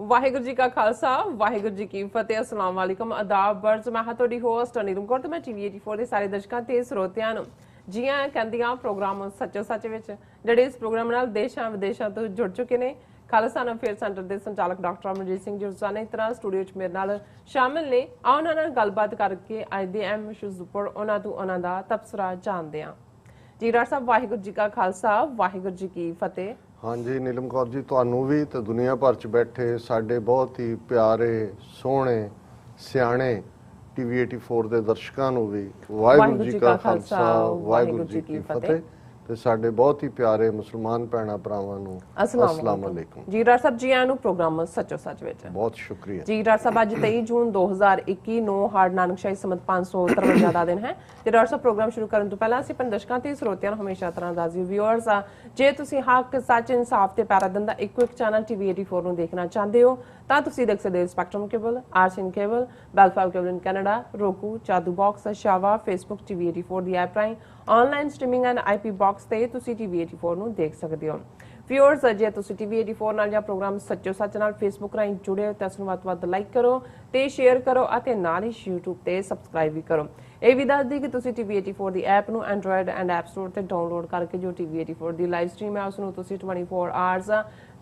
ਵਾਹਿਗੁਰੂ ਜੀ ਕਾ ਖਾਲਸਾ ਵਾਹਿਗੁਰੂ ਜੀ ਕੀ ਫਤਿਹ। अस्सलाम वालेकुम आदाब बर्ज। मैं हाँ ਤੁਹਾਡੀ ਹੋਸਟ ਨੀਲਮ ਕੌਰ ਤੇ ਮੈਂ ਟੀਵੀ 84 ਦੇ ਸਾਰੇ ਦਰਸ਼ਕਾਂ ਤੇ ਸਰੋਤਿਆਂ ਨੂੰ ਜੀ ਆਇਆਂ ਕਹਿੰਦੀਆਂ ਪ੍ਰੋਗਰਾਮ ਸੱਚੋ ਸੱਚ ਵਿੱਚ ਜਿਹੜੇ ਇਸ ਪ੍ਰੋਗਰਾਮ ਨਾਲ ਦੇਸ਼ਾਂ ਵਿਦੇਸ਼ਾਂ ਤੋਂ ਜੁੜ ਚੁੱਕੇ ਨੇ। ਖਾਲਸਾ ਅਫੇਅਰ ਸੈਂਟਰ ਦੇ ਸੰਚਾਲਕ ਡਾਕਟਰ ਅਮਰਜੀਤ ਸਿੰਘ ਜੀ ਰੋਜ਼ਾਨਾ ਇਸ ਤਰ੍ਹਾਂ ਸਟੂਡੀਓ 'ਚ ਮੇਰੇ ਨਾਲ ਸ਼ਾਮਿਲ ਨੇ। ਆਓ ਉਹਨਾਂ ਨਾਲ ਗੱਲਬਾਤ ਕਰਕੇ ਅੱਜ ਦੇ ਅਹਿਮ ਇਸ਼ੂਜ਼ ਉੱਪਰ ਉਹਨਾਂ ਤੋਂ ਉਹਨਾਂ ਦਾ ਤਬਸਰਾ ਜਾਣਦੇ ਹਾਂ। ਜੀ ਡਾਕਟਰ ਸਾਹਿਬ ਵਾਹਿਗੁਰੂ ਜੀ ਕਾ ਖਾਲਸਾ ਵਾਹਿਗੁਰੂ ਜੀ ਕੀ ਫਤਿਹ। हाँ जी नीलम कौर जी, ਤੁਹਾਨੂੰ भी तो दुनिया भर च बैठे साडे बहुत ही प्यारे सोहने सियाणे टीवी 84 ਦੇ ਦਰਸ਼ਕਾਂ ਨੂੰ ਵੀ ਵਾਹਿਗੁਰੂ ਜੀ ਕਾ ਖਾਲਸਾ ਵਾਹਿਗੁਰੂ ਜੀ ਕੀ ਫਤਿਹ ਤੇ ਸਾਡੇ ਬਹੁਤ ਹੀ ਪਿਆਰੇ ਮੁਸਲਮਾਨ ਭੈਣਾਂ ਭਰਾਵਾਂ ਨੂੰ अस्सलाम वालेकुम। ਜੀ ਡਾਕਟਰ ਸਾਹਿਬ ਜੀ ਆਇਆਂ ਨੂੰ ਪ੍ਰੋਗਰਾਮ ਸੱਚੋ ਸੱਚ ਵਿੱਚ ਬਹੁਤ ਸ਼ੁਕਰੀਆ। ਜੀ ਡਾਕਟਰ ਸਾਹਿਬ ਅੱਜ 23 ਜੂਨ 2021 ਨੂੰ ਹਾਰਡ ਨਾਨਕਸ਼ਾਹੀ ਸਮਤ 553 ਦਾ ਦਿਨ ਹੈ ਤੇ ਡਾਕਟਰ ਸਾਹਿਬ ਪ੍ਰੋਗਰਾਮ ਸ਼ੁਰੂ ਕਰਨ ਤੋਂ ਪਹਿਲਾਂ ਅਸੀਂ ਆਪਣੇ ਦਰਸ਼ਕਾਂ ਤੇ ਸਰੋਤਿਆਂ ਨੂੰ ਹਮੇਸ਼ਾ ਤਰ੍ਹਾਂ ਦੱਸਦੇ ਵਿਊਅਰਸ ਆ ਜੇ ਤੁਸੀਂ ਹੱਕ ਸੱਚ ਇਨਸਾਫ ਤੇ ਪੈਰਾਦਨ ਦਾ ਇੱਕੋ ਇੱਕ ਚੈਨਲ ਟੀਵੀ 84 ਨੂੰ ਦੇਖਣਾ ਚਾਹੁੰਦੇ ਹੋ ਤਾਂ ਤੁਸੀਂ ਦੇਖ ਸਕਦੇ ਹੋ ਸਪੈਕਟਰਮ ਕੇਬਲ, ਆਰਸੀਐਨ ਕੇਬਲ, ਬੈਲਫਾਲ cable in Canada, roku, Jadoo box, ਸ਼ਾਵਾ, ਫੇਸਬੁੱਕ ਟੀਵੀ 84 ਦੀ ਐਪ ਰਾਹੀਂ online streaming and IP box ਤੇ ਤੁਸੀਂ ਟੀਵੀ 84 ਨੂੰ ਦੇਖ ਸਕਦੇ ਹੋ। ਵਿਊਅਰਸ ਜੇ ਤੁਸੀਂ ਟੀਵੀ 84 ਨਾਲ ਜਾਂ ਪ੍ਰੋਗਰਾਮ ਸੱਚੋ ਸੱਚ ਨਾਲ ਫੇਸਬੁੱਕ ਰਾਹੀਂ ਜੁੜੇ ਹੋ ਤਾਂ ਇਸ ਨੂੰ ਵੱਧ ਤੋਂ ਵੱਧ ਲਾਈਕ ਕਰੋ ਤੇ ਸ਼ੇਅਰ ਕਰੋ ਅਤੇ ਨਾਲ ਹੀ YouTube ਤੇ ਸਬਸਕ੍ਰਾਈਬ ਵੀ ਕਰੋ। ਇਹ ਵੀ ਦੱਸ ਦੀ ਕਿ ਤੁਸੀਂ ਟੀਵੀ 84 ਦੀ ਐਪ ਨੂੰ ਐਂਡਰੋਇਡ ਐਂਡ ਐਪ ਸਟੋਰ ਤੇ ਡਾਊਨਲੋਡ ਕਰਕੇ ਜੋ ਟੀਵੀ 84 ਦੀ ਲਾਈਵ ਸਟ੍ਰੀਮ ਹੈ ਉਸ ਨੂੰ ਤੁਸੀਂ 24 ਆਵਰਸ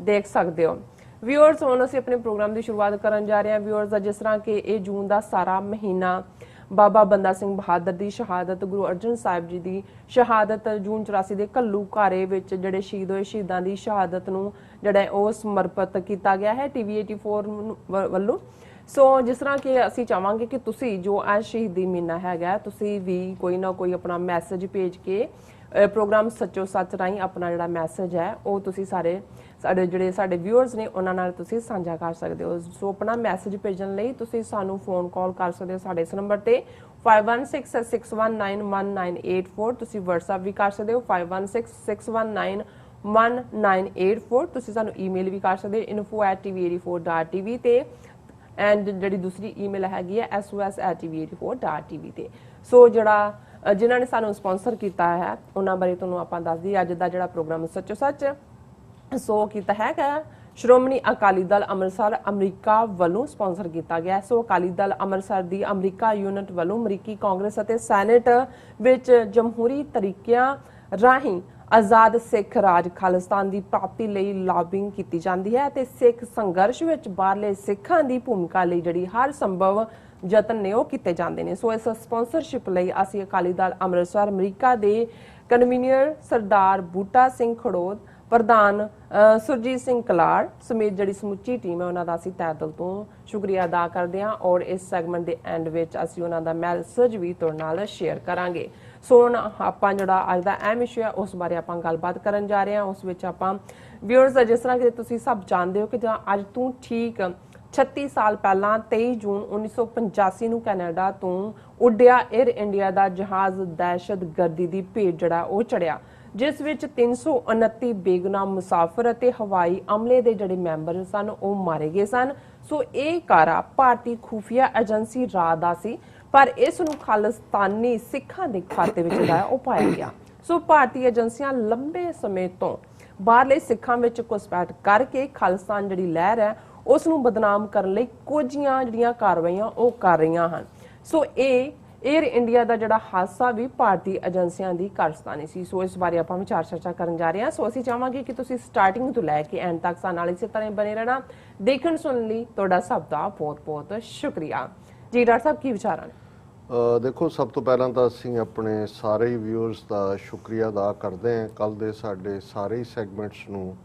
ਦੇਖ ਸਕਦੇ ਹੋ। ਵਿਊਅਰਸ ਹੁਣ ਅਸੀਂ ਆਪਣੇ ਪ੍ਰੋਗਰਾਮ ਦੀ ਸ਼ੁਰੂਆਤ ਕਰਨ ਜਾ ਰਹੇ ਹਾਂ। ਵਿਊਅਰਸ ਜਿਸ ਤਰ੍ਹਾਂ ਕਿ ਇਹ ਜੂਨ ਦਾ ਸਾਰਾ ਮਹੀਨਾ ਬਾਬਾ ਬੰਦਾ ਸਿੰਘ ਬਹਾਦਰ ਦੀ ਸ਼ਹਾਦਤ, ਗੁਰੂ ਅਰਜਨ ਸਾਹਿਬ ਜੀ ਦੀ ਸ਼ਹਾਦਤ, ਜੂਨ 84 ਦੇ ਘੱਲੂ ਘਾਰੇ ਵਿੱਚ ਜਿਹੜੇ ਸ਼ਹੀਦ ਹੋਏ ਸ਼ਹੀਦਾਂ ਦੀ ਸ਼ਹਾਦਤ ਨੂੰ ਜਿਹੜਾ ਉਹ ਸਮਰਪਿਤ ਕੀਤਾ ਗਿਆ ਹੈ ਟੀਵੀ 84 ਵੱਲੋਂ। ਸੋ ਜਿਸ ਤਰ੍ਹਾਂ ਕਿ ਅਸੀਂ ਚਾਹਾਂਗੇ ਕਿ ਤੁਸੀਂ ਜੋ ਅੱਜ ਸ਼ਹੀਦੀ ਮਹੀਨਾ ਹੈਗਾ ਤੁਸੀਂ ਵੀ ਕੋਈ ਨਾ ਕੋਈ ਆਪਣਾ ਮੈਸੇਜ ਭੇਜ ਕੇ ਪ੍ਰੋਗਰਾਮ ਸੱਚੋ ਸੱਚ ਰਾਹੀਂ ਆਪਣਾ ਜਿਹੜਾ ਮੈਸੇਜ ਹੈ ਉਹ ਤੁਸੀਂ ਸਾਡੇ ਵਿਊਅਰਸ ਨੇ ਉਹਨਾਂ ਨਾਲ ਤੁਸੀਂ ਸਾਂਝਾ ਕਰ ਸਕਦੇ ਹੋ। ਸੋ ਆਪਣਾ ਮੈਸੇਜ ਭੇਜਣ ਲਈ ਤੁਸੀਂ ਸਾਨੂੰ ਫੋਨ ਕਾਲ ਕਰ ਸਕਦੇ ਹੋ ਸਾਡੇ ਇਸ ਨੰਬਰ ਤੇ 5166191984। ਤੁਸੀਂ WhatsApp ਵੀ ਕਰ ਸਕਦੇ ਹੋ 5166191984। ਤੁਸੀਂ ਸਾਨੂੰ ਈਮੇਲ ਵੀ ਕਰ ਸਕਦੇ ਹੋ info@tv84.tv ਤੇ ਐਂਡ ਜਿਹੜੀ ਦੂਸਰੀ ਈਮੇਲ ਹੈਗੀ ਹੈ sos@tv84.tv ਤੇ। ਸੋ ਜਿਹੜਾ ਜਿਨ੍ਹਾਂ ਨੇ ਸਾਨੂੰ ਸਪਾਂਸਰ ਕੀਤਾ ਹੈ ਉਹਨਾਂ ਬਾਰੇ ਤੁਹਾਨੂੰ ਆਪਾਂ ਦੱਸ ਦਈਏ। ਅੱਜ ਦਾ ਜਿਹੜਾ ਪ੍ਰੋਗਰਾਮ ਸੱਚੋ ਸੱਚ ਸੋ ਕੀਤਾ ਹੈਗਾ ਸ਼੍ਰੋਮਣੀ ਅਕਾਲੀ ਦਲ ਅੰਮ੍ਰਿਤਸਰ ਅਮਰੀਕਾ ਵੱਲੋਂ ਸਪਾਂਸਰ ਕੀਤਾ ਗਿਆ। ਸੋ ਅਕਾਲੀ ਦਲ ਅੰਮ੍ਰਿਤਸਰ ਦੀ ਅਮਰੀਕਾ ਯੂਨਿਟ ਵੱਲੋਂ ਅਮਰੀਕੀ ਕਾਂਗਰਸ ਅਤੇ ਸੈਨੇਟ ਵਿੱਚ ਜਮਹੂਰੀ ਤਰੀਕਿਆਂ ਰਾਹੀਂ ਆਜ਼ਾਦ ਸਿੱਖ ਰਾਜ ਖਾਲਿਸਤਾਨ ਦੀ ਪ੍ਰਾਪਤੀ ਲਈ ਲੌਬਿੰਗ ਕੀਤੀ ਜਾਂਦੀ ਹੈ ਤੇ ਸਿੱਖ ਸੰਘਰਸ਼ ਵਿੱਚ ਬਾਹਰਲੇ ਸਿੱਖਾਂ ਦੀ ਭੂਮਿਕਾ ਲਈ ਜਿਹੜੀ ਹਰ ਸੰਭਵ ਯਤਨ ਨੇ ਉਹ ਕੀਤੇ ਜਾਂਦੇ ਨੇ। ਸੋ ਇਸ ਸਪਾਂਸਰਸ਼ਿਪ ਲਈ ਅਸੀਂ ਅਕਾਲੀ ਦਲ ਅੰਮ੍ਰਿਤਸਰ ਅਮਰੀਕਾ ਦੇ ਕਨਵੀਨਰ ਸਰਦਾਰ ਬੂਟਾ ਸਿੰਘ ਖੜੋਦ, ਪ੍ਰਧਾਨ ਸੁਰਜੀਤ ਸਿੰਘ ਕਲਾੜ ਸਮੇਤ ਜਿਹੜੀ ਸਮੁੱਚੀ ਟੀਮ ਹੈ ਉਹਨਾਂ ਦਾ ਅਸੀਂ ਤਹਿ ਦਿਲ ਤੋਂ ਸ਼ੁਕਰੀਆ ਅਦਾ ਕਰਦੇ ਹਾਂ ਔਰ ਇਸ ਸੈਗਮੈਂਟ ਦੇ ਐਂਡ ਵਿੱਚ ਅਸੀਂ ਉਹਨਾਂ ਦਾ ਮੈਸੇਜ ਵੀ ਤੁਹਾਡੇ ਨਾਲ ਸ਼ੇਅਰ ਕਰਾਂਗੇ। ਸੋ ਹੁਣ ਆਪਾਂ ਜਿਹੜਾ ਅੱਜ ਦਾ ਅਹਿਮ ਇਸ਼ੂ ਹੈ ਉਸ ਬਾਰੇ ਆਪਾਂ ਗੱਲਬਾਤ ਕਰਨ ਜਾ ਰਹੇ ਹਾਂ। ਉਸ ਵਿੱਚ ਆਪਾਂ ਵਿਊਅਰਸ ਜਿਸ ਤਰ੍ਹਾਂ ਕਿ ਤੁਸੀਂ ਸਭ ਜਾਣਦੇ ਹੋ ਕਿ ਅੱਜ ਤੋਂ ਠੀਕ 36 ਸਾਲ ਪਹਿਲਾਂ 23 ਜੂਨ 1985 ਨੂੰ ਕੈਨੇਡਾ ਤੋਂ ਉੱਡਿਆ 에ਅਰ ਇੰਡੀਆ ਦਾ ਜਹਾਜ਼ ਦਹਿਸ਼ਤਗਰਦੀ ਦੀ ਭੇਟ ਜਿਹੜਾ ਉਹ ਚੜਿਆ ਜਿਸ ਵਿੱਚ 329 ਬੇਗੁਨਾਹ ਮੁਸਾਫਰ ਅਤੇ ਹਵਾਈ ਅਮਲੇ ਦੇ ਜਿਹੜੇ ਮੈਂਬਰ ਸਨ ਉਹ ਮਾਰੇ ਗਏ ਸਨ। ਸੋ ਇਹ ਕਾਰਾ ਭਾਰਤੀ ਖੁਫੀਆ ਏਜੰਸੀ ਰਾਹ ਦਾ ਸੀ ਪਰ ਇਸ ਨੂੰ ਖਾਲਿਸਤਾਨੀ ਸਿੱਖਾਂ ਦੇ ਖਾਤੇ ਵਿੱਚ ਜਿਹੜਾ ਉਹ ਪਾਇਆ ਗਿਆ। ਸੋ ਭਾਰਤੀ ਏਜੰਸੀਆਂ ਲੰਬੇ ਸਮੇਂ ਤੋਂ ਬਾਹਰਲੇ ਸਿੱਖਾਂ ਵਿੱਚ ਘੁਸਪੈਠ ਕਰਕੇ ਖਾਲਿਸਤਾਨ ਜਿਹੜੀ ਲਹਿਰ ਹੈ ਉਸ ਨੂੰ ਬਦਨਾਮ ਕਰਨ ਲਈ ਕੁਝੀਆਂ ਜਿਹੜੀਆਂ ਕਾਰਵਾਈਆਂ ਉਹ ਕਰ ਰਹੀਆਂ ਹਨ। ਸੋ ਇਹ 에ਅਰ ਇੰਡੀਆ ਦਾ ਜਿਹੜਾ ਹਾਦਸਾ ਵੀ ਭਾਰਤੀ ਏਜੰਸੀਆਂ ਦੀ ਕਾਰਸਤਾਨੀ ਸੀ। ਸੋ ਇਸ ਬਾਰੇ ਆਪਾਂ ਵਿਚਾਰ ਚਰਚਾ ਕਰਨ ਜਾ ਰਹੇ ਹਾਂ। ਸੋ ਅਸੀਂ ਚਾਹਾਂਗੇ ਕਿ ਤੁਸੀਂ ਸਟਾਰਟਿੰਗ ਤੋਂ ਲੈ ਕੇ ਐਂਡ ਤੱਕ ਸਾਡੇ ਨਾਲ ਇਸੇ ਤਰ੍ਹਾਂ ਬਣੇ ਰਹਿਣਾ। ਦੇਖਣ ਸੁਣਨ ਲਈ ਤੁਹਾਡਾ ਸਭ ਦਾ ਬਹੁਤ ਬਹੁਤ ਸ਼ੁਕਰੀਆ। ਜੀ ਡਾਕਟਰ ਸਾਹਿਬ ਕੀ ਵਿਚਾਰ ਹਨ? ਦੇਖੋ ਸਭ ਤੋਂ ਪਹਿਲਾਂ ਤਾਂ ਅਸੀਂ ਆਪਣੇ ਸਾਰੇ ਹੀ ਵਿਊਅਰਸ ਦਾ ਸ਼ੁਕਰੀਆ ਅਦਾ ਕਰਦੇ ਹਾਂ। ਕੱਲ ਦੇ ਸਾਡੇ ਸਾਰੇ ਹੀ ਸੈਗਮੈਂਟਸ ਨੂੰ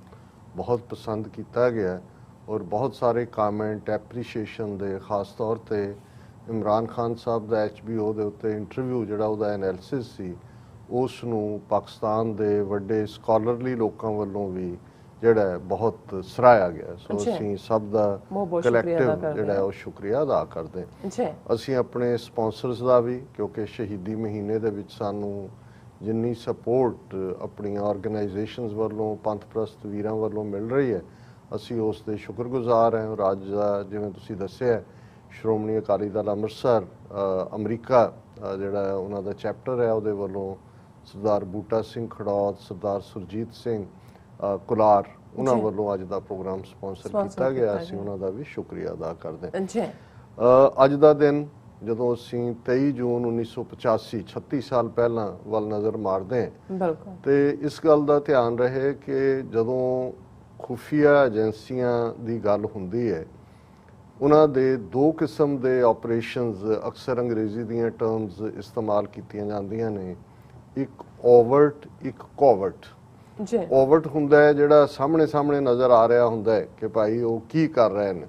ਬਹੁਤ ਪਸੰਦ ਕੀਤਾ ਗਿਆ ਔਰ ਬਹੁਤ ਸਾਰੇ ਕਮੈਂਟ ਐਪਰੀਸ਼ੀਏਸ਼ਨ ਦੇ ਖਾਸ ਤੌਰ ਤੇ ਇਮਰਾਨ ਖਾਨ ਸਾਹਿਬ ਦਾ HBO ਦੇ ਉੱਤੇ ਇੰਟਰਵਿਊ ਜਿਹੜਾ ਉਹਦਾ ਐਨਾਲਿਸਿਸ ਸੀ ਉਸ ਨੂੰ ਪਾਕਿਸਤਾਨ ਦੇ ਵੱਡੇ ਸਕਾਲਰਲੀ ਲੋਕਾਂ ਵੱਲੋਂ ਵੀ ਜਿਹੜਾ ਬਹੁਤ ਸਰਾਹਿਆ ਗਿਆ। ਸੋ ਅਸੀਂ ਸਭ ਦਾ ਕਲੈਕਟਿਵ ਜਿਹੜਾ ਉਹ ਸ਼ੁਕਰੀਆ ਅਦਾ ਕਰਦੇ ਹਾਂ। ਅਸੀਂ ਆਪਣੇ ਸਪਾਂਸਰਸ ਦਾ ਵੀ ਕਿਉਂਕਿ ਸ਼ਹੀਦੀ ਮਹੀਨੇ ਦੇ ਵਿੱਚ ਸਾਨੂੰ ਜਿੰਨੀ ਸਪੋਰਟ ਆਪਣੀਆਂ ਆਰਗੇਨਾਈਜੇਸ਼ਨਸ ਵੱਲੋਂ ਪੰਥ-ਪ੍ਰਸਤ ਵੀਰਾਂ ਵੱਲੋਂ ਮਿਲ ਰਹੀ ਹੈ ਅਸੀਂ ਉਸ ਦੇ ਸ਼ੁਕਰਗੁਜ਼ਾਰ ਹਾਂ। ਔਰ ਅੱਜ ਦਾ ਜਿਵੇਂ ਤੁਸੀਂ ਦੱਸਿਆ ਸ਼੍ਰੋਮਣੀ ਅਕਾਲੀ ਦਲ ਅੰਮ੍ਰਿਤਸਰ ਅਮਰੀਕਾ ਜਿਹੜਾ ਉਹਨਾਂ ਦਾ ਚੈਪਟਰ ਹੈ ਉਹਦੇ ਵੱਲੋਂ ਸਰਦਾਰ ਬੂਟਾ ਸਿੰਘ ਖੜੌਦ, ਸਰਦਾਰ ਸੁਰਜੀਤ ਸਿੰਘ ਕੁਲਾਰ ਉਹਨਾਂ ਵੱਲੋਂ ਅੱਜ ਦਾ ਪ੍ਰੋਗਰਾਮ ਸਪਾਂਸਰ ਕੀਤਾ ਗਿਆ। ਅਸੀਂ ਉਹਨਾਂ ਦਾ ਵੀ ਸ਼ੁਕਰੀਆ ਅਦਾ ਕਰਦੇ ਹਾਂ ਜੀ। ਅੱਜ ਦਾ ਦਿਨ ਜਦੋਂ ਅਸੀਂ 23 ਜੂਨ 1985 36 ਸਾਲ ਪਹਿਲਾਂ ਵੱਲ ਨਜ਼ਰ ਮਾਰਦੇ ਹਾਂ ਬਿਲਕੁਲ, ਤੇ ਇਸ ਗੱਲ ਦਾ ਧਿਆਨ ਰਹੇ ਕਿ ਜਦੋਂ ਖੁਫੀਆ ਏਜੰਸੀਆਂ ਦੀ ਗੱਲ ਹੁੰਦੀ ਹੈ ਉਹਨਾਂ ਦੇ ਦੋ ਕਿਸਮ ਦੇ ਆਪਰੇਸ਼ਨਸ ਅਕਸਰ ਅੰਗਰੇਜ਼ੀ ਦੀਆਂ ਟਰਮਸ ਇਸਤੇਮਾਲ ਕੀਤੀਆਂ ਜਾਂਦੀਆਂ ਨੇ, ਇੱਕ ਓਵਰਟ ਇੱਕ ਕੋਵਰਟ। ਜੀ। ਓਵਰਟ ਹੁੰਦਾ ਹੈ ਜਿਹੜਾ ਸਾਹਮਣੇ ਸਾਹਮਣੇ ਨਜ਼ਰ ਆ ਰਿਹਾ ਹੁੰਦਾ ਹੈ ਕਿ ਭਾਈ ਉਹ ਕੀ ਕਰ ਰਹੇ ਨੇ,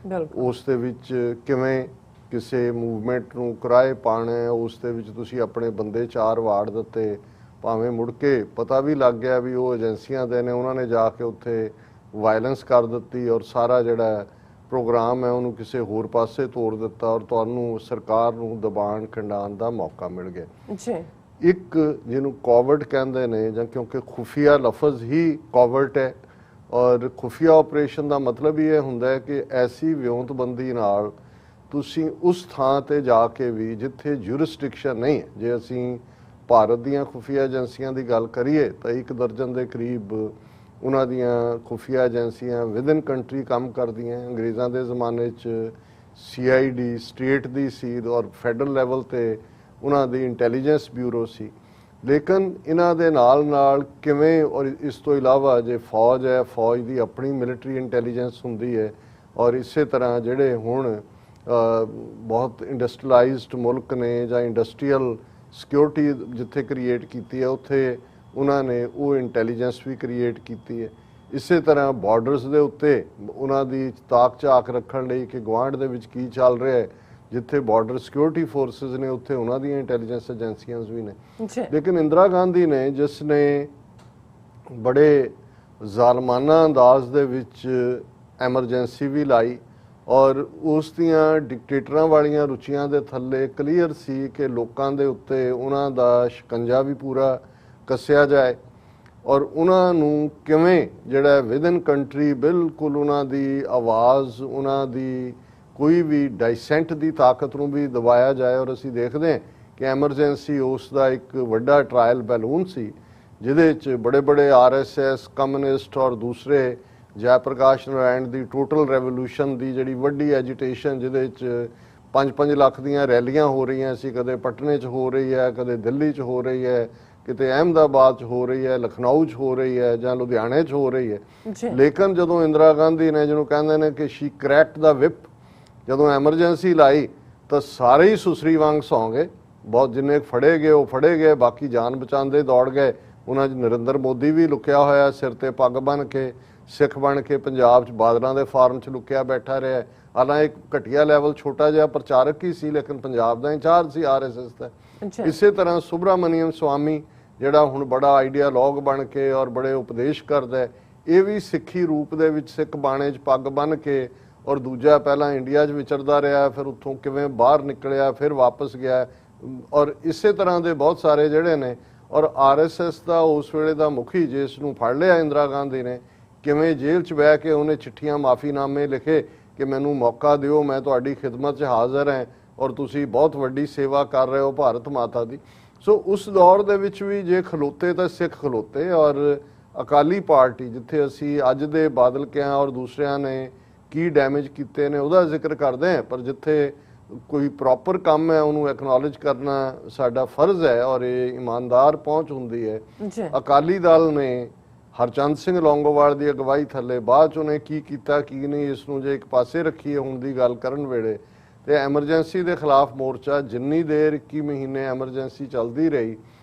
ਬਿਲਕੁਲ, ਉਸ ਦੇ ਵਿੱਚ ਕਿਵੇਂ ਕਿਸੇ ਮੂਵਮੈਂਟ ਨੂੰ ਕਿਰਾਏ ਪਾਣਾ ਹੈ, ਉਸ ਦੇ ਵਿੱਚ ਤੁਸੀਂ ਆਪਣੇ ਬੰਦੇ 4 ਵਾੜ ਦਿੱਤੇ, ਭਾਵੇਂ ਮੁੜ ਕੇ ਪਤਾ ਵੀ ਲੱਗ ਗਿਆ ਵੀ ਉਹ ਏਜੰਸੀਆਂ ਦੇ ਨੇ, ਉਹਨਾਂ ਨੇ ਜਾ ਕੇ ਉੱਥੇ ਵਾਇਲੈਂਸ ਕਰ ਦਿੱਤੀ ਔਰ ਸਾਰਾ ਜਿਹੜਾ ਪ੍ਰੋਗਰਾਮ ਹੈ ਉਹਨੂੰ ਕਿਸੇ ਹੋਰ ਪਾਸੇ ਤੋੜ ਦਿੱਤਾ ਔਰ ਤੁਹਾਨੂੰ ਸਰਕਾਰ ਨੂੰ ਦਬਾਣ ਖੰਡਾਉਣ ਦਾ ਮੌਕਾ ਮਿਲ ਗਿਆ। ਜੀ। ਇੱਕ ਜਿਹਨੂੰ ਕੋਵਰਟ ਕਹਿੰਦੇ ਨੇ, ਜਾਂ ਕਿਉਂਕਿ ਖੁਫੀਆ ਲਫ਼ਜ਼ ਹੀ ਕੋਵਰਟ ਹੈ ਔਰ ਖੁਫੀਆ ਆਪਰੇਸ਼ਨ ਦਾ ਮਤਲਬ ਹੀ ਇਹ ਹੁੰਦਾ ਹੈ ਕਿ ਐਸੀ ਵਿਉਂਤਬੰਦੀ ਨਾਲ ਤੁਸੀਂ ਉਸ ਥਾਂ ਤੇ ਜਾ ਕੇ ਵੀ ਜਿੱਥੇ ਜੁਰਿਸਡਿਕਸ਼ਨ ਨਹੀਂ ਹੈ, ਜੇ ਅਸੀਂ ਭਾਰਤ ਦੀਆਂ ਖੁਫੀਆ ਏਜੰਸੀਆਂ ਦੀ ਗੱਲ ਕਰੀਏ ਤਾਂ 1 ਦਰਜਨ ਦੇ ਕਰੀਬ ਉਹਨਾਂ ਦੀਆਂ ਖੁਫੀਆ ਏਜੰਸੀਆਂ ਵਿਦਨ ਕੰਟਰੀ ਕੰਮ ਕਰਦੀਆਂ। ਅੰਗਰੇਜ਼ਾਂ ਦੇ ਜ਼ਮਾਨੇ 'ਚ CID ਸਟੇਟ ਦੀ ਸੀ ਔਰ ਫੈਡਰਲ ਲੈਵਲ ਤੇ ਉਹਨਾਂ ਦੀ ਇੰਟੈਲੀਜੈਂਸ ਬਿਊਰੋ ਸੀ। ਲੇਕਿਨ ਇਹਨਾਂ ਦੇ ਨਾਲ ਕਿਵੇਂ, ਔਰ ਇਸ ਤੋਂ ਇਲਾਵਾ ਜੇ ਫੌਜ ਹੈ, ਫੌਜ ਦੀ ਆਪਣੀ ਮਿਲਟਰੀ ਇੰਟੈਲੀਜੈਂਸ ਹੁੰਦੀ ਹੈ ਔਰ ਇਸੇ ਤਰ੍ਹਾਂ ਜਿਹੜੇ ਹੁਣ ਬਹੁਤ ਇੰਡਸਟਰੀਲਾਈਜ਼ਡ ਮੁਲਕ ਨੇ ਜਾਂ ਇੰਡਸਟਰੀਅਲ ਸਿਕਿਉਰਿਟੀ ਜਿੱਥੇ ਕ੍ਰੀਏਟ ਕੀਤੀ ਹੈ ਉੱਥੇ ਉਹਨਾਂ ਨੇ ਉਹ ਇੰਟੈਲੀਜੈਂਸ ਵੀ ਕ੍ਰੀਏਟ ਕੀਤੀ ਹੈ। ਇਸੇ ਤਰ੍ਹਾਂ ਬਾਰਡਰਸ ਦੇ ਉੱਤੇ ਉਹਨਾਂ ਦੀ ਤਾਕ ਝਾਕ ਰੱਖਣ ਲਈ ਕਿ ਗੁਆਂਢ ਦੇ ਵਿੱਚ ਕੀ ਚੱਲ ਰਿਹਾ ਹੈ, ਜਿੱਥੇ ਬਾਰਡਰ ਸਿਕਿਉਰਿਟੀ ਫੋਰਸਿਸ ਨੇ ਉੱਥੇ ਉਹਨਾਂ ਦੀਆਂ ਇੰਟੈਲੀਜੈਂਸ ਏਜੰਸੀਆਂ ਵੀ ਨੇ। ਲੇਕਿਨ ਇੰਦਰਾ ਗਾਂਧੀ ਨੇ ਜਿਸ ਨੇ ਬੜੇ ਜ਼ਾਲਮਾਨਾ ਅੰਦਾਜ਼ ਦੇ ਵਿੱਚ ਐਮਰਜੈਂਸੀ ਵੀ ਲਾਈ ਔਰ ਉਸ ਦੀਆਂ ਡਿਕਟੇਟਰਾਂ ਵਾਲੀਆਂ ਰੁਚੀਆਂ ਦੇ ਥੱਲੇ ਕਲੀਅਰ ਸੀ ਕਿ ਲੋਕਾਂ ਦੇ ਉੱਤੇ ਉਹਨਾਂ ਦਾ ਸ਼ਿਕੰਜਾ ਵੀ ਪੂਰਾ ਕੱਸਿਆ ਜਾਏ ਔਰ ਉਹਨਾਂ ਨੂੰ ਕਿਵੇਂ ਜਿਹੜਾ ਵਿਦਨ ਕੰਟਰੀ ਬਿਲਕੁਲ ਉਹਨਾਂ ਦੀ ਆਵਾਜ਼, ਉਹਨਾਂ ਦੀ ਕੋਈ ਵੀ ਡਾਈਸੈਂਟ ਦੀ ਤਾਕਤ ਨੂੰ ਵੀ ਦਬਾਇਆ ਜਾਏ। ਔਰ ਅਸੀਂ ਦੇਖਦੇ ਹਾਂ ਕਿ ਐਮਰਜੈਂਸੀ ਉਸ ਦਾ ਇੱਕ ਵੱਡਾ ਟਰਾਇਲ ਬੈਲੂਨ ਸੀ ਜਿਹਦੇ 'ਚ ਬੜੇ RSS ਕਮਿਊਨਿਸਟ ਔਰ ਦੂਸਰੇ ਜੈ ਪ੍ਰਕਾਸ਼ ਨਾਰਾਇਣ ਦੀ ਟੋਟਲ ਰੈਵੋਲੂਸ਼ਨ ਦੀ ਜਿਹੜੀ ਵੱਡੀ ਐਜੀਟੇਸ਼ਨ ਜਿਹਦੇ 'ਚ 5-5 ਲੱਖ ਦੀਆਂ ਰੈਲੀਆਂ ਹੋ ਰਹੀਆਂ ਸੀ, ਕਦੇ ਪਟਨੇ 'ਚ ਹੋ ਰਹੀ ਹੈ, ਕਦੇ ਦਿੱਲੀ 'ਚ ਹੋ ਰਹੀ ਹੈ, ਕਿਤੇ ਅਹਿਮਦਾਬਾਦ 'ਚ ਹੋ ਰਹੀ ਹੈ, ਲਖਨਊ 'ਚ ਹੋ ਰਹੀ ਹੈ ਜਾਂ ਲੁਧਿਆਣੇ 'ਚ ਹੋ ਰਹੀ ਹੈ। ਲੇਕਿਨ ਜਦੋਂ ਇੰਦਰਾ ਗਾਂਧੀ ਨੇ, ਜਿਹਨੂੰ ਕਹਿੰਦੇ ਨੇ ਕਿ ਸ਼ੀ ਕਰੈਕਟ ਦਾ ਵਿਪ, ਜਦੋਂ ਐਮਰਜੈਂਸੀ ਲਾਈ ਤਾਂ ਸਾਰੇ ਹੀ ਸੁਸਰੀ ਵਾਂਗ ਸੌਂ ਗਏ। ਬਹੁਤ ਜਿੰਨੇ ਫੜੇ ਗਏ ਉਹ ਫੜੇ ਗਏ, ਬਾਕੀ ਜਾਨ ਬਚਾਉਂਦੇ ਦੌੜ ਗਏ। ਉਹਨਾਂ 'ਚ ਨਰਿੰਦਰ ਮੋਦੀ ਵੀ ਲੁਕਿਆ ਹੋਇਆ, ਸਿਰ ਤੇ ਪੱਗ ਬੰਨ੍ਹ ਕੇ ਸਿੱਖ ਬਣ ਕੇ ਪੰਜਾਬ 'ਚ ਬਾਦਲਾਂ ਦੇ ਫਾਰਮ 'ਚ ਲੁਕਿਆ ਬੈਠਾ ਰਿਹਾ। ਹਾਲਾਂ ਇੱਕ ਘਟੀਆ ਲੈਵਲ ਛੋਟਾ ਜਿਹਾ ਪ੍ਰਚਾਰਕ ਹੀ ਸੀ ਲੇਕਿਨ ਪੰਜਾਬ ਦਾ ਇੰਚਾਰਜ ਸੀ RSS ਦਾ। ਇਸੇ ਤਰ੍ਹਾਂ ਸੁਬਰਾਮਨੀਅਮ ਸਵਾਮੀ ਜਿਹੜਾ ਹੁਣ ਬੜਾ ਆਈਡੀਆਲੋਗ ਬਣ ਕੇ ਔਰ ਬੜੇ ਉਪਦੇਸ਼ ਕਰਦਾ, ਇਹ ਵੀ ਸਿੱਖੀ ਰੂਪ ਦੇ ਵਿੱਚ ਸਿੱਖ ਬਾਣੇ 'ਚ ਪੱਗ ਬੰਨ੍ਹ ਕੇ ਔਰ ਦੂਜਾ ਪਹਿਲਾਂ ਇੰਡੀਆ 'ਚ ਵਿਚਰਦਾ ਰਿਹਾ, ਫਿਰ ਉੱਥੋਂ ਕਿਵੇਂ ਬਾਹਰ ਨਿਕਲਿਆ, ਫਿਰ ਵਾਪਸ ਗਿਆ ਔਰ ਇਸੇ ਤਰ੍ਹਾਂ ਦੇ ਬਹੁਤ ਸਾਰੇ ਜਿਹੜੇ ਨੇ। ਔਰ RSS ਦਾ ਉਸ ਵੇਲੇ ਦਾ ਮੁਖੀ ਜਿਸ ਨੂੰ ਫੜ ਲਿਆ ਇੰਦਰਾ ਗਾਂਧੀ ਨੇ, ਕਿਵੇਂ ਜੇਲ੍ਹ 'ਚ ਬਹਿ ਕੇ ਉਹਨੇ ਚਿੱਠੀਆਂ ਮਾਫੀਨਾਮੇ ਲਿਖੇ ਕਿ ਮੈਨੂੰ ਮੌਕਾ ਦਿਓ, ਮੈਂ ਤੁਹਾਡੀ ਖਿਦਮਤ 'ਚ ਹਾਜ਼ਰ ਹਾਂ ਔਰ ਤੁਸੀਂ ਬਹੁਤ ਵੱਡੀ ਸੇਵਾ ਕਰ ਰਹੇ ਹੋ ਭਾਰਤ ਮਾਤਾ ਦੀ। ਸੋ ਉਸ ਦੌਰ ਦੇ ਵਿੱਚ ਵੀ ਜੇ ਖਲੋਤੇ ਤਾਂ ਸਿੱਖ ਖਲੋਤੇ ਔਰ ਅਕਾਲੀ ਪਾਰਟੀ, ਜਿੱਥੇ ਅਸੀਂ ਅੱਜ ਦੇ ਬਾਦਲ ਕਿਆਂ ਔਰ ਦੂਸਰਿਆਂ ਨੇ ਕੀ ਡੈਮੇਜ ਕੀਤੇ ਨੇ ਉਹਦਾ ਜ਼ਿਕਰ ਕਰਦੇ ਹਾਂ, ਪਰ ਜਿੱਥੇ ਕੋਈ ਪ੍ਰੋਪਰ ਕੰਮ ਹੈ ਉਹਨੂੰ ਐਕਨੋਲੇਜ ਕਰਨਾ ਸਾਡਾ ਫਰਜ਼ ਹੈ ਔਰ ਇਹ ਇਮਾਨਦਾਰ ਪਹੁੰਚ ਹੁੰਦੀ ਹੈ। ਅਕਾਲੀ ਦਲ ਨੇ ਹਰਚੰਦ ਸਿੰਘ ਲੌਂਗੋਵਾਲ ਦੀ ਅਗਵਾਈ ਥੱਲੇ ਬਾਅਦ 'ਚ ਉਹਨੇ ਕੀ ਕੀਤਾ ਕੀ ਨਹੀਂ, ਇਸ ਨੂੰ ਜੇ ਇੱਕ ਪਾਸੇ ਰੱਖੀਏ ਹੁਣ ਦੀ ਗੱਲ ਕਰਨ ਵੇਲੇ, ਤੇ ਐਮਰਜੈਂਸੀ ਦੇ ਖਿਲਾਫ ਮੋਰਚਾ ਜਿੰਨੀ ਦੇਰ 21 ਮਹੀਨੇ ਐਮਰਜੈਂਸੀ ਚੱਲਦੀ ਰਹੀ,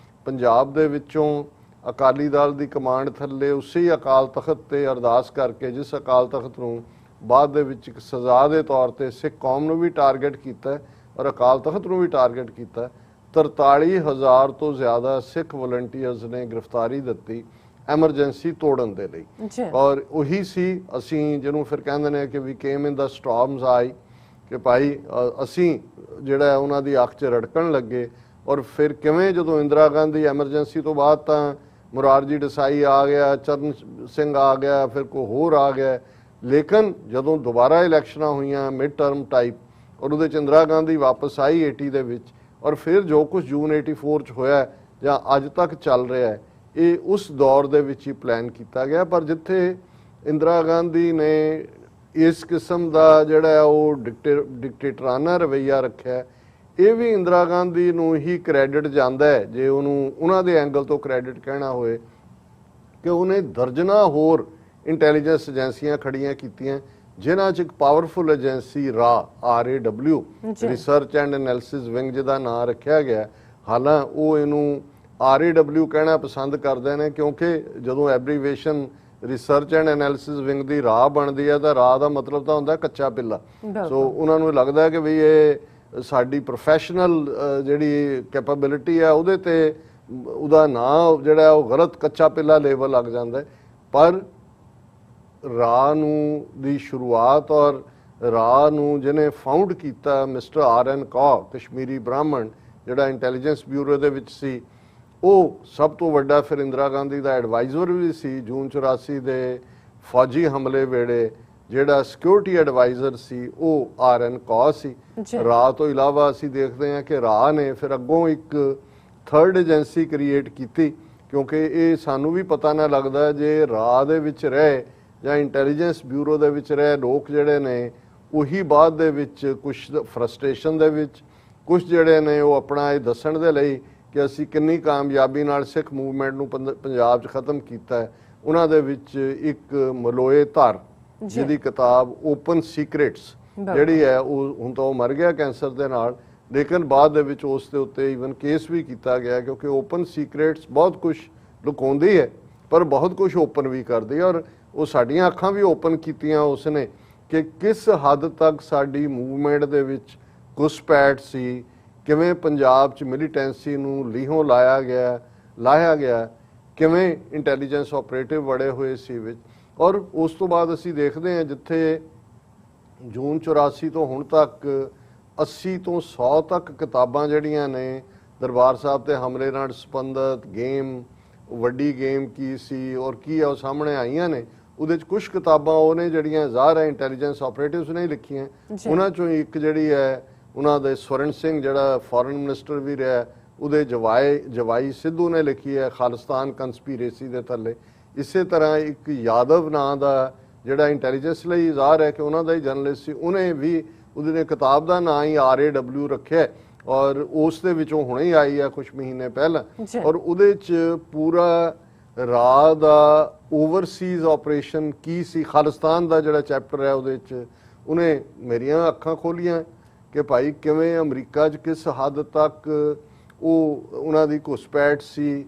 ਪੰਜਾਬ ਦੇ ਵਿੱਚੋਂ ਅਕਾਲੀ ਦਲ ਦੀ ਕਮਾਂਡ ਥੱਲੇ ਉਸੇ ਅਕਾਲ ਤਖਤ ਤੇ ਅਰਦਾਸ ਕਰਕੇ, ਜਿਸ ਅਕਾਲ ਤਖਤ ਨੂੰ ਬਾਅਦ ਦੇ ਵਿੱਚ ਇੱਕ ਸਜ਼ਾ ਦੇ ਤੌਰ ਤੇ ਸਿੱਖ ਕੌਮ ਨੂੰ ਵੀ ਟਾਰਗੇਟ ਕੀਤਾ ਔਰ ਅਕਾਲ ਤਖਤ ਨੂੰ ਵੀ ਟਾਰਗੇਟ ਕੀਤਾ, 43,000 ਤੋਂ ਜ਼ਿਆਦਾ ਸਿੱਖ ਵਲੰਟੀਅਰਸ ਨੇ ਗ੍ਰਿਫਤਾਰੀ ਦਿੱਤੀ ਐਮਰਜੈਂਸੀ ਤੋੜਨ ਦੇ ਲਈ। ਔਰ ਉਹੀ ਸੀ ਅਸੀਂ ਜਿਹਨੂੰ ਫਿਰ ਕਹਿੰਦੇ ਨੇ ਕਿ ਵੀ ਕੇਮ ਇਨ ਦਾ ਸਟਾਰਮਸ ਆਈ, ਕਿ ਭਾਈ ਅਸੀਂ ਜਿਹੜਾ ਉਹਨਾਂ ਦੀ ਅੱਖ 'ਚ ਰੜਕਣ ਲੱਗੇ। ਔਰ ਫਿਰ ਕਿਵੇਂ ਜਦੋਂ ਇੰਦਰਾ ਗਾਂਧੀ ਐਮਰਜੈਂਸੀ ਤੋਂ ਬਾਅਦ ਤਾਂ ਮੁਰਾਰਜੀ ਦੇਸਾਈ ਆ ਗਿਆ, ਚਰਨ ਸਿੰਘ ਆ ਗਿਆ, ਫਿਰ ਕੋਈ ਹੋਰ ਆ ਗਿਆ, ਲੇਕਿਨ ਜਦੋਂ ਦੁਬਾਰਾ ਇਲੈਕਸ਼ਨਾਂ ਹੋਈਆਂ ਮਿਡ ਟਰਮ ਟਾਈਪ ਔਰ ਉਹਦੇ 'ਚ ਇੰਦਰਾ ਗਾਂਧੀ ਵਾਪਸ ਆਈ 80 ਦੇ ਵਿੱਚ ਔਰ ਫਿਰ ਜੋ ਕੁਝ ਜੂਨ 84 'ਚ ਹੋਇਆ ਜਾਂ ਅੱਜ ਤੱਕ ਚੱਲ ਰਿਹਾ ਹੈ, ਇਹ ਉਸ ਦੌਰ ਦੇ ਵਿੱਚ ਹੀ ਪਲਾਨ ਕੀਤਾ ਗਿਆ। ਪਰ ਜਿੱਥੇ ਇੰਦਰਾ ਗਾਂਧੀ ਨੇ ਇਸ ਕਿਸਮ ਦਾ ਜਿਹੜਾ ਉਹ ਡਿਕਟੇਟਰਾਨਾ ਰਵੱਈਆ ਰੱਖਿਆ, ਇਹ ਵੀ ਇੰਦਰਾ ਗਾਂਧੀ ਨੂੰ ਹੀ ਕ੍ਰੈਡਿਟ ਜਾਂਦਾ ਹੈ, ਜੇ ਉਹਨੂੰ ਉਹਨਾਂ ਦੇ ਐਂਗਲ ਤੋਂ ਕ੍ਰੈਡਿਟ ਕਹਿਣਾ ਹੋਏ, ਕਿ ਉਹਨੇ ਦਰਜਨਾਂ ਹੋਰ ਇੰਟੈਲੀਜੈਂਸ ਏਜੰਸੀਆਂ ਖੜੀਆਂ ਕੀਤੀਆਂ, ਜਿਨ੍ਹਾਂ 'ਚ ਇੱਕ powerful agency RAW research and analysis wing ਜਿਹਦਾ ਨਾਂ ਰੱਖਿਆ ਗਿਆ। ਹਾਲਾਂ ਉਹ ਇਹਨੂੰ RAW ਕਹਿਣਾ ਪਸੰਦ ਕਰਦੇ ਨੇ, ਕਿਉਂਕਿ ਜਦੋਂ ਐਬਰੀਵੇਸ਼ਨ ਰਿਸਰਚ ਐਂਡ ਐਨਾਲਿਸਿਸ ਵਿੰਗ ਦੀ ਬਣਦੀ ਹੈ ਤਾਂ ਦਾ ਮਤਲਬ ਤਾਂ ਹੁੰਦਾ ਕੱਚਾ ਪਿੱਲਾ। ਸੋ ਉਹਨਾਂ ਨੂੰ ਲੱਗਦਾ ਹੈ ਕਿ ਵੀ ਇਹ ਸਾਡੀ ਪ੍ਰੋਫੈਸ਼ਨਲ ਜਿਹੜੀ ਕੈਪੇਬਿਲਿਟੀ ਹੈ ਉਹਦੇ ਤੇ ਉਹਦਾ ਨਾਂ ਜਿਹੜਾ ਉਹ ਗਲਤ ਕੱਚਾ ਪਿੱਲਾ ਲੇਬਲ ਲੱਗ ਜਾਂਦਾ ਹੈ। ਪਰ ਨੂੰ ਦੀ ਸ਼ੁਰੂਆਤ ਔਰ ਨੂੰ ਜਿਹਨੇ ਫਾਊਂਡ ਕੀਤਾ ਮਿਸਟਰ RN ਕੌਰ, ਕਸ਼ਮੀਰੀ ਬ੍ਰਾਹਮਣ ਜਿਹੜਾ ਇੰਟੈਲੀਜੈਂਸ ਬਿਊਰੋ ਦੇ ਵਿੱਚ ਸੀ, ਉਹ ਸਭ ਤੋਂ ਵੱਡਾ ਫਿਰ ਇੰਦਰਾ ਗਾਂਧੀ ਦਾ ਐਡਵਾਈਜ਼ਰ ਵੀ ਸੀ। ਜੂਨ 84 ਦੇ ਫੌਜੀ ਹਮਲੇ ਵੇਲੇ ਜਿਹੜਾ ਸਿਕਿਉਰਿਟੀ ਐਡਵਾਈਜ਼ਰ ਸੀ ਉਹ RN ਕੌਰ ਸੀ। ਤੋਂ ਇਲਾਵਾ ਅਸੀਂ ਦੇਖਦੇ ਹਾਂ ਕਿ ਨੇ ਫਿਰ ਅੱਗੋਂ ਇੱਕ ਥਰਡ ਏਜੰਸੀ ਕ੍ਰੀਏਟ ਕੀਤੀ, ਕਿਉਂਕਿ ਇਹ ਸਾਨੂੰ ਵੀ ਪਤਾ ਨਾ ਲੱਗਦਾ ਜੇ ਦੇ ਵਿੱਚ ਰਹੇ ਜਾਂ ਇੰਟੈਲੀਜੈਂਸ ਬਿਊਰੋ ਦੇ ਵਿੱਚ ਰਹੇ ਲੋਕ ਜਿਹੜੇ ਨੇ, ਉਹੀ ਬਾਅਦ ਦੇ ਵਿੱਚ ਕੁਝ ਫਰਸਟ੍ਰੇਸ਼ਨ ਦੇ ਵਿੱਚ ਕੁਝ ਜਿਹੜੇ ਨੇ ਉਹ ਆਪਣਾ ਇਹ ਦੱਸਣ ਦੇ ਲਈ ਕਿ ਅਸੀਂ ਕਿੰਨੀ ਕਾਮਯਾਬੀ ਨਾਲ ਸਿੱਖ ਮੂਵਮੈਂਟ ਨੂੰ ਪੰਜਾਬ 'ਚ ਖਤਮ ਕੀਤਾ ਹੈ, ਉਹਨਾਂ ਦੇ ਵਿੱਚ ਇੱਕ ਮਲੋਏ ਧਰ ਜਿਹਦੀ ਕਿਤਾਬ ਓਪਨ ਸੀਕ੍ਰੇਟਸ ਜਿਹੜੀ ਹੈ, ਉਹ ਹੁਣ ਤਾਂ ਉਹ ਮਰ ਗਿਆ ਕੈਂਸਰ ਦੇ ਨਾਲ, ਲੇਕਿਨ ਬਾਅਦ ਦੇ ਵਿੱਚ ਉਸ ਦੇ ਉੱਤੇ ਈਵਨ ਕੇਸ ਵੀ ਕੀਤਾ ਗਿਆ, ਕਿਉਂਕਿ ਓਪਨ ਸੀਕ੍ਰੇਟਸ ਬਹੁਤ ਕੁਝ ਲੁਕਾਉਂਦੀ ਹੈ ਪਰ ਬਹੁਤ ਕੁਝ ਓਪਨ ਵੀ ਕਰਦੀ ਹੈ। ਔਰ ਉਹ ਸਾਡੀਆਂ ਅੱਖਾਂ ਵੀ ਓਪਨ ਕੀਤੀਆਂ ਉਸਨੇ ਕਿ ਕਿਸ ਹੱਦ ਤੱਕ ਸਾਡੀ ਮੂਵਮੈਂਟ ਦੇ ਵਿੱਚ ਘੁਸਪੈਠ ਸੀ, ਕਿਵੇਂ ਪੰਜਾਬ 'ਚ ਮਿਲੀਟੈਂਸੀ ਨੂੰ ਲੀਹੋਂ ਲਾਇਆ ਗਿਆ, ਕਿਵੇਂ ਇੰਟੈਲੀਜੈਂਸ ਆਪਰੇਟਿਵ ਬੜੇ ਹੋਏ ਸੀ ਵਿੱਚ। ਔਰ ਉਸ ਤੋਂ ਬਾਅਦ ਅਸੀਂ ਦੇਖਦੇ ਹਾਂ ਜਿੱਥੇ ਜੂਨ 84 ਤੋਂ ਹੁਣ ਤੱਕ 80 ਤੋਂ 100 ਤੱਕ ਕਿਤਾਬਾਂ ਜਿਹੜੀਆਂ ਨੇ ਦਰਬਾਰ ਸਾਹਿਬ ਤੇ ਹਮਲੇ ਨਾਲ ਸੰਬੰਧਿਤ ਗੇਮ, ਵੱਡੀ ਗੇਮ ਕੀ ਸੀ ਔਰ ਕੀ ਆ ਉਹ ਸਾਹਮਣੇ ਆਈਆਂ ਨੇ। ਉਹਦੇ 'ਚ ਕੁਝ ਕਿਤਾਬਾਂ ਉਹ ਨੇ ਜਿਹੜੀਆਂ ਜ਼ਾਹਰ ਹੈ ਇੰਟੈਲੀਜੈਂਸ ਆਪਰੇਟਿਵਸ ਨੇ ਲਿਖੀਆਂ। ਉਹਨਾਂ 'ਚੋਂ ਇੱਕ ਜਿਹੜੀ ਹੈ ਉਹਨਾਂ ਦੇ ਸਵਰਨ ਸਿੰਘ ਜਿਹੜਾ ਫੋਰਨ ਮਿਨਿਸਟਰ ਵੀ ਰਿਹਾ, ਉਹਦੇ ਜਵਾਈ ਸਿੱਧੂ ਨੇ ਲਿਖੀ ਹੈ ਖਾਲਿਸਤਾਨ ਕੰਸਪੀਰੇਸੀ ਦੇ ਥੱਲੇ। ਇਸੇ ਤਰ੍ਹਾਂ ਇੱਕ ਯਾਦਵ ਨਾਂ ਦਾ ਜਿਹੜਾ ਇੰਟੈਲੀਜੈਂਸ ਲਈ ਜ਼ਾਹਰ ਹੈ ਕਿ ਉਹਨਾਂ ਦਾ ਹੀ ਜਰਨਲਿਸਟ ਸੀ, ਉਹਨੇ ਵੀ ਉਹਦੀ ਕਿਤਾਬ ਦਾ ਨਾਂ ਹੀ RAW ਰੱਖਿਆ ਔਰ ਉਸ ਦੇ ਵਿੱਚੋਂ ਹੁਣੇ ਹੀ ਆਈ ਹੈ ਕੁਝ ਮਹੀਨੇ ਪਹਿਲਾਂ। ਔਰ ਉਹਦੇ 'ਚ ਪੂਰਾ ਦਾ ਓਵਰਸੀਜ਼ ਆਪਰੇਸ਼ਨ ਕੀ ਸੀ, ਖਾਲਿਸਤਾਨ ਦਾ ਜਿਹੜਾ ਚੈਪਟਰ ਹੈ ਉਹਦੇ 'ਚ ਉਹਨੇ ਮੇਰੀਆਂ ਅੱਖਾਂ ਖੋਲੀਆਂ ਕਿ ਭਾਈ ਕਿਵੇਂ ਅਮਰੀਕਾ 'ਚ ਕਿਸ ਹੱਦ ਤੱਕ ਉਹਨਾਂ ਦੀ ਘੁਸਪੈਠ ਸੀ,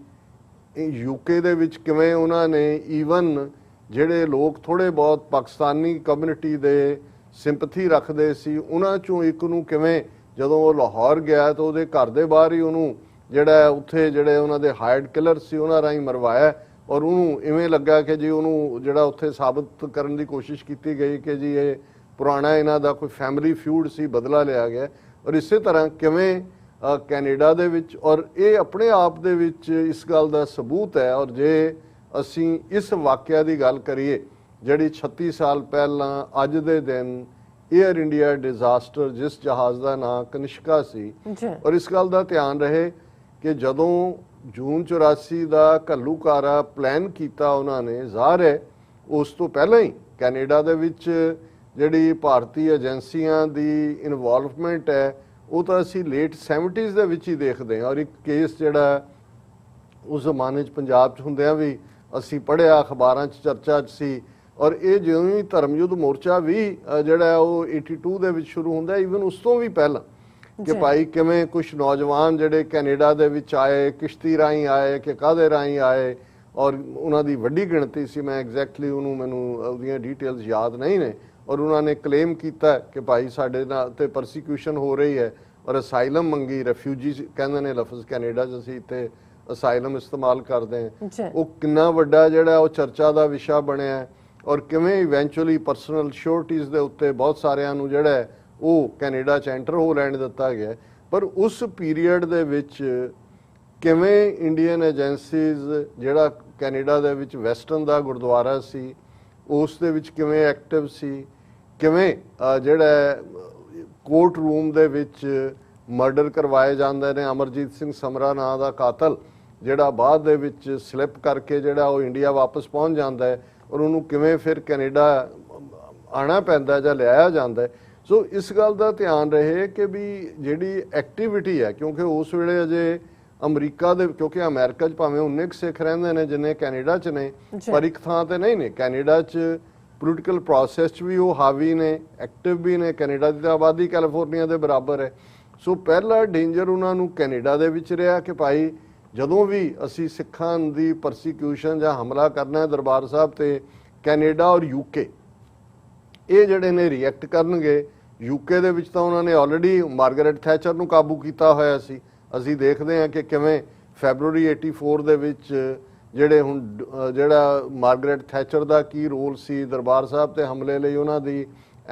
UK ਦੇ ਵਿੱਚ ਕਿਵੇਂ ਉਹਨਾਂ ਨੇ ਈਵਨ ਜਿਹੜੇ ਲੋਕ ਥੋੜੇ ਬਹੁਤ ਪਾਕਿਸਤਾਨੀ ਕਮਿਊਨਿਟੀ ਦੇ ਸਿੰਪਥੀ ਰੱਖਦੇ ਸੀ, ਉਹਨਾਂ 'ਚੋਂ ਇੱਕ ਨੂੰ ਕਿਵੇਂ ਜਦੋਂ ਉਹ ਲਾਹੌਰ ਗਿਆ ਤਾਂ ਉਹਦੇ ਘਰ ਦੇ ਬਾਹਰ ਹੀ ਉਹਨੂੰ ਜਿਹੜਾ ਉੱਥੇ ਜਿਹੜੇ ਉਹਨਾਂ ਦੇ ਹਾਇਰਡ ਕਿਲਰ ਸੀ ਉਹਨਾਂ ਰਾਹੀਂ ਮਰਵਾਇਆ। ਔਰ ਉਹਨੂੰ ਇਵੇਂ ਲੱਗਾ ਕਿ ਜੀ ਉਹਨੂੰ ਜਿਹੜਾ ਉੱਥੇ ਸਾਬਤ ਕਰਨ ਦੀ ਕੋਸ਼ਿਸ਼ ਕੀਤੀ ਗਈ ਕਿ ਜੀ ਇਹ ਪੁਰਾਣਾ ਇਹਨਾਂ ਦਾ ਕੋਈ ਫੈਮਿਲੀ ਫਿਊਡ ਸੀ, ਬਦਲਾ ਲਿਆ ਗਿਆ। ਔਰ ਇਸੇ ਤਰ੍ਹਾਂ ਕਿਵੇਂ ਕੈਨੇਡਾ ਦੇ ਵਿੱਚ, ਔਰ ਇਹ ਆਪਣੇ ਆਪ ਦੇ ਵਿੱਚ ਇਸ ਗੱਲ ਦਾ ਸਬੂਤ ਹੈ। ਔਰ ਜੇ ਅਸੀਂ ਇਸ ਵਾਕਿਆ ਦੀ ਗੱਲ ਕਰੀਏ ਜਿਹੜੀ 36 ਸਾਲ ਪਹਿਲਾਂ ਅੱਜ ਦੇ ਦਿਨ ਏਅਰ ਇੰਡੀਆ ਡਿਜ਼ਾਸਟਰ, ਜਿਸ ਜਹਾਜ਼ ਦਾ ਨਾਂ ਕਨਿਸ਼ਕਾ ਸੀ, ਔਰ ਇਸ ਗੱਲ ਦਾ ਧਿਆਨ ਰਹੇ ਕਿ ਜਦੋਂ ਜੂਨ 84 ਦਾ ਘੱਲੂਘਾਰਾ ਪਲਾਨ ਕੀਤਾ ਉਹਨਾਂ ਨੇ, ਜ਼ਾਹਰ ਹੈ ਉਸ ਤੋਂ ਪਹਿਲਾਂ ਹੀ ਕੈਨੇਡਾ ਦੇ ਵਿੱਚ ਜਿਹੜੀ ਭਾਰਤੀ ਏਜੰਸੀਆਂ ਦੀ ਇਨਵੋਲਵਮੈਂਟ ਹੈ ਉਹ ਤਾਂ ਅਸੀਂ ਲੇਟ 70s ਦੇ ਵਿੱਚ ਹੀ ਦੇਖਦੇ ਹਾਂ। ਔਰ ਇੱਕ ਕੇਸ ਜਿਹੜਾ ਉਸ ਜ਼ਮਾਨੇ 'ਚ ਪੰਜਾਬ 'ਚ ਹੁੰਦਿਆਂ ਵੀ ਅਸੀਂ ਪੜ੍ਹਿਆ, ਅਖਬਾਰਾਂ 'ਚ ਚਰਚਾ 'ਚ ਸੀ। ਔਰ ਇਹ ਜਿਉਂ ਹੀ ਧਰਮਯੁੱਧ ਮੋਰਚਾ ਵੀ ਜਿਹੜਾ ਉਹ 82 ਦੇ ਵਿੱਚ ਸ਼ੁਰੂ ਹੁੰਦਾ, ਈਵਨ ਉਸ ਤੋਂ ਵੀ ਪਹਿਲਾਂ, ਕਿ ਭਾਈ ਕਿਵੇਂ ਕੁਝ ਨੌਜਵਾਨ ਜਿਹੜੇ ਕੈਨੇਡਾ ਦੇ ਵਿੱਚ ਆਏ, ਕਿਸ਼ਤੀ ਰਾਹੀਂ ਆਏ ਕਿ ਕਾਹਦੇ ਰਾਹੀਂ ਆਏ, ਔਰ ਉਹਨਾਂ ਦੀ ਵੱਡੀ ਗਿਣਤੀ ਸੀ, ਮੈਂ ਐਗਜ਼ੈਕਟਲੀ ਮੈਨੂੰ ਉਹਦੀਆਂ ਡਿਟੇਲਸ ਯਾਦ ਨਹੀਂ ਨੇ। ਔਰ ਉਹਨਾਂ ਨੇ ਕਲੇਮ ਕੀਤਾ ਕਿ ਭਾਈ ਸਾਡੇ ਨਾਲ ਤੇ ਪਰਸੀਕਿਊਸ਼ਨ ਹੋ ਰਹੀ ਹੈ ਔਰ ਅਸਾਈਲਮ ਮੰਗੀ, ਰੈਫਿਊਜੀ ਕਹਿੰਦੇ ਨੇ ਲਫ਼ਜ਼ ਕੈਨੇਡਾ 'ਚ, ਅਸੀਂ ਇੱਥੇ ਅਸਾਈਲਮ ਇਸਤੇਮਾਲ ਕਰਦੇ ਹਾਂ। ਉਹ ਕਿੰਨਾ ਵੱਡਾ ਜਿਹੜਾ ਉਹ ਚਰਚਾ ਦਾ ਵਿਸ਼ਾ ਬਣਿਆ ਔਰ ਕਿਵੇਂ ਇਵੈਂਚੁਅਲੀ ਪਰਸਨਲ ਸ਼ੋਰਟੀਜ਼ ਦੇ ਉੱਤੇ ਬਹੁਤ ਸਾਰਿਆਂ ਨੂੰ ਜਿਹੜਾ ਉਹ ਕੈਨੇਡਾ 'ਚ ਐਂਟਰ ਹੋ ਲੈਣ ਦਿੱਤਾ ਗਿਆ। ਪਰ ਉਸ ਪੀਰੀਅਡ ਦੇ ਵਿੱਚ ਕਿਵੇਂ ਇੰਡੀਅਨ ਏਜੰਸੀਜ਼ ਜਿਹੜਾ ਕੈਨੇਡਾ ਦੇ ਵਿੱਚ ਵੈਸਟਰਨ ਦਾ ਗੁਰਦੁਆਰਾ ਸੀ ਉਸ ਦੇ ਵਿੱਚ ਕਿਵੇਂ ਐਕਟਿਵ ਸੀ, ਕਿਵੇਂ ਜਿਹੜਾ ਕੋਰਟ ਰੂਮ ਦੇ ਵਿੱਚ ਮਰਡਰ ਕਰਵਾਏ ਜਾਂਦੇ ਨੇ। ਅਮਰਜੀਤ ਸਿੰਘ ਸਮਰਾ ਨਾਂ ਦਾ ਕਾਤਲ ਜਿਹੜਾ ਬਾਅਦ ਦੇ ਵਿੱਚ ਸਲਿੱਪ ਕਰਕੇ ਜਿਹੜਾ ਉਹ ਇੰਡੀਆ ਵਾਪਸ ਪਹੁੰਚ ਜਾਂਦਾ ਹੈ, ਔਰ ਉਹਨੂੰ ਕਿਵੇਂ ਫਿਰ ਕੈਨੇਡਾ ਆਣਾ ਪੈਂਦਾ ਜਾਂ ਲਿਆਇਆ ਜਾਂਦਾ। ਸੋ ਇਸ ਗੱਲ ਦਾ ਧਿਆਨ ਰਹੇ ਕਿ ਵੀ ਜਿਹੜੀ ਐਕਟੀਵਿਟੀ ਹੈ, ਕਿਉਂਕਿ ਉਸ ਵੇਲੇ ਅਜੇ ਅਮਰੀਕਾ ਦੇ, ਕਿਉਂਕਿ ਅਮਰੀਕਾ 'ਚ ਭਾਵੇਂ 19 ਸਿੱਖ ਰਹਿੰਦੇ ਨੇ ਜਿੰਨੇ ਕੈਨੇਡਾ 'ਚ ਨੇ, ਪਰ ਇੱਕ ਥਾਂ ਤੇ ਨਹੀਂ ਨੇ। ਕੈਨੇਡਾ 'ਚ ਪੋਲੀਟੀਕਲ ਪ੍ਰੋਸੈਸ 'ਚ ਵੀ ਉਹ ਹਾਵੀ ਨੇ, ਐਕਟਿਵ ਵੀ ਨੇ। ਕੈਨੇਡਾ ਦੀ ਤਾਂ ਆਬਾਦੀ ਕੈਲੀਫੋਰਨੀਆ ਦੇ ਬਰਾਬਰ ਹੈ। ਸੋ ਪਹਿਲਾ ਡੇਂਜਰ ਉਹਨਾਂ ਨੂੰ ਕੈਨੇਡਾ ਦੇ ਵਿੱਚ ਰਿਹਾ ਕਿ ਭਾਈ ਜਦੋਂ ਵੀ ਅਸੀਂ ਸਿੱਖਾਂ ਦੀ ਪਰਸੀਕਿਊਸ਼ਨ ਜਾਂ ਹਮਲਾ ਕਰਨਾ ਹੈ ਦਰਬਾਰ ਸਾਹਿਬ ਤੇ, ਕੈਨੇਡਾ ਔਰ ਯੂਕੇ ਇਹ ਜਿਹੜੇ ਨੇ ਰਿਐਕਟ ਕਰਨਗੇ। ਯੂਕੇ ਦੇ ਵਿੱਚ ਤਾਂ ਉਹਨਾਂ ਨੇ ਆਲਰੇਡੀ ਮਾਰਗਰੇਟ ਥੈਚਰ ਨੂੰ ਕਾਬੂ ਕੀਤਾ ਹੋਇਆ ਸੀ। ਅਸੀਂ ਦੇਖਦੇ ਹਾਂ ਕਿ ਕਿਵੇਂ ਫੈਬਰੂਰੀ 84 ਦੇ ਵਿੱਚ ਜਿਹੜਾ ਮਾਰਗਰੇਟ ਥੈਚਰ ਦਾ ਕੀ ਰੋਲ ਸੀ ਦਰਬਾਰ ਸਾਹਿਬ ਤੇ ਹਮਲੇ ਲਈ। ਉਹਨਾਂ ਦੀ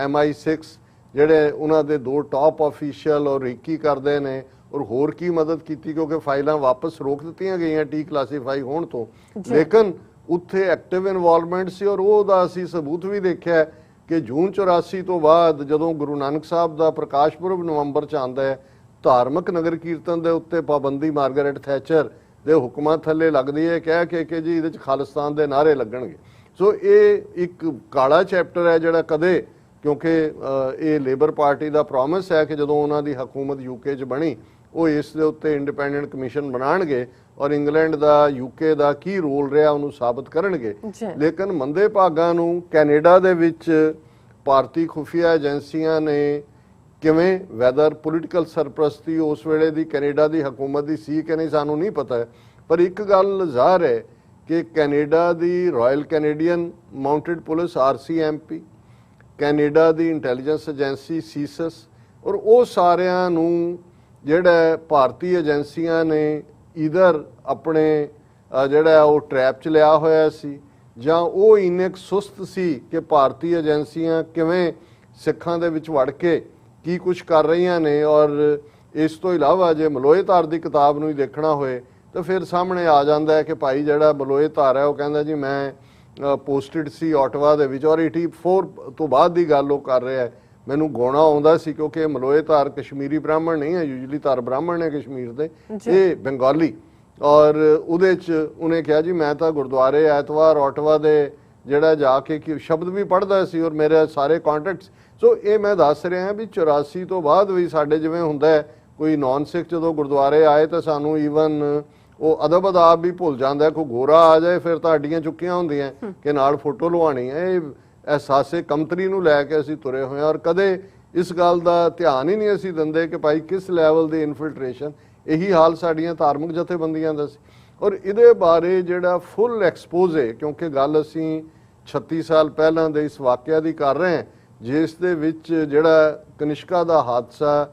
MI6 ਜਿਹੜੇ ਉਹਨਾਂ ਦੇ 2 ਟਾਪ ਆਫੀਸ਼ੀਅਲ ਔਰ ਰਿੱਕੀ ਕਰਦੇ ਨੇ, ਔਰ ਹੋਰ ਕੀ ਮਦਦ ਕੀਤੀ, ਕਿਉਂਕਿ ਫਾਈਲਾਂ ਵਾਪਸ ਰੋਕ ਦਿੱਤੀਆਂ ਗਈਆਂ ਡੀਕਲਾਸੀਫਾਈ ਹੋਣ ਤੋਂ। ਲੇਕਿਨ ਉੱਥੇ ਐਕਟਿਵ ਇਨਵੋਲਵਮੈਂਟ ਸੀ, ਔਰ ਉਹਦਾ ਅਸੀਂ ਸਬੂਤ ਵੀ ਦੇਖਿਆ ਕਿ ਜੂਨ 84 ਤੋਂ ਬਾਅਦ ਜਦੋਂ ਗੁਰੂ ਨਾਨਕ ਸਾਹਿਬ ਦਾ ਪ੍ਰਕਾਸ਼ ਪੁਰਬ ਨਵੰਬਰ 'ਚ ਆਉਂਦਾ ਹੈ, ਧਾਰਮਿਕ ਨਗਰ ਕੀਰਤਨ ਦੇ ਉੱਤੇ ਪਾਬੰਦੀ ਮਾਰਗਰੇਟ ਥੈਚਰ ਦੇ ਹੁਕਮਾਂ ਥੱਲੇ ਲੱਗਦੀ ਹੈ, ਕਹਿ ਕੇ ਕਿ ਜੀ ਇਹਦੇ 'ਚ ਖਾਲਿਸਤਾਨ ਦੇ ਨਾਅਰੇ ਲੱਗਣਗੇ। ਸੋ ਇਹ ਇੱਕ ਕਾਲਾ ਚੈਪਟਰ ਹੈ ਜਿਹੜਾ ਕਦੇ, ਕਿਉਂਕਿ ਇਹ ਲੇਬਰ ਪਾਰਟੀ ਦਾ ਪ੍ਰੋਮਿਸ ਹੈ ਕਿ ਜਦੋਂ ਉਹਨਾਂ ਦੀ ਹਕੂਮਤ ਯੂਕੇ 'ਚ ਬਣੀ ਉਹ ਇਸ ਦੇ ਉੱਤੇ ਇੰਡੀਪੈਂਡੈਂਟ ਕਮਿਸ਼ਨ ਬਣਾਉਣਗੇ ਔਰ ਇੰਗਲੈਂਡ ਦਾ ਯੂਕੇ ਦਾ ਕੀ ਰੋਲ ਰਿਹਾ ਉਹਨੂੰ ਸਾਬਤ ਕਰਨਗੇ। ਲੇਕਿਨ ਮੰਦੇ ਭਾਗਾਂ ਨੂੰ ਕੈਨੇਡਾ ਦੇ ਵਿੱਚ ਭਾਰਤੀ ਖੁਫੀਆ ਏਜੰਸੀਆਂ ਨੇ ਕਿਵੇਂ, ਵੈਦਰ ਪੋਲੀਟੀਕਲ ਸਰਪ੍ਰਸਤੀ ਉਸ ਵੇਲੇ ਦੀ ਕੈਨੇਡਾ ਦੀ ਹਕੂਮਤ ਦੀ ਸੀ ਕਿ ਨਹੀਂ ਸਾਨੂੰ ਨਹੀਂ ਪਤਾ, ਪਰ ਇੱਕ ਗੱਲ ਜ਼ਾਹਰ ਹੈ ਕਿ ਕੈਨੇਡਾ ਦੀ royal Canadian mounted police RCMP, Canada ਦੀ ਇੰਟੈਲੀਜੈਂਸ ਏਜੰਸੀ ਸੀਸਸ, ਔਰ ਉਹ ਸਾਰਿਆਂ ਨੂੰ ਜਿਹੜਾ ਭਾਰਤੀ ਏਜੰਸੀਆਂ ਨੇ ਈਦਰ ਆਪਣੇ ਜਿਹੜਾ ਉਹ ਟਰੈਪ 'ਚ ਲਿਆ ਹੋਇਆ ਸੀ, ਜਾਂ ਉਹ ਇੰਨੇ ਸੁਸਤ ਸੀ ਕਿ ਭਾਰਤੀ ਏਜੰਸੀਆਂ ਕਿਵੇਂ ਸਿੱਖਾਂ ਦੇ ਵਿੱਚ ਵੜ ਕੇ ਕੀ ਕੁਝ ਕਰ ਰਹੀਆਂ ਨੇ। ਔਰ ਇਸ ਤੋਂ ਇਲਾਵਾ ਜੇ ਮਲੋਏ ਧਾਰ ਦੀ ਕਿਤਾਬ ਨੂੰ ਹੀ ਦੇਖਣਾ ਹੋਏ ਤਾਂ ਫਿਰ ਸਾਹਮਣੇ ਆ ਜਾਂਦਾ ਹੈ ਕਿ ਭਾਈ ਜਿਹੜਾ ਮਲੋਏ ਧਾਰ ਹੈ ਉਹ ਕਹਿੰਦਾ ਜੀ ਮੈਂ ਪੋਸਟਡ ਸੀ ਆਟਵਾ ਦੇ ਵਿੱਚ, ਔਰ 84 ਤੋਂ ਬਾਅਦ ਦੀ ਗੱਲ ਉਹ ਕਰ ਰਿਹਾ ਹੈ। ਮੈਨੂੰ ਗਾਉਣਾ ਆਉਂਦਾ ਸੀ ਕਿਉਂਕਿ ਮਲੋਏ ਧਾਰ ਕਸ਼ਮੀਰੀ ਬ੍ਰਾਹਮਣ ਨਹੀਂ ਹੈ, ਯੂਜਲੀ ਧਾਰ ਬ੍ਰਾਹਮਣ ਨੇ ਕਸ਼ਮੀਰ ਦੇ, ਇਹ ਬੰਗਾਲੀ। ਔਰ ਉਹਦੇ 'ਚ ਉਹਨੇ ਕਿਹਾ ਜੀ ਮੈਂ ਤਾਂ ਗੁਰਦੁਆਰੇ ਐਤਵਾਰ ਆਟਵਾ ਦੇ ਜਿਹੜਾ ਜਾ ਕੇ ਸ਼ਬਦ ਵੀ ਪੜ੍ਹਦਾ ਸੀ ਔਰ ਮੇਰੇ ਸਾਰੇ ਕੰਟੈਕਟਸ। ਸੋ ਇਹ ਮੈਂ ਦੱਸ ਰਿਹਾ ਵੀ 84 ਤੋਂ ਬਾਅਦ ਵੀ ਸਾਡੇ ਜਿਵੇਂ ਹੁੰਦਾ ਹੈ ਕੋਈ ਨੌਨ ਸਿੱਖ ਜਦੋਂ ਗੁਰਦੁਆਰੇ ਆਏ ਤਾਂ ਸਾਨੂੰ ਈਵਨ ਉਹ ਅਦਬ ਅਦਾਬ ਵੀ ਭੁੱਲ ਜਾਂਦਾ। ਕੋਈ ਗੋਰਾ ਆ ਜਾਏ ਫਿਰ ਤਾਂ ਅੱਡੀਆਂ ਚੁੱਕੀਆਂ ਹੁੰਦੀਆਂ ਕਿ ਨਾਲ ਫੋਟੋ ਲਵਾਉਣੀ ਹੈ। ਇਹ ਅਹਿਸਾਸੇ ਕਮਤਰੀ ਨੂੰ ਲੈ ਕੇ ਅਸੀਂ ਤੁਰੇ ਹੋਏ ਹਾਂ, ਔਰ ਕਦੇ ਇਸ ਗੱਲ ਦਾ ਧਿਆਨ ਹੀ ਨਹੀਂ ਅਸੀਂ ਦਿੰਦੇ ਕਿ ਭਾਈ ਕਿਸ ਲੈਵਲ ਦੀ ਇਨਫਿਲਟ੍ਰੇਸ਼ਨ। ਇਹੀ ਹਾਲ ਸਾਡੀਆਂ ਧਾਰਮਿਕ ਜਥੇਬੰਦੀਆਂ ਦਾ ਸੀ। ਔਰ ਇਹਦੇ ਬਾਰੇ ਜਿਹੜਾ ਫੁੱਲ ਐਕਸਪੋਜ਼ ਹੈ, ਕਿਉਂਕਿ ਗੱਲ ਅਸੀਂ 36 ਸਾਲ ਪਹਿਲਾਂ ਦੇ ਇਸ ਵਾਕਿਆ ਦੀ ਕਰ ਰਹੇ ਹਾਂ ਜਿਸ ਦੇ ਵਿੱਚ ਜਿਹੜਾ ਕਨਿਸ਼ਕਾ ਦਾ ਹਾਦਸਾ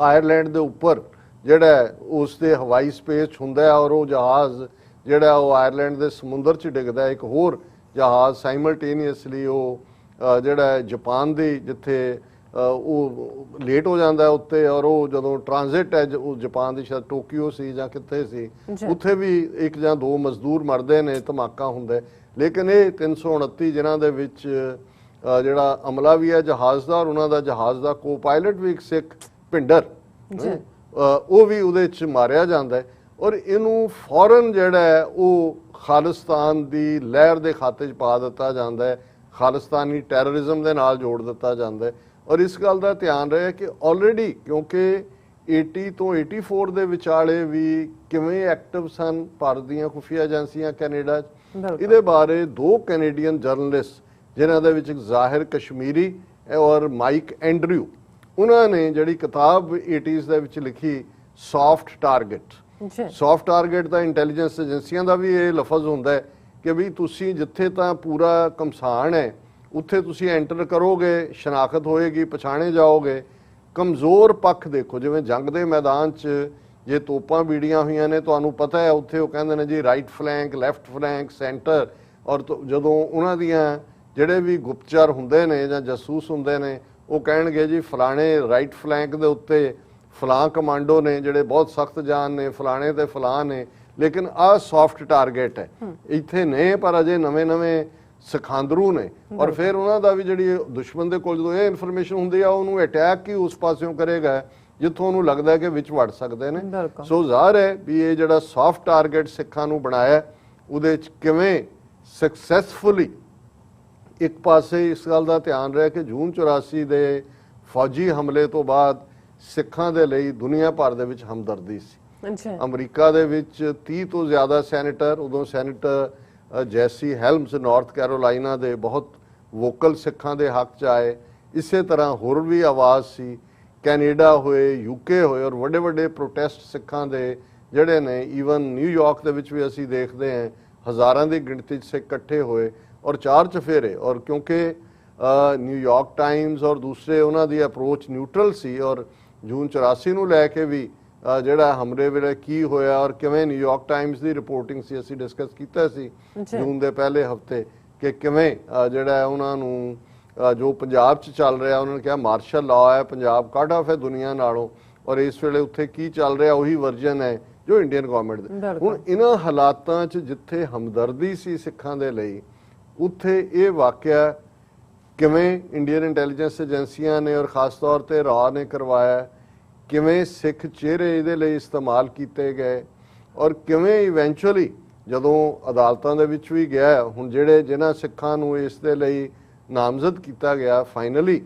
ਆਇਰਲੈਂਡ ਦੇ ਉੱਪਰ ਜਿਹੜਾ ਉਸ ਦੇ ਹਵਾਈ ਸਪੇਸ ਹੁੰਦਾ ਹੈ ਔਰ ਉਹ ਜਹਾਜ਼ ਜਿਹੜਾ ਉਹ ਆਇਰਲੈਂਡ ਦੇ ਸਮੁੰਦਰ 'ਚ ਡਿੱਗਦਾ। ਇੱਕ ਹੋਰ ਜਹਾਜ਼ ਸਾਈਮਲਟੇਨੀਅਸਲੀ ਉਹ ਜਿਹੜਾ ਜਾਪਾਨ ਦੀ ਜਿੱਥੇ ਉਹ ਲੇਟ ਹੋ ਜਾਂਦਾ ਉੱਤੇ, ਔਰ ਉਹ ਜਦੋਂ ਟ੍ਰਾਂਜ਼ਿਟ ਹੈ ਉਹ ਜਾਪਾਨ ਦੀ ਸ਼ਾਇਦ ਟੋਕੀਓ ਸੀ ਜਾਂ ਕਿੱਥੇ ਸੀ, ਉੱਥੇ ਵੀ 1 ਜਾਂ 2 ਮਜ਼ਦੂਰ ਮਰਦੇ ਨੇ, ਧਮਾਕਾ ਹੁੰਦਾ। ਲੇਕਿਨ ਇਹ 329 ਜਿਨ੍ਹਾਂ ਦੇ ਵਿੱਚ ਜਿਹੜਾ ਅਮਲਾ ਵੀ ਹੈ ਜਹਾਜ਼ ਦਾ, ਔਰ ਉਹਨਾਂ ਦਾ ਜਹਾਜ਼ ਦਾ ਕੋ ਪਾਇਲਟ ਵੀ ਇੱਕ ਸਿੱਖ ਭਿੰਡਰ ਉਹ ਵੀ ਉਹਦੇ 'ਚ ਮਾਰਿਆ ਜਾਂਦਾ ਹੈ। ਔਰ ਇਹਨੂੰ ਫੌਰਨ ਜਿਹੜਾ ਹੈ ਉਹ ਖਾਲਿਸਤਾਨ ਦੀ ਲਹਿਰ ਦੇ ਖਾਤੇ 'ਚ ਪਾ ਦਿੱਤਾ ਜਾਂਦਾ ਹੈ, ਖਾਲਿਸਤਾਨੀ ਟੈਰਰਿਜ਼ਮ ਦੇ ਨਾਲ ਜੋੜ ਦਿੱਤਾ ਜਾਂਦਾ ਹੈ। ਔਰ ਇਸ ਗੱਲ ਦਾ ਧਿਆਨ ਰਹੇ ਕਿ ਆਲਰੇਡੀ ਕਿਉਂਕਿ 80 ਤੋਂ 84 ਦੇ ਵਿਚਾਲੇ ਵੀ ਕਿਵੇਂ ਐਕਟਿਵ ਸਨ ਭਾਰਤ ਦੀਆਂ ਖੁਫੀਆ ਏਜੰਸੀਆਂ ਕੈਨੇਡਾ 'ਚ। ਇਹਦੇ ਬਾਰੇ 2 ਕੈਨੇਡੀਅਨ ਜਰਨਲਿਸਟ ਜਿਨ੍ਹਾਂ ਦੇ ਵਿੱਚ ਜ਼ਾਹਿਰ ਕਸ਼ਮੀਰੀ ਔਰ ਮਾਈਕ ਐਂਡਰਿਊ, ਉਹਨਾਂ ਨੇ ਜਿਹੜੀ ਕਿਤਾਬ 80s ਦੇ ਵਿੱਚ ਲਿਖੀ ਸੌਫਟ ਟਾਰਗੇਟ। ਸੌਫਟ ਟਾਰਗੇਟ ਦਾ ਇੰਟੈਲੀਜੈਂਸ ਏਜੰਸੀਆਂ ਦਾ ਵੀ ਇਹ ਲਫ਼ਜ਼ ਹੁੰਦਾ ਹੈ ਕਿ ਵੀ ਤੁਸੀਂ ਜਿੱਥੇ ਤਾਂ ਪੂਰਾ ਕਮਸਾਨ ਹੈ ਉੱਥੇ ਤੁਸੀਂ ਐਂਟਰ ਕਰੋਗੇ, ਸ਼ਨਾਖਤ ਹੋਏਗੀ, ਪਛਾਣੇ ਜਾਓਗੇ। ਕਮਜ਼ੋਰ ਪੱਖ ਦੇਖੋ, ਜਿਵੇਂ ਜੰਗ ਦੇ ਮੈਦਾਨ 'ਚ ਜੇ ਤੋਪਾਂ ਬੀੜੀਆਂ ਹੋਈਆਂ ਨੇ ਤੁਹਾਨੂੰ ਪਤਾ ਹੈ ਉੱਥੇ ਉਹ ਕਹਿੰਦੇ ਨੇ ਜੀ right flank, left flank, centre. ਔਰ ਜਦੋਂ ਉਹਨਾਂ ਦੀਆਂ ਜਿਹੜੇ ਵੀ ਗੁਪਤਚਰ ਹੁੰਦੇ ਨੇ ਜਾਂ ਜਾਸੂਸ ਹੁੰਦੇ ਨੇ ਉਹ ਕਹਿਣਗੇ ਜੀ ਫਲਾਣੇ ਰਾਈਟ ਫਲੈਂਕ ਦੇ ਉੱਤੇ ਫਲਾਂ ਕਮਾਂਡੋ ਨੇ ਜਿਹੜੇ ਬਹੁਤ ਸਖਤ ਜਾਨ ਨੇ, ਫਲਾਣੇ ਤੇ ਫਲਾਂ ਨੇ। ਲੇਕਿਨ ਆਹ ਸੌਫਟ ਟਾਰਗੇਟ ਹੈ, ਇੱਥੇ ਨੇ ਪਰ ਅਜੇ ਨਵੇਂ ਸਿਖਾਂਦਰੂ ਨੇ। ਔਰ ਫਿਰ ਉਹਨਾਂ ਦਾ ਵੀ ਜਿਹੜੀ ਦੁਸ਼ਮਣ ਦੇ ਕੋਲ ਜਦੋਂ ਇਹ ਇਨਫੋਰਮੇਸ਼ਨ ਹੁੰਦੀ ਆ ਉਹਨੂੰ ਅਟੈਕ ਹੀ ਉਸ ਪਾਸਿਓਂ ਕਰੇਗਾ ਜਿੱਥੋਂ ਉਹਨੂੰ ਲੱਗਦਾ ਕਿ ਵਿੱਚ ਵੜ ਸਕਦੇ ਨੇ। ਸੋ ਜ਼ਾਹਰ ਹੈ ਵੀ ਇਹ ਜਿਹੜਾ ਸੌਫਟ ਟਾਰਗੇਟ ਸਿੱਖਾਂ ਨੂੰ ਬਣਾਇਆ ਉਹਦੇ 'ਚ ਕਿਵੇਂ ਸਕਸੈਸਫੁਲੀ ਇੱਕ ਪਾਸੇ ਇਸ ਗੱਲ ਦਾ ਧਿਆਨ ਰਿਹਾ ਕਿ ਜੂਨ 84 ਦੇ ਫੌਜੀ ਹਮਲੇ ਤੋਂ ਬਾਅਦ ਸਿੱਖਾਂ ਦੇ ਲਈ ਦੁਨੀਆ ਭਰ ਦੇ ਵਿੱਚ ਹਮਦਰਦੀ ਸੀ। ਅੱਛਾ। ਅਮਰੀਕਾ ਦੇ ਵਿੱਚ 30 ਤੋਂ ਜ਼ਿਆਦਾ ਸੈਨੇਟਰ, ਉਦੋਂ ਸੈਨੇਟਰ ਜੈਸੀ ਹੈਲਮਸ ਨਾਰਥ ਕੈਰੋਲਾਈਨਾ ਦੇ ਬਹੁਤ ਵੋਕਲ ਸਿੱਖਾਂ ਦੇ ਹੱਕ 'ਚ ਆਏ। ਇਸੇ ਤਰ੍ਹਾਂ ਹੋਰ ਵੀ ਆਵਾਜ਼ ਸੀ, ਕੈਨੇਡਾ ਹੋਏ, ਯੂਕੇ ਹੋਏ, ਔਰ ਵੱਡੇ ਵੱਡੇ ਪ੍ਰੋਟੈਸਟ ਸਿੱਖਾਂ ਦੇ ਜਿਹੜੇ ਨੇ ਈਵਨ ਨਿਊਯਾਰਕ ਦੇ ਵਿੱਚ ਵੀ ਅਸੀਂ ਦੇਖਦੇ ਹਾਂ ਹਜ਼ਾਰਾਂ ਦੀ ਗਿਣਤੀ 'ਚ ਸਿੱਖ ਇਕੱਠੇ ਹੋਏ ਔਰ ਚਾਰ ਚਫੇਰੇ। ਔਰ ਕਿਉਂਕਿ ਨਿਊਯਾਰਕ ਟਾਈਮਸ ਔਰ ਦੂਸਰੇ ਉਹਨਾਂ ਦੀ ਅਪਰੋਚ ਨਿਊਟਰਲ ਸੀ, ਔਰ ਜੂਨ 84 ਨੂੰ ਲੈ ਕੇ ਵੀ ਜਿਹੜਾ ਹਮਲੇ ਵੇਲੇ ਕੀ ਹੋਇਆ ਔਰ ਕਿਵੇਂ ਨਿਊਯਾਰਕ ਟਾਈਮਸ ਦੀ ਰਿਪੋਰਟਿੰਗ ਸੀ, ਅਸੀਂ ਡਿਸਕਸ ਕੀਤਾ ਸੀ ਜੂਨ ਦੇ ਪਹਿਲੇ ਹਫਤੇ ਕਿ ਕਿਵੇਂ ਜਿਹੜਾ ਉਹਨਾਂ ਨੂੰ ਜੋ ਪੰਜਾਬ 'ਚ ਚੱਲ ਰਿਹਾ, ਉਹਨਾਂ ਨੇ ਕਿਹਾ ਮਾਰਸ਼ਲ ਲਾਅ ਹੈ, ਪੰਜਾਬ ਕੱਟ ਆਫ ਹੈ ਦੁਨੀਆ ਨਾਲੋਂ, ਔਰ ਇਸ ਵੇਲੇ ਉੱਥੇ ਕੀ ਚੱਲ ਰਿਹਾ ਉਹੀ ਵਰਜਨ ਹੈ ਜੋ ਇੰਡੀਅਨ ਗਵਰਨਮੈਂਟ ਦੇ। ਹੁਣ ਇਹਨਾਂ ਹਾਲਾਤਾਂ 'ਚ ਜਿੱਥੇ ਹਮਦਰਦੀ ਸੀ ਸਿੱਖਾਂ ਦੇ ਲਈ, ਉੱਥੇ ਇਹ ਵਾਕਿਆ ਕਿਵੇਂ ਇੰਡੀਅਨ ਇੰਟੈਲੀਜੈਂਸ ਏਜੰਸੀਆਂ ਨੇ ਔਰ ਖਾਸ ਤੌਰ ਤੇ ਰਾਅ ਨੇ ਕਰਵਾਇਆ, ਕਿਵੇਂ ਸਿੱਖ ਚਿਹਰੇ ਇਹਦੇ ਲਈ ਇਸਤੇਮਾਲ ਕੀਤੇ ਗਏ, ਔਰ ਕਿਵੇਂ ਇਵੈਂਚੁਅਲੀ ਜਦੋਂ ਅਦਾਲਤਾਂ ਦੇ ਵਿੱਚ ਵੀ ਗਿਆ, ਹੁਣ ਜਿਨ੍ਹਾਂ ਸਿੱਖਾਂ ਨੂੰ ਇਸ ਦੇ ਲਈ ਨਾਮਜ਼ਦ ਕੀਤਾ ਗਿਆ, ਫਾਈਨਲੀ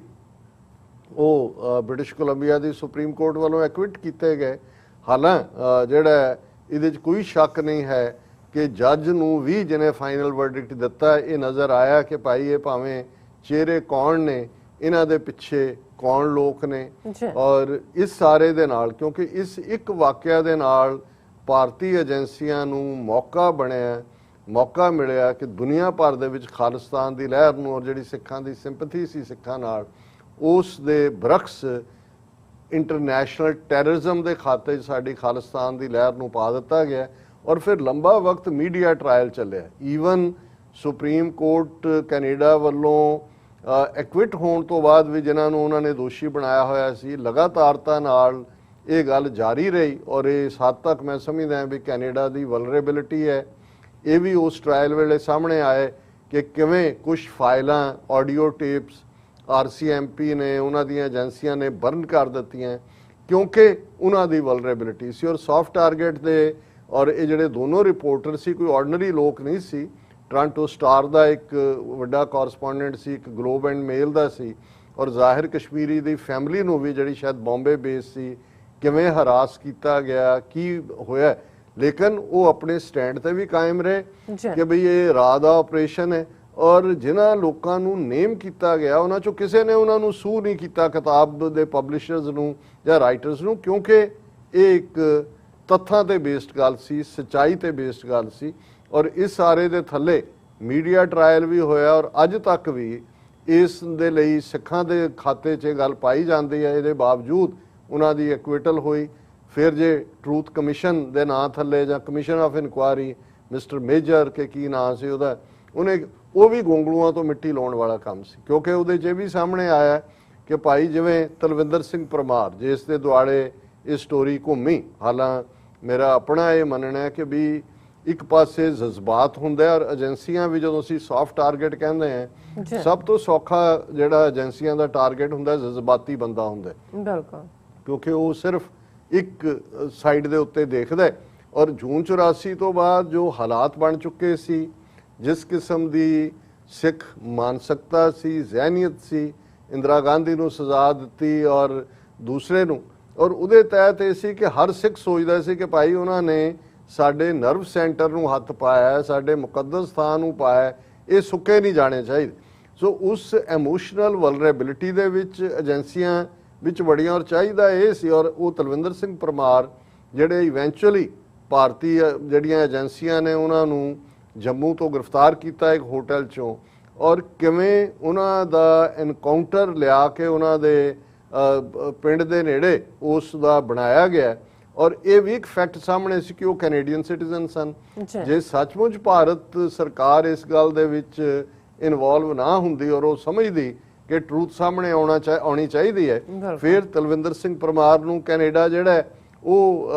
ਉਹ ਬ੍ਰਿਟਿਸ਼ ਕੋਲੰਬੀਆ ਦੀ ਸੁਪਰੀਮ ਕੋਰਟ ਵੱਲੋਂ ਐਕਵਿਟ ਕੀਤੇ ਗਏ। ਹਾਲਾਂ ਜਿਹੜਾ ਇਹਦੇ 'ਚ ਕੋਈ ਸ਼ੱਕ ਨਹੀਂ ਹੈ ਕਿ ਜੱਜ ਨੂੰ ਵੀ ਜਿਹਨੇ ਫਾਈਨਲ ਵਰਡਿਕਟ ਦਿੱਤਾ, ਇਹ ਨਜ਼ਰ ਆਇਆ ਕਿ ਭਾਈ ਇਹ ਭਾਵੇਂ ਚਿਹਰੇ ਕੌਣ ਨੇ, ਇਹਨਾਂ ਦੇ ਪਿੱਛੇ ਕੌਣ ਲੋਕ ਨੇ। ਔਰ ਇਸ ਸਾਰੇ ਦੇ ਨਾਲ, ਕਿਉਂਕਿ ਇਸ ਇੱਕ ਵਾਕਿਆ ਦੇ ਨਾਲ ਭਾਰਤੀ ਏਜੰਸੀਆਂ ਨੂੰ ਮੌਕਾ ਮਿਲਿਆ ਕਿ ਦੁਨੀਆ ਭਰ ਦੇ ਵਿੱਚ ਖਾਲਿਸਤਾਨ ਦੀ ਲਹਿਰ ਨੂੰ ਔਰ ਜਿਹੜੀ ਸਿੱਖਾਂ ਦੀ ਸਿੰਪੈਥੀ ਸੀ ਸਿੱਖਾਂ ਨਾਲ, ਉਸ ਦੇ ਬਰਕਸ ਇੰਟਰਨੈਸ਼ਨਲ ਟੈਰਰਿਜ਼ਮ ਦੇ ਖਾਤੇ 'ਚ ਸਾਡੀ ਖਾਲਿਸਤਾਨ ਦੀ ਲਹਿਰ ਨੂੰ ਪਾ ਦਿੱਤਾ ਗਿਆ। ਔਰ ਫਿਰ ਲੰਬਾ ਵਕਤ ਮੀਡੀਆ ਟ੍ਰਾਇਲ ਚੱਲਿਆ। ਈਵਨ ਸੁਪਰੀਮ ਕੋਰਟ ਕੈਨੇਡਾ ਵੱਲੋਂ ਐਕਵਿਟ ਹੋਣ ਤੋਂ ਬਾਅਦ ਵੀ ਜਿਨ੍ਹਾਂ ਨੂੰ ਉਹਨਾਂ ਨੇ ਦੋਸ਼ੀ ਬਣਾਇਆ ਹੋਇਆ ਸੀ, ਲਗਾਤਾਰਤਾ ਨਾਲ ਇਹ ਗੱਲ ਜਾਰੀ ਰਹੀ। ਔਰ ਇਸ ਹੱਦ ਤੱਕ ਮੈਂ ਸਮਝਦਾ ਵੀ ਕੈਨੇਡਾ ਦੀ ਵਲਨਰੇਬਿਲਿਟੀ ਹੈ, ਇਹ ਵੀ ਉਸ ਟ੍ਰਾਇਲ ਵੇਲੇ ਸਾਹਮਣੇ ਆਏ ਕਿ ਕਿਵੇਂ ਕੁਝ ਫਾਈਲਾਂ, ਆਡੀਓ ਟੇਪਸ RCMP ਨੇ, ਉਹਨਾਂ ਦੀਆਂ ਏਜੰਸੀਆਂ ਨੇ ਬਰਨ ਕਰ ਦਿੱਤੀਆਂ ਕਿਉਂਕਿ ਉਹਨਾਂ ਦੀ ਵਲਨਰੇਬਿਲਿਟੀ ਸੀ। ਔਰ ਸੌਫਟ ਟਾਰਗੇਟ ਦੇ, ਔਰ ਇਹ ਜਿਹੜੇ ਦੋਨੋਂ ਰਿਪੋਰਟਰ ਸੀ ਕੋਈ ਆਰਡੀਨਰੀ ਲੋਕ ਨਹੀਂ ਸੀ। ਟੋਰਾਂਟੋ ਸਟਾਰ ਦਾ ਇੱਕ ਵੱਡਾ ਕੋਰਸਪੋਂਡੈਂਟ ਸੀ, ਇੱਕ ਗਲੋਬ ਐਂਡ ਮੇਲ ਦਾ ਸੀ, ਔਰ ਜ਼ਾਹਿਰ ਕਸ਼ਮੀਰੀ ਦੀ ਫੈਮਿਲੀ ਨੂੰ ਵੀ ਜਿਹੜੀ ਸ਼ਾਇਦ ਬੰਬੇ ਬੇਸ ਸੀ, ਕਿਵੇਂ ਹਰਾਸ ਕੀਤਾ ਗਿਆ, ਕੀ ਹੋਇਆ, ਲੇਕਿਨ ਉਹ ਆਪਣੇ ਸਟੈਂਡ ਤੇ ਵੀ ਕਾਇਮ ਰਹੇ ਕਿ ਬਈ ਇਹ ਰਾਹ ਦਾ ਆਪਰੇਸ਼ਨ ਹੈ। ਔਰ ਜਿਨ੍ਹਾਂ ਲੋਕਾਂ ਨੂੰ ਨੇਮ ਕੀਤਾ ਗਿਆ ਉਹਨਾਂ ਚੋਂ ਕਿਸੇ ਨੇ ਉਹਨਾਂ ਨੂੰ ਸੂ ਨਹੀਂ ਕੀਤਾ, ਕਿਤਾਬ ਦੇ ਪਬਲਿਸ਼ਰਸ ਨੂੰ ਜਾਂ ਰਾਈਟਰਸ ਨੂੰ, ਕਿਉਂਕਿ ਇਹ ਇੱਕ ਤੱਥਾਂ ਤੇ ਬੇਸਡ ਗੱਲ ਸੀ, ਸੱਚਾਈ ਤੇ ਬੇਸਡ ਗੱਲ ਸੀ। ਔਰ ਇਸ ਸਾਰੇ ਦੇ ਥੱਲੇ ਮੀਡੀਆ ਟ੍ਰਾਇਲ ਵੀ ਹੋਇਆ ਔਰ ਅੱਜ ਤੱਕ ਵੀ ਇਸ ਦੇ ਲਈ ਸਿੱਖਾਂ ਦੇ ਖਾਤੇ 'ਚ ਗੱਲ ਪਾਈ ਜਾਂਦੀ ਹੈ। ਇਹਦੇ ਬਾਵਜੂਦ ਉਹਨਾਂ ਦੀ ਐਕਵਿਟਲ ਹੋਈ। ਫਿਰ ਜੇ ਟਰੂਥ ਕਮਿਸ਼ਨ ਦੇ ਨਾਂ ਥੱਲੇ ਜਾਂ commission of inquiry, mister major ਕੇ ਕੀ ਨਾਂ ਸੀ ਉਹਦਾ, ਉਹ ਵੀ ਗੋਂਗਲੂਆਂ ਤੋਂ ਮਿੱਟੀ ਲਾਉਣ ਵਾਲਾ ਕੰਮ ਸੀ, ਕਿਉਂਕਿ ਉਹਦੇ 'ਚ ਵੀ ਸਾਹਮਣੇ ਆਇਆ ਕਿ ਭਾਈ ਜਿਵੇਂ ਤਲਵਿੰਦਰ ਸਿੰਘ ਪਰਮਾਰ, ਜਿਸ ਦੇ ਦੁਆਲੇ ਇਹ ਸਟੋਰੀ ਘੁੰਮੀ, ਹਾਲਾਂ ਮੇਰਾ ਆਪਣਾ ਇਹ ਮੰਨਣਾ ਹੈ ਕਿ ਵੀ ਇੱਕ ਪਾਸੇ ਜਜ਼ਬਾਤ ਹੁੰਦਾ ਔਰ ਏਜੰਸੀਆਂ ਵੀ, ਜਦੋਂ ਅਸੀਂ ਸੌਫਟ ਟਾਰਗੇਟ ਕਹਿੰਦੇ ਹਾਂ, ਸਭ ਤੋਂ ਸੌਖਾ ਜਿਹੜਾ ਏਜੰਸੀਆਂ ਦਾ ਟਾਰਗੇਟ ਹੁੰਦਾ ਜਜ਼ਬਾਤੀ ਬੰਦਾ ਹੁੰਦਾ, ਬਿਲਕੁਲ, ਕਿਉਂਕਿ ਉਹ ਸਿਰਫ ਇੱਕ ਸਾਈਡ ਦੇ ਉੱਤੇ ਦੇਖਦਾ। ਔਰ ਜੂਨ 84 ਤੋਂ ਬਾਅਦ ਜੋ ਹਾਲਾਤ ਬਣ ਚੁੱਕੇ ਸੀ, ਜਿਸ ਕਿਸਮ ਦੀ ਸਿੱਖ ਮਾਨਸਿਕਤਾ ਸੀ, ਜ਼ਹਿਨੀਅਤ ਸੀ, ਇੰਦਰਾ ਗਾਂਧੀ ਨੂੰ ਸਜ਼ਾ ਦਿੱਤੀ ਔਰ ਦੂਸਰੇ ਨੂੰ, ਔਰ ਉਹਦੇ ਤਹਿਤ ਇਹ ਸੀ ਕਿ ਹਰ ਸਿੱਖ ਸੋਚਦਾ ਸੀ ਕਿ ਭਾਈ ਉਹਨਾਂ ਨੇ ਸਾਡੇ ਨਰਵ ਸੈਂਟਰ ਨੂੰ ਹੱਥ ਪਾਇਆ, ਸਾਡੇ ਮੁਕੱਦਸ ਸਥਾਨ ਨੂੰ ਪਾਇਆ, ਇਹ ਸੁੱਕੇ ਨਹੀਂ ਜਾਣੇ ਚਾਹੀਦੇ। ਸੋ ਉਸ ਇਮੋਸ਼ਨਲ ਵਲਨਰੇਬਿਲਿਟੀ ਦੇ ਵਿੱਚ ਏਜੰਸੀਆਂ ਵਿੱਚ ਬੜੀਆਂ, ਔਰ ਚਾਹੀਦਾ ਇਹ ਸੀ। ਔਰ ਉਹ ਤਲਵਿੰਦਰ ਸਿੰਘ ਪਰਮਾਰ ਜਿਹੜੇ ਇਵੈਂਚੁਅਲੀ ਭਾਰਤੀ ਜਿਹੜੀਆਂ ਏਜੰਸੀਆਂ ਨੇ ਉਹਨਾਂ ਨੂੰ ਜੰਮੂ ਤੋਂ ਗ੍ਰਿਫਤਾਰ ਕੀਤਾ ਇੱਕ ਹੋਟਲ 'ਚੋਂ, ਔਰ ਕਿਵੇਂ ਉਹਨਾਂ ਦਾ ਐਨਕਾਊਂਟਰ ਲਿਆ ਕੇ ਉਹਨਾਂ ਦੇ ਪਿੰਡ ਦੇ ਨੇੜੇ ਉਸ ਦਾ ਬਣਾਇਆ ਗਿਆ। ਔਰ ਇਹ ਵੀ ਇੱਕ ਫੈਕਟ ਸਾਹਮਣੇ ਸੀ ਕਿ ਉਹ ਕੈਨੇਡੀਅਨ ਸਿਟੀਜ਼ਨ ਸਨ। ਜੇ ਸੱਚਮੁੱਚ ਭਾਰਤ ਸਰਕਾਰ ਇਸ ਗੱਲ ਦੇ ਵਿੱਚ ਇਨਵੋਲਵ ਨਾ ਹੁੰਦੀ ਔਰ ਉਹ ਸਮਝਦੀ ਕਿ ਟਰੂਥ ਸਾਹਮਣੇ ਆਉਣੀ ਚਾਹੀਦੀ ਹੈ, ਫਿਰ ਤਲਵਿੰਦਰ ਸਿੰਘ ਪਰਮਾਰ ਨੂੰ ਕੈਨੇਡਾ ਜਿਹੜਾ ਉਹ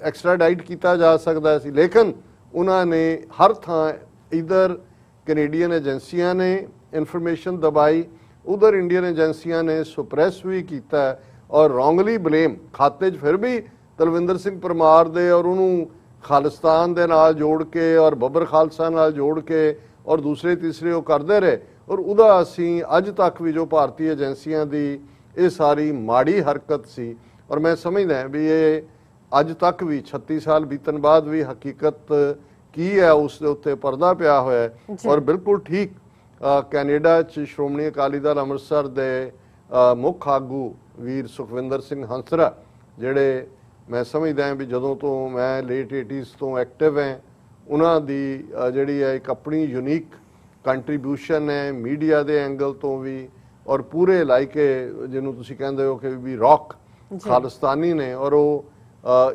ਐਕਸਟ੍ਰਾਡਾਈਟ ਕੀਤਾ ਜਾ ਸਕਦਾ ਸੀ। ਲੇਕਿਨ ਉਹਨਾਂ ਨੇ ਹਰ ਥਾਂ ਇਧਰ ਕੈਨੇਡੀਅਨ ਏਜੰਸੀਆਂ ਨੇ ਇਨਫੋਰਮੇਸ਼ਨ ਦਬਾਈ, ਉਧਰ ਇੰਡੀਅਨ ਏਜੰਸੀਆਂ ਨੇ ਸੁਪਰੈਸ ਵੀ ਕੀਤਾ ਔਰ ਰੋਂਗਲੀ ਬਲੇਮ ਖਾਤੇ 'ਚ ਫਿਰ ਵੀ ਤਲਵਿੰਦਰ ਸਿੰਘ ਪਰਮਾਰ ਦੇ ਔਰ ਉਹਨੂੰ ਖਾਲਿਸਤਾਨ ਦੇ ਨਾਲ ਜੋੜ ਕੇ ਔਰ ਬੱਬਰ ਖਾਲਸਾ ਨਾਲ ਜੋੜ ਕੇ ਔਰ ਦੂਸਰੇ ਤੀਸਰੇ ਉਹ ਕਰਦੇ ਰਹੇ, ਔਰ ਉਹਦਾ ਅਸੀਂ ਅੱਜ ਤੱਕ ਵੀ ਜੋ ਭਾਰਤੀ ਏਜੰਸੀਆਂ ਦੀ ਇਹ ਸਾਰੀ ਮਾੜੀ ਹਰਕਤ ਸੀ, ਔਰ ਮੈਂ ਸਮਝਦਾ ਵੀ ਇਹ ਅੱਜ ਤੱਕ ਵੀ 36 ਸਾਲ ਬੀਤਣ ਬਾਅਦ ਵੀ ਹਕੀਕਤ ਕੀ ਹੈ ਉਸ ਦੇ ਉੱਤੇ ਪਰਦਾ ਪਿਆ ਹੋਇਆ ਹੈ। ਔਰ ਬਿਲਕੁਲ ਠੀਕ ਕੈਨੇਡਾ 'ਚ ਸ਼੍ਰੋਮਣੀ ਅਕਾਲੀ ਦਲ ਅੰਮ੍ਰਿਤਸਰ ਦੇ ਮੁੱਖ ਆਗੂ ਵੀਰ ਸੁਖਵਿੰਦਰ ਸਿੰਘ ਹੰਸਰਾ, ਜਿਹੜੇ ਮੈਂ ਸਮਝਦਾ ਹਾਂ ਵੀ ਜਦੋਂ ਤੋਂ ਮੈਂ ਲੇਟ 80s ਤੋਂ ਐਕਟਿਵ ਹੈ, ਉਹਨਾਂ ਦੀ ਜਿਹੜੀ ਹੈ ਇੱਕ ਆਪਣੀ ਯੂਨੀਕ ਕੰਟਰੀਬਿਊਸ਼ਨ ਹੈ ਮੀਡੀਆ ਦੇ ਐਂਗਲ ਤੋਂ ਵੀ, ਔਰ ਪੂਰੇ ਇਲਾਕੇ ਜਿਹਨੂੰ ਤੁਸੀਂ ਕਹਿੰਦੇ ਹੋ ਕਿ ਵੀ ਰੌਕ ਖਾਲਿਸਤਾਨੀ ਨੇ, ਔਰ ਉਹ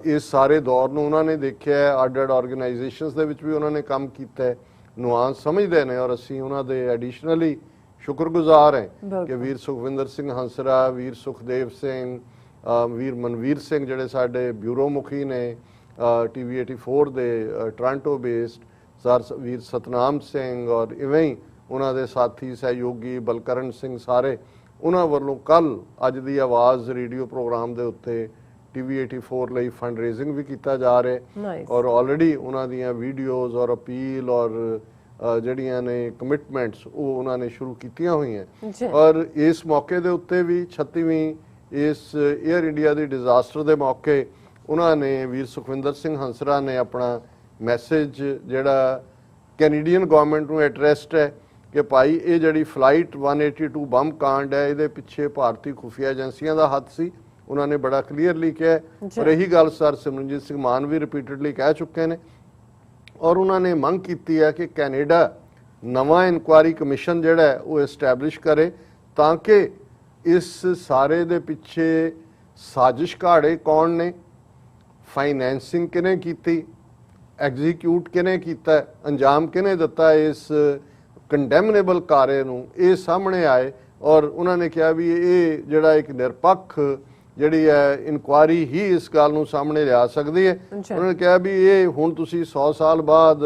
ਇਸ ਸਾਰੇ ਦੌਰ ਨੂੰ ਉਹਨਾਂ ਨੇ ਦੇਖਿਆ, ਅੱਡ-ਅੱਡ ਆਰਗੇਨਾਈਜੇਸ਼ਨਸ ਦੇ ਵਿੱਚ ਵੀ ਉਹਨਾਂ ਨੇ ਕੰਮ ਕੀਤਾ ਹੈ, ਨੁਆਂਸ ਸਮਝਦੇ ਨੇ, ਔਰ ਅਸੀਂ ਉਹਨਾਂ ਦੇ ਐਡੀਸ਼ਨਲੀ ਸ਼ੁਕਰਗੁਜ਼ਾਰ ਹਾਂ ਕਿ ਵੀਰ ਸੁਖਵਿੰਦਰ ਸਿੰਘ ਹੰਸਰਾ, ਵੀਰ ਸੁਖਦੇਵ ਸਿੰਘ, ਵੀਰ ਮਨਵੀਰ ਸਿੰਘ ਜਿਹੜੇ ਸਾਡੇ ਬਿਊਰੋ ਮੁਖੀ ਨੇ TV 84 ਦੇ ਟੋਰਾਂਟੋ ਬੇਸਡ, ਸਰ ਵੀਰ ਸਤਨਾਮ ਸਿੰਘ, ਔਰ ਇਵੇਂ ਹੀ ਉਹਨਾਂ ਦੇ ਸਾਥੀ ਸਹਿਯੋਗੀ ਬਲਕਰਨ ਸਿੰਘ, ਸਾਰੇ ਉਹਨਾਂ ਵੱਲੋਂ ਕੱਲ ਅੱਜ ਦੀ ਆਵਾਜ਼ ਰੇਡੀਓ ਪ੍ਰੋਗਰਾਮ ਦੇ ਉੱਤੇ TV 84 ਲਈ ਫੰਡ ਰੇਜ਼ਿੰਗ ਵੀ ਕੀਤਾ ਜਾ ਰਿਹਾ, ਔਰ ਆਲਰੇਡੀ ਉਹਨਾਂ ਦੀਆਂ ਵੀਡੀਓਜ਼ ਔਰ ਅਪੀਲ ਔਰ ਜਿਹੜੀਆਂ ਨੇ ਕਮਿਟਮੈਂਟਸ ਉਹ ਉਹਨਾਂ ਨੇ ਸ਼ੁਰੂ ਕੀਤੀਆਂ ਹੋਈਆਂ। ਔਰ ਇਸ ਮੌਕੇ ਦੇ ਉੱਤੇ ਵੀ 36ਵੀਂ ਇਸ ਏਅਰ ਇੰਡੀਆ ਦੀ ਡਿਜ਼ਾਸਟਰ ਦੇ ਮੌਕੇ ਉਹਨਾਂ ਨੇ ਵੀਰ ਸੁਖਵਿੰਦਰ ਸਿੰਘ ਹੰਸਰਾ ਨੇ ਆਪਣਾ ਮੈਸੇਜ ਜਿਹੜਾ ਕੈਨੇਡੀਅਨ ਗਵਰਨਮੈਂਟ ਨੂੰ ਐਡਰੈਸਡ ਹੈ ਕਿ ਭਾਈ ਇਹ ਜਿਹੜੀ ਫਲਾਈਟ 182 ਬੰਬ ਕਾਂਡ ਹੈ ਇਹਦੇ ਪਿੱਛੇ ਭਾਰਤੀ ਖੁਫੀਆ ਏਜੰਸੀਆਂ ਦਾ ਹੱਥ ਸੀ। ਉਹਨਾਂ ਨੇ ਬੜਾ ਕਲੀਅਰਲੀ ਕਿਹਾ, ਔਰ ਇਹੀ ਗੱਲ ਸਰ ਸਿਮਰਨਜੀਤ ਸਿੰਘ ਮਾਨ ਵੀ ਰਿਪੀਟਡਲੀ ਕਹਿ ਚੁੱਕੇ ਨੇ, ਔਰ ਉਹਨਾਂ ਨੇ ਮੰਗ ਕੀਤੀ ਹੈ ਕਿ ਕੈਨੇਡਾ ਨਵਾਂ ਇਨਕੁਆਇਰੀ ਕਮਿਸ਼ਨ ਜਿਹੜਾ ਹੈ ਉਹ ਐਸਟੈਬਲਿਸ਼ ਕਰੇ ਤਾਂ ਕਿ ਇਸ ਸਾਰੇ ਦੇ ਪਿੱਛੇ ਸਾਜ਼ਿਸ਼ ਘਾੜੇ ਕੌਣ ਨੇ, ਫਾਈਨੈਂਸਿੰਗ ਕਿਹਨੇ ਕੀਤੀ, ਐਗਜ਼ੀਕਿਊਟ ਕਿਹਨੇ ਕੀਤਾ, ਅੰਜਾਮ ਕਿਹਨੇ ਦਿੱਤਾ ਇਸ ਕੰਡੈਮਨੇਬਲ ਕਾਰੇ ਨੂੰ, ਇਹ ਸਾਹਮਣੇ ਆਏ। ਔਰ ਉਹਨਾਂ ਨੇ ਕਿਹਾ ਵੀ ਇਹ ਜਿਹੜਾ ਇੱਕ ਨਿਰਪੱਖ ਜਿਹੜੀ ਹੈ ਇਨਕੁਆਇਰੀ ਹੀ ਇਸ ਗੱਲ ਨੂੰ ਸਾਹਮਣੇ ਲਿਆ ਸਕਦੀ ਹੈ। ਉਹਨਾਂ ਨੇ ਕਿਹਾ ਵੀ ਇਹ ਹੁਣ ਤੁਸੀਂ 100 ਸਾਲ ਬਾਅਦ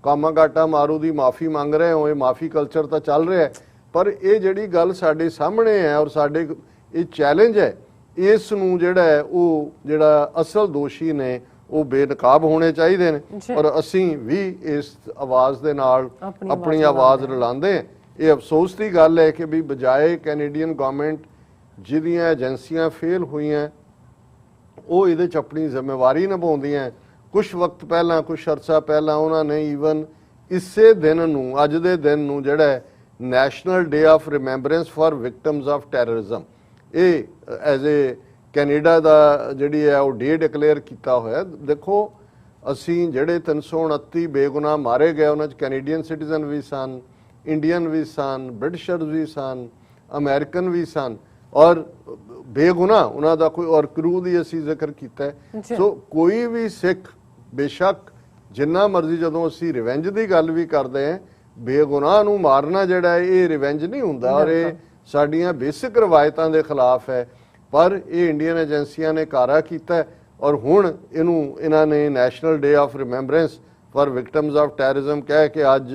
ਕਾਮਾਗਾਟਾ ਮਾਰੂ ਦੀ ਮਾਫੀ ਮੰਗ ਰਹੇ ਹੋ, ਇਹ ਮਾਫੀ ਕਲਚਰ ਤਾਂ ਚੱਲ ਰਿਹਾ ਹੈ, ਪਰ ਇਹ ਜਿਹੜੀ ਗੱਲ ਸਾਡੇ ਸਾਹਮਣੇ ਹੈ ਔਰ ਸਾਡੇ ਇਹ ਚੈਲੰਜ ਹੈ, ਇਸ ਨੂੰ ਜਿਹੜਾ ਹੈ ਉਹ ਜਿਹੜਾ ਅਸਲ ਦੋਸ਼ੀ ਨੇ ਉਹ ਬੇਨਕਾਬ ਹੋਣੇ ਚਾਹੀਦੇ ਨੇ, ਔਰ ਅਸੀਂ ਵੀ ਇਸ ਆਵਾਜ਼ ਦੇ ਨਾਲ ਆਪਣੀ ਆਵਾਜ਼ ਰਲਾਉਂਦੇ ਹਾਂ। ਇਹ ਅਫਸੋਸ ਦੀ ਗੱਲ ਹੈ ਕਿ ਵੀ ਬਜਾਏ ਕੈਨੇਡੀਅਨ ਗਵਰਨਮੈਂਟ ਜਿਹਦੀਆਂ ਏਜੰਸੀਆਂ ਫੇਲ ਹੋਈਆਂ ਉਹ ਇਹਦੇ 'ਚ ਆਪਣੀ ਜ਼ਿੰਮੇਵਾਰੀ ਨਿਭਾਉਂਦੀਆਂ। ਕੁਝ ਵਕਤ ਪਹਿਲਾਂ, ਕੁਝ ਅਰਸਾ ਪਹਿਲਾਂ ਉਹਨਾਂ ਨੇ ਈਵਨ ਇਸੇ ਦਿਨ ਨੂੰ, ਅੱਜ ਦੇ ਦਿਨ ਨੂੰ ਜਿਹੜਾ national day of remembrance for victims of terrorism, ਇਹ ਐਜ਼ ਏ ਕੈਨੇਡਾ ਦਾ ਜਿਹੜੀ ਹੈ ਉਹ ਡੇ ਡਿਕਲੇਅਰ ਕੀਤਾ ਹੋਇਆ। ਦੇਖੋ ਅਸੀਂ ਜਿਹੜੇ 329 ਬੇਗੁਨਾਹ ਮਾਰੇ ਗਏ ਉਹਨਾਂ 'ਚ ਕੈਨੇਡੀਅਨ ਸਿਟੀਜ਼ਨ ਵੀ ਸਨ, ਇੰਡੀਅਨ ਵੀ ਸਨ, ਬ੍ਰਿਟਿਸ਼ਰਸ ਵੀ ਸਨ, ਅਮਰੀਕਨ ਵੀ ਸਨ, ਔਰ ਬੇਗੁਨਾਹ ਉਹਨਾਂ ਦਾ ਕੋਈ ਔਰ ਕਰੂ ਦੀ ਅਸੀਂ ਜ਼ਿਕਰ ਕੀਤਾ। ਸੋ ਕੋਈ ਵੀ ਸਿੱਖ ਬੇਸ਼ੱਕ ਜਿੰਨਾ ਮਰਜ਼ੀ, ਜਦੋਂ ਅਸੀਂ ਰਿਵੈਂਜ ਦੀ ਗੱਲ ਵੀ ਕਰਦੇ ਹਾਂ, ਬੇਗੁਨਾਹ ਨੂੰ ਮਾਰਨਾ ਜਿਹੜਾ ਹੈ ਇਹ ਰਿਵੈਂਜ ਨਹੀਂ ਹੁੰਦਾ, ਔਰ ਇਹ ਸਾਡੀਆਂ ਬੇਸਿਕ ਰਵਾਇਤਾਂ ਦੇ ਖਿਲਾਫ ਹੈ। ਪਰ ਇਹ ਇੰਡੀਅਨ ਏਜੰਸੀਆਂ ਨੇ ਕਾਰਾ ਕੀਤਾ, ਔਰ ਹੁਣ ਇਹਨਾਂ ਨੇ national day of remembrance for victims of terrorism ਕਹਿ ਕੇ ਅੱਜ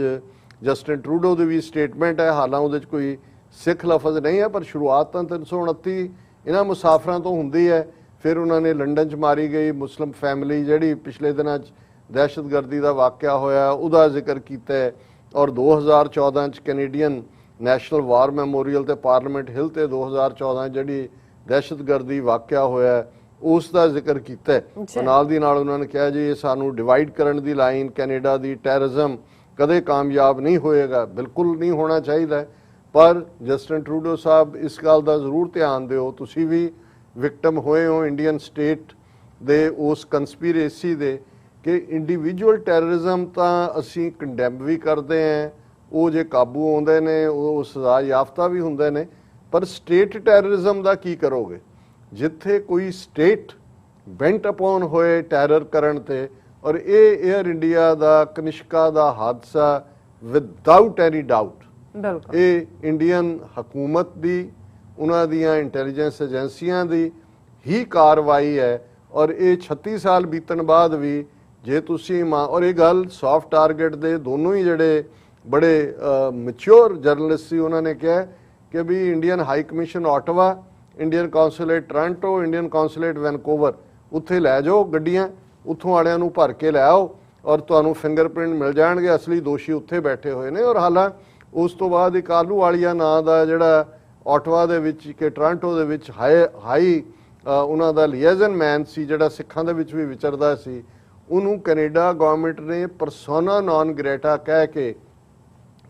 ਜਸਟਿਨ ਟਰੂਡੋ ਦੀ ਵੀ ਸਟੇਟਮੈਂਟ ਹੈ, ਹਾਲਾਂ ਉਹਦੇ 'ਚ ਕੋਈ ਸਿੱਖ ਲਫ਼ਜ਼ ਨਹੀਂ ਹੈ, ਪਰ ਸ਼ੁਰੂਆਤ ਤਾਂ 329 ਇਹਨਾਂ ਮੁਸਾਫਰਾਂ ਤੋਂ ਹੁੰਦੀ ਹੈ। ਫਿਰ ਉਹਨਾਂ ਨੇ ਲੰਡਨ 'ਚ ਮਾਰੀ ਗਈ ਮੁਸਲਿਮ ਫੈਮਿਲੀ ਜਿਹੜੀ ਪਿਛਲੇ ਦਿਨਾਂ 'ਚ ਦਹਿਸ਼ਤਗਰਦੀ ਦਾ ਵਾਕਿਆ ਹੋਇਆ ਉਹਦਾ ਜ਼ਿਕਰ ਕੀਤਾ ਹੈ, ਔਰ 2014 'ਚ ਕੈਨੇਡੀਅਨ ਨੈਸ਼ਨਲ ਵਾਰ ਮੈਮੋਰੀਅਲ ਤੇ ਪਾਰਲੀਮੈਂਟ ਹਿੱਲ ਤੇ 2014 ਜਿਹੜੀ ਦਹਿਸ਼ਤਗਰਦੀ ਵਾਕਿਆ ਹੋਇਆ ਉਸ ਦਾ ਜ਼ਿਕਰ ਕੀਤਾ ਹੈ। ਨਾਲ ਦੀ ਨਾਲ ਉਹਨਾਂ ਨੇ ਕਿਹਾ ਜੀ ਇਹ ਸਾਨੂੰ ਡਿਵਾਈਡ ਕਰਨ ਦੀ ਲਾਈਨ ਕੈਨੇਡਾ ਦੀ ਟੈਰਰਿਜ਼ਮ ਕਦੇ ਕਾਮਯਾਬ ਨਹੀਂ ਹੋਏਗਾ, ਬਿਲਕੁਲ ਨਹੀਂ ਹੋਣਾ ਚਾਹੀਦਾ। ਪਰ ਜਸਟਿਨ ਟਰੂਡੋ ਸਾਹਿਬ ਇਸ ਗੱਲ ਦਾ ਜ਼ਰੂਰ ਧਿਆਨ ਦਿਓ, ਤੁਸੀਂ ਵੀ ਵਿਕਟਮ ਹੋਏ ਹੋ ਇੰਡੀਅਨ ਸਟੇਟ ਦੇ ਉਸ ਕੰਸਪੀਰੇਸੀ ਦੇ, ਕਿ ਇੰਡੀਵਿਜੂਅਲ ਟੈਰਰਿਜ਼ਮ ਤਾਂ ਅਸੀਂ ਕੰਡੈਮ ਵੀ ਕਰਦੇ ਹਾਂ, ਉਹ ਜੇ ਕਾਬੂ ਆਉਂਦੇ ਨੇ ਉਹ ਸਜ਼ਾ ਯਾਫਤਾ ਵੀ ਹੁੰਦੇ ਨੇ, ਪਰ ਸਟੇਟ ਟੈਰਰਿਜ਼ਮ ਦਾ ਕੀ ਕਰੋਗੇ ਜਿੱਥੇ ਕੋਈ ਸਟੇਟ ਬੈਂਟ ਅਪਨ ਹੋਏ ਟੈਰਰ ਕਰਨ ਤੇ। ਔਰ ਇਹ ਏਅਰ ਇੰਡੀਆ ਦਾ ਕਨਿਸ਼ਕਾ ਦਾ ਹਾਦਸਾ ਵਿਦਆਊਟ ਐਨੀ ਡਾਊਟ ਇਹ ਇੰਡੀਅਨ ਹਕੂਮਤ ਦੀ, ਉਹਨਾਂ ਦੀਆਂ ਇੰਟੈਲੀਜੈਂਸ ਏਜੰਸੀਆਂ ਦੀ ਹੀ ਕਾਰਵਾਈ ਹੈ। ਔਰ ਇਹ 36 ਸਾਲ ਬੀਤਣ ਬਾਅਦ ਵੀ ਜੇ ਤੁਸੀਂ ਔਰ ਇਹ ਗੱਲ ਸੌਫਟ ਟਾਰਗੇਟ ਦੇ ਦੋਨੋਂ ਹੀ ਜਿਹੜੇ ਬੜੇ ਮੈਚੁਰ ਜਰਨਲਿਸਟ ਸੀ ਉਹਨਾਂ ਨੇ ਕਿਹਾ ਕਿ ਵੀ Indian high commission Ottawa, Indian consulate Toronto, Indian consulate Vancouver, ਉੱਥੇ ਲੈ ਜਾਓ ਗੱਡੀਆਂ ਉੱਥੋਂ ਵਾਲਿਆਂ ਨੂੰ ਭਰ ਕੇ ਲੈ ਆਓ ਔਰ ਤੁਹਾਨੂੰ ਫਿੰਗਰਪ੍ਰਿੰਟ ਮਿਲ ਜਾਣਗੇ, ਅਸਲੀ ਦੋਸ਼ੀ ਉੱਥੇ ਬੈਠੇ ਹੋਏ ਨੇ। ਔਰ ਹਾਲਾਂ ਉਸ ਤੋਂ ਬਾਅਦ ਇੱਕ ਆਹਲੂਵਾਲੀਆ ਨਾਂ ਦਾ ਜਿਹੜਾ ਆਟਵਾ ਦੇ ਵਿੱਚ ਕਿ ਟੋਰਾਂਟੋ ਦੇ ਵਿੱਚ ਹਾਈ ਉਹਨਾਂ ਦਾ ਲੀਏਜ਼ਨ ਮੈਨ ਸੀ, ਜਿਹੜਾ ਸਿੱਖਾਂ ਦੇ ਵਿੱਚ ਵੀ ਵਿਚਰਦਾ ਸੀ, ਉਹਨੂੰ ਕੈਨੇਡਾ ਗਵਰਨਮੈਂਟ ਨੇ ਪਰਸੋਨਾ ਨਾਨ ਗ੍ਰੇਟਾ ਕਹਿ ਕੇ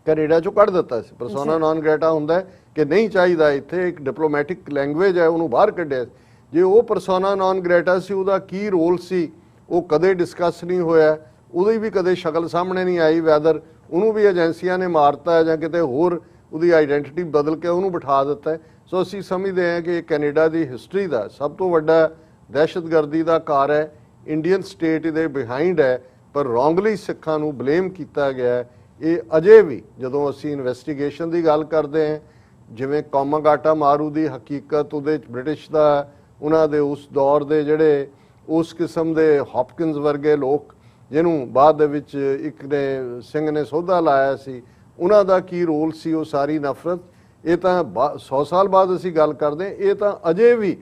ਕੈਨੇਡਾ ਚੋਂ ਕੱਢ ਦਿੱਤਾ ਸੀ। ਪਰਸੋਨਾ ਨਾਨ ਗ੍ਰੇਟਾ ਹੁੰਦਾ ਹੈ ਕਿ ਨਹੀਂ ਚਾਹੀਦਾ ਇੱਥੇ, ਇੱਕ ਡਿਪਲੋਮੈਟਿਕ ਲੈਂਗੁਏਜ ਹੈ, ਉਹਨੂੰ ਬਾਹਰ ਕੱਢਿਆ। ਜੇ ਉਹ ਪਰਸੋਨਾ ਨਾਨ ਗ੍ਰੇਟਾ ਸੀ, ਉਹਦਾ ਕੀ ਰੋਲ ਸੀ ਉਹ ਕਦੇ ਡਿਸਕਸ ਨਹੀਂ ਹੋਇਆ, ਉਹਦੀ ਵੀ ਕਦੇ ਸ਼ਕਲ ਸਾਹਮਣੇ ਨਹੀਂ ਆਈ। ਵੈਦਰ ਉਹਨੂੰ ਵੀ ਏਜੰਸੀਆਂ ਨੇ ਮਾਰਤਾ ਹੈ ਜਾਂ ਕਿਤੇ ਹੋਰ ਉਹਦੀ ਆਈਡੈਂਟੀਟੀ ਬਦਲ ਕੇ ਉਹਨੂੰ ਬਿਠਾ ਦਿੱਤਾ ਹੈ। ਸੋ ਅਸੀਂ ਸਮਝਦੇ ਹਾਂ ਕਿ ਕੈਨੇਡਾ ਦੀ ਹਿਸਟਰੀ ਦਾ ਸਭ ਤੋਂ ਵੱਡਾ ਦਹਿਸ਼ਤਗਰਦੀ ਦਾ ਘਰ ਹੈ, ਇੰਡੀਅਨ ਸਟੇਟ ਇਹਦੇ ਬਿਹਾਈਂਡ ਹੈ, ਪਰ ਰੋਂਗਲੀ ਸਿੱਖਾਂ ਨੂੰ ਬਲੇਮ ਕੀਤਾ ਗਿਆ ਹੈ। ਇਹ ਅਜੇ ਵੀ ਜਦੋਂ ਅਸੀਂ ਇਨਵੈਸਟੀਗੇਸ਼ਨ ਦੀ ਗੱਲ ਕਰਦੇ ਹਾਂ, ਜਿਵੇਂ ਕਾਮਾਗਾਟਾ ਮਾਰੂ ਦੀ ਹਕੀਕਤ ਉਹਦੇ 'ਚ ਬ੍ਰਿਟਿਸ਼ ਦਾ ਉਹਨਾਂ ਦੇ ਉਸ ਦੌਰ ਦੇ ਜਿਹੜੇ ਉਸ ਕਿਸਮ ਦੇ ਹੌਪਕਿੰਸ ਵਰਗੇ ਲੋਕ ਜਿਹਨੂੰ ਬਾਅਦ ਦੇ ਵਿੱਚ ਇੱਕ ਨੇ ਸਿੰਘ ਨੇ ਸੋਧਾ ਲਾਇਆ ਸੀ, ਉਹਨਾਂ ਦਾ ਕੀ ਰੋਲ ਸੀ, ਉਹ ਸਾਰੀ ਨਫ਼ਰਤ। ਇਹ ਤਾਂ 100 ਸਾਲ ਬਾਅਦ ਅਸੀਂ ਗੱਲ ਕਰਦੇ, ਇਹ ਤਾਂ ਅਜੇ ਵੀ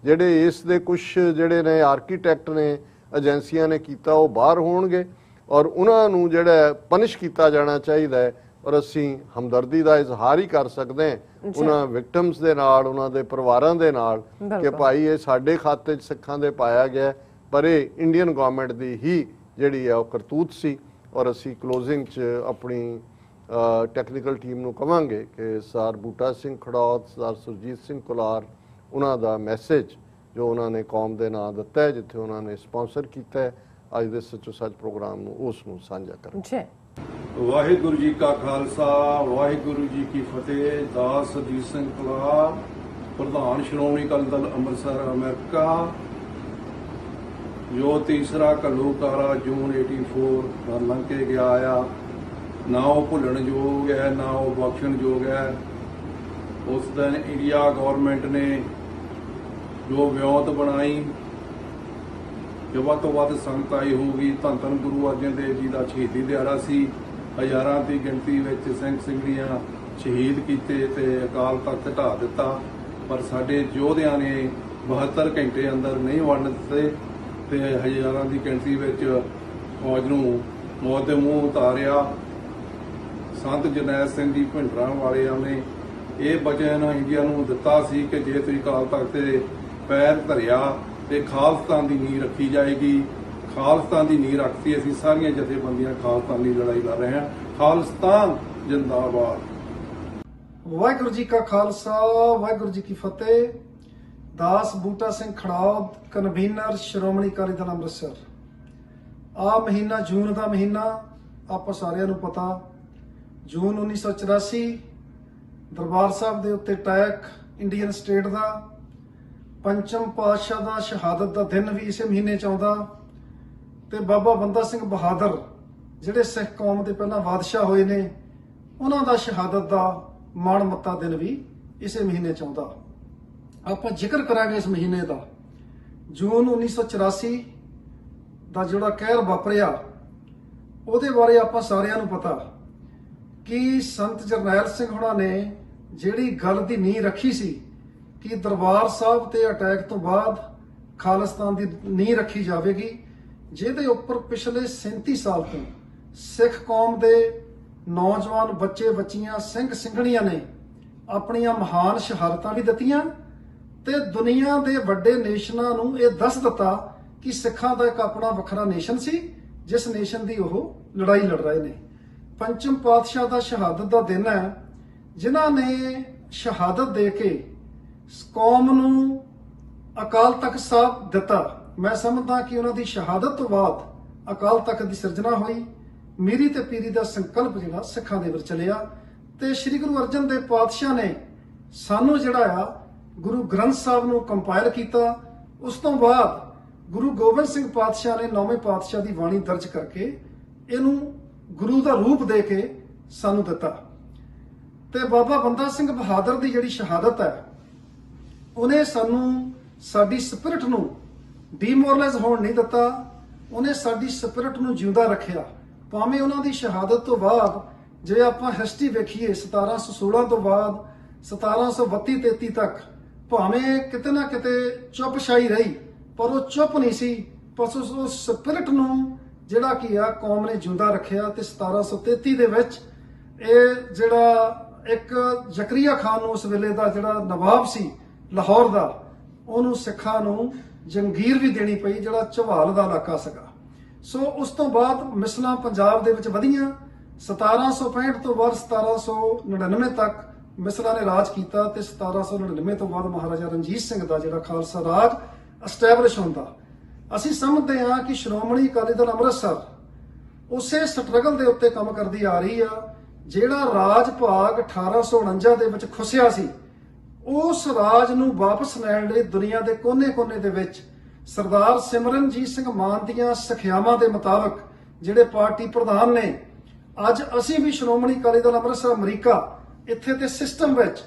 ਜਿਹੜੇ ਇਸ ਦੇ ਕੁਝ ਜਿਹੜੇ ਨੇ ਆਰਕੀਟੈਕਟ ਨੇ ਏਜੰਸੀਆਂ ਨੇ ਕੀਤਾ ਉਹ ਬਾਹਰ ਹੋਣਗੇ ਔਰ ਉਹਨਾਂ ਨੂੰ ਜਿਹੜਾ ਪਨਿਸ਼ ਕੀਤਾ ਜਾਣਾ ਚਾਹੀਦਾ ਹੈ। ਔਰ ਅਸੀਂ ਹਮਦਰਦੀ ਦਾ ਇਜ਼ਹਾਰ ਹੀ ਕਰ ਸਕਦੇ ਹਾਂ ਉਹਨਾਂ ਵਿਕਟਮਸ ਦੇ ਨਾਲ, ਉਹਨਾਂ ਦੇ ਪਰਿਵਾਰਾਂ ਦੇ ਨਾਲ ਕਿ ਭਾਈ ਇਹ ਸਾਡੇ ਖਾਤੇ 'ਚ ਸਿੱਖਾਂ ਦੇ ਪਾਇਆ ਗਿਆ, ਪਰ ਇਹ ਇੰਡੀਅਨ ਗਵਰਨਮੈਂਟ ਦੀ ਹੀ ਜਿਹੜੀ ਹੈ ਉਹ ਕਰਤੂਤ ਸੀ। ਔਰ ਅਸੀਂ ਕਲੋਜ਼ਿੰਗ 'ਚ ਆਪਣੀ ਟੈਕਨੀਕਲ ਟੀਮ ਨੂੰ ਕਵਾਂਗੇ ਕਿ ਸਰ ਬੂਟਾ ਸਿੰਘ ਖੜੌਤ, ਸਰ ਸੁਰਜੀਤ ਸਿੰਘ ਕੁਲਾਰ, ਉਹਨਾਂ ਦਾ ਮੈਸੇਜ ਜੋ ਉਹਨਾਂ ਨੇ ਕੌਮ ਦੇ ਨਾਂ ਦਿੱਤਾ ਹੈ, ਜਿੱਥੇ ਉਹਨਾਂ ਨੇ ਸਪਾਂਸਰ ਕੀਤਾ ਹੈ ਅੱਜ ਦੇ ਸੱਚੋ ਸੱਚ ਪ੍ਰੋਗਰਾਮ ਨੂੰ, ਉਸ ਨੂੰ ਸਾਂਝਾ ਕਰਾਂ। ਵਾਹਿਗੁਰੂ ਜੀ ਕਾ ਖਾਲਸਾ, ਵਾਹਿਗੁਰੂ ਜੀ ਕੀ ਫਤਿਹ। ਦਾਸ ਸੁਰਜੀਤ ਸਿੰਘ ਕੁਲਾਰ, ਪ੍ਰਧਾਨ ਸ਼੍ਰੋਮਣੀ ਅਕਾਲੀ ਦਲ ਅੰਮ੍ਰਿਤਸਰ ਅਮਰੀਕਾ, ਜੋ ਤੀਸਰਾ ਘੱਲੂਘਾਰਾ ਜੂਨ 84 ਦਾ ਲੰਘ ਕੇ ਗਿਆ ਆ, ਨਾ ਉਹ ਭੁੱਲਣਯੋਗ ਹੈ ਨਾ ਉਹ ਬਖਸ਼ਣਯੋਗ ਹੈ। ਉਸ ਦਿਨ ਇੰਡੀਆ ਗਵਰਨਮੈਂਟ ਨੇ ਜੋ ਵਿਉਂਤ ਬਣਾਈ ਜੋ ਵੱਧ ਤੋਂ ਵੱਧ ਸੰਗਤ ਆਈ ਹੋਊਗੀ। ਧੰਨ ਧੰਨ ਗੁਰੂ ਅਰਜਨ ਦੇਵ ਜੀ ਦਾ ਸ਼ਹੀਦੀ ਦਿਹਾੜਾ ਸੀ। ਹਜ਼ਾਰਾਂ ਦੀ ਗਿਣਤੀ ਵਿੱਚ ਸਿੰਘ ਸਿੰਘਣੀਆਂ ਸ਼ਹੀਦ ਕੀਤੇ ਤੇ ਅਕਾਲ ਤਖਤ ਢਾ ਦਿੱਤਾ, ਪਰ ਸਾਡੇ ਯੋਧਿਆਂ ਨੇ 72 ਘੰਟੇ ਅੰਦਰ ਨਹੀਂ ਵੜਨ ਦਿੱਤੇ ਤੇ ਹਜ਼ਾਰਾਂ ਦੀ ਗਿਣਤੀ ਵਿੱਚ ਫੌਜ ਨੂੰ ਮੌਤ ਦੇ ਮੂੰਹ ਉਤਾਰਿਆ। ਸੰਤ ਜਰਨੈਲ ਸਿੰਘ ਜੀ ਭਿੰਡਰਾਂ ਵਾਲਿਆਂ ਨੇ ਇਹ ਵਚਨ ਇੰਡੀਆ ਨੂੰ ਦਿੱਤਾ ਸੀ ਕਿ ਜੇ ਤੁਸੀਂ ਅਕਾਲ ਤਖਤ ਤੇ ਪੈਰ ਧਰਿਆ ਤੇ ਖਾਲਸਤਾਨ ਦੀ ਨੀਂਹ ਰੱਖੀ ਜਾਏਗੀ। ਖਾਲਸਤਾਨ ਦੀ ਨੀਂਹ ਰੱਖਤੀ, ਅਸੀਂ ਸਾਰੀਆਂ ਜਥੇਬੰਦੀਆਂ ਖਾਲਸਤਾਨ ਦੀ ਲੜਾਈ ਲੜ ਰਹੇ ਹਾਂ। ਖਾਲਸਤਾਨ ਜਿੰਦਾਬਾਦ। ਵਾਹਿਗੁਰੂ ਜੀ ਕਾ ਖਾਲਸਾ, ਵਾਹਿਗੁਰੂ ਜੀ ਕੀ ਫਤਿਹ। ਦਾਸ ਬੂਟਾ ਸਿੰਘ ਖੜੌਤ, ਕਨਵੀਨਰ ਸ਼੍ਰੋਮਣੀ ਅਕਾਲੀ ਦਲ ਅੰਮ੍ਰਿਤਸਰ। ਆ ਮਹੀਨਾ ਜੂਨ ਦਾ ਮਹੀਨਾ ਆਪਾਂ ਸਾਰਿਆਂ ਨੂੰ ਪਤਾ, ਜੂਨ 1984 ਦਰਬਾਰ ਸਾਹਿਬ ਦੇ ਉੱਤੇ ਅਟੈਕ ਇੰਡੀਅਨ ਸਟੇਟ ਦਾ, ਪੰਚਮ ਪਾਤਸ਼ਾਹ ਦਾ ਸ਼ਹਾਦਤ ਦਾ ਦਿਨ ਵੀ ਇਸੇ ਮਹੀਨੇ 'ਚ ਆਉਂਦਾ ਤੇ ਬਾਬਾ ਬੰਦਾ ਸਿੰਘ ਬਹਾਦਰ ਜਿਹੜੇ ਸਿੱਖ ਕੌਮ ਦੇ ਪਹਿਲਾਂ ਬਾਦਸ਼ਾਹ ਹੋਏ ਨੇ, ਉਹਨਾਂ ਦਾ ਸ਼ਹਾਦਤ ਦਾ ਮਾਣ ਮੱਤਾ ਦਿਨ ਵੀ ਇਸੇ ਮਹੀਨੇ 'ਚ ਆਉਂਦਾ। ਆਪਾਂ ਜ਼ਿਕਰ ਕਰਾਂਗੇ ਇਸ ਮਹੀਨੇ ਦਾ। ਜੂਨ 1984 ਦਾ ਜਿਹੜਾ ਕਹਿਰ ਵਾਪਰਿਆ ਉਹਦੇ ਬਾਰੇ ਆਪਾਂ ਸਾਰਿਆਂ ਨੂੰ ਪਤਾ ਕਿ ਸੰਤ ਜਰਨੈਲ ਸਿੰਘ ਹੋਣਾ ਨੇ ਜਿਹੜੀ ਗੱਲ ਦੀ ਨੀਂਹ ਰੱਖੀ ਸੀ ਕਿ ਦਰਬਾਰ ਸਾਹਿਬ ਤੇ ਅਟੈਕ ਤੋਂ ਬਾਅਦ ਖਾਲਿਸਤਾਨ ਦੀ ਨੀਂਹ ਰੱਖੀ ਜਾਵੇਗੀ, ਜਿਹਦੇ ਉੱਪਰ ਪਿਛਲੇ 37 ਸਾਲ ਤੋਂ ਸਿੱਖ ਕੌਮ ਦੇ ਨੌਜਵਾਨ ਬੱਚੇ ਬੱਚੀਆਂ ਸਿੰਘ ਸਿੰਘਣੀਆਂ ਨੇ ਆਪਣੀਆਂ ਮਹਾਨ ਸ਼ਹਾਦਤਾਂ ਵੀ ਦਿੱਤੀਆਂ ਤੇ ਦੁਨੀਆ ਦੇ ਵੱਡੇ ਨੇਸ਼ਨਾਂ ਨੂੰ ਇਹ ਦੱਸ ਦਿੱਤਾ ਕਿ ਸਿੱਖਾਂ ਦਾ ਇੱਕ ਆਪਣਾ ਵੱਖਰਾ ਨੇਸ਼ਨ ਸੀ ਜਿਸ ਨੇਸ਼ਨ ਦੀ ਉਹ ਲੜਾਈ ਲੜ ਰਹੇ ਨੇ। ਪੰਚਮ ਪਾਤਸ਼ਾਹ ਦਾ ਸ਼ਹਾਦਤ ਦਾ ਦਿਨ ਹੈ, ਜਿਨ੍ਹਾਂ ਨੇ ਸ਼ਹਾਦਤ ਦੇ ਕੇ ਕੌਮ ਨੂੰ ਅਕਾਲ ਤਖਤ ਸਾਹਿਬ ਦਿੱਤਾ। ਮੈਂ ਸਮਝਦਾ ਕਿ ਉਹਨਾਂ ਦੀ ਸ਼ਹਾਦਤ ਤੋਂ ਬਾਅਦ ਅਕਾਲ ਤਖਤ ਦੀ ਸਿਰਜਣਾ ਹੋਈ। ਮੀਰੀ ਤੇ ਪੀਰੀ ਦਾ ਸੰਕਲਪ ਜਿਹੜਾ ਸਿੱਖਾਂ ਦੇ ਵਿੱਚ ਚੱਲਿਆ ਤੇ ਸ੍ਰੀ ਗੁਰੂ ਅਰਜਨ ਦੇਵ ਪਾਤਸ਼ਾਹ ਨੇ ਸਾਨੂੰ ਜਿਹੜਾ ਆ ਗੁਰੂ ਗ੍ਰੰਥ ਸਾਹਿਬ ਨੂੰ ਕੰਪਾਇਲ ਕੀਤਾ। ਉਸ ਤੋਂ ਬਾਅਦ ਗੁਰੂ ਗੋਬਿੰਦ ਸਿੰਘ ਪਾਤਸ਼ਾਹ ਨੇ 9ਵੇਂ ਪਾਤਸ਼ਾਹ ਦੀ ਬਾਣੀ ਦਰਜ ਕਰਕੇ ਇਹਨੂੰ ਗੁਰੂ ਦਾ ਰੂਪ ਦੇ ਕੇ ਸਾਨੂੰ ਦਿੱਤਾ। ਤੇ ਬਾਬਾ ਬੰਦਾ ਸਿੰਘ ਬਹਾਦਰ ਦੀ ਜਿਹੜੀ ਸ਼ਹਾਦਤ ਹੈ, ਉਹਨੇ ਸਾਨੂੰ ਸਾਡੀ ਸਪਿਰਿਟ ਨੂੰ ਡੀਮੋਰਲਾਈਜ਼ ਹੋਣ ਨਹੀਂ ਦਿੱਤਾ, ਉਹਨੇ ਸਾਡੀ ਸਪਿਰਿਟ ਨੂੰ ਜਿਉਂਦਾ ਰੱਖਿਆ। ਭਾਵੇਂ ਉਹਨਾਂ ਦੀ ਸ਼ਹਾਦਤ ਤੋਂ ਬਾਅਦ ਜੇ ਆਪਾਂ ਹਿਸਟਰੀ ਵੇਖੀਏ 1716 ਤੋਂ ਬਾਅਦ 1732-33 ਤੱਕ ਭਾਵੇਂ ਕਿਤੇ ਨਾ ਕਿਤੇ ਚੁੱਪ ਛਾਈ ਰਹੀ, ਪਰ ਉਹ ਚੁੱਪ ਨਹੀਂ ਸੀ। ਬਸ ਉਸ ਸਪਿਰਿਟ ਨੂੰ ਜਿਹੜਾ ਕੀ ਆ ਕੌਮ ਨੇ ਜਿਉਂਦਾ ਰੱਖਿਆ ਤੇ 1733 ਦੇ ਵਿੱਚ ਇਹ ਜਿਹੜਾ ਇੱਕ ਜ਼ਕਰੀਆ ਖਾਨ ਨੂੰ ਉਸ ਵੇਲੇ ਦਾ ਜਿਹੜਾ ਨਵਾਬ ਸੀ ਲਾਹੌਰ ਦਾ, ਉਹਨੂੰ ਸਿੱਖਾਂ ਨੂੰ ਜੰਗੀਰ ਵੀ ਦੇਣੀ ਪਈ, ਜਿਹੜਾ ਝਵਾਲ ਦਾ ਇਲਾਕਾ ਸੀਗਾ। ਸੋ ਉਸ ਤੋਂ ਬਾਅਦ ਮਿਸਲਾਂ ਪੰਜਾਬ ਦੇ ਵਿੱਚ ਵਧੀਆਂ। 1765 ਤੋਂ ਬਾਅਦ 1799 ਤੱਕ ਮਿਸਲਾਂ ਨੇ ਰਾਜ ਕੀਤਾ ਤੇ 1799 ਤੋਂ ਬਾਅਦ ਮਹਾਰਾਜਾ ਰਣਜੀਤ ਸਿੰਘ ਦਾ ਜਿਹੜਾ ਖਾਲਸਾ ਰਾਜ ਐਸਟੈਬਲਿਸ਼ ਹੁੰਦਾ। ਅਸੀਂ ਸਮਝਦੇ ਹਾਂ ਕਿ ਸ਼੍ਰੋਮਣੀ ਅਕਾਲੀ ਦਲ ਅੰਮ੍ਰਿਤਸਰ ਉਸੇ ਸਟਰਗਲ ਦੇ ਉੱਤੇ ਕੰਮ ਕਰਦੀ ਆ ਰਹੀ ਆ, ਜਿਹੜਾ ਰਾਜ ਭਾਗ 1849 ਦੇ ਵਿੱਚ ਖੁੱਸਿਆ ਸੀ। ਉਸ ਰਾਜ ਨੂੰ ਵਾਪਸ ਲੈਣ ਲਈ ਦੁਨੀਆ ਦੇ ਕੋਨੇ-ਕੋਨੇ ਦੇ ਵਿੱਚ ਸਰਦਾਰ ਸਿਮਰਨਜੀਤ ਸਿੰਘ ਮਾਨ ਦੀਆਂ ਸਿੱਖਿਆਵਾਂ ਦੇ ਮੁਤਾਬਕ ਜਿਹੜੇ ਪਾਰਟੀ ਪ੍ਰਧਾਨ ਨੇ, ਅੱਜ ਅਸੀਂ ਵੀ ਸ਼੍ਰੋਮਣੀ ਅਕਾਲੀ ਦਲ ਅੰਮ੍ਰਿਤਸਰ ਅਮਰੀਕਾ ਇੱਥੇ ਤੇ ਸਿਸਟਮ ਵਿੱਚ,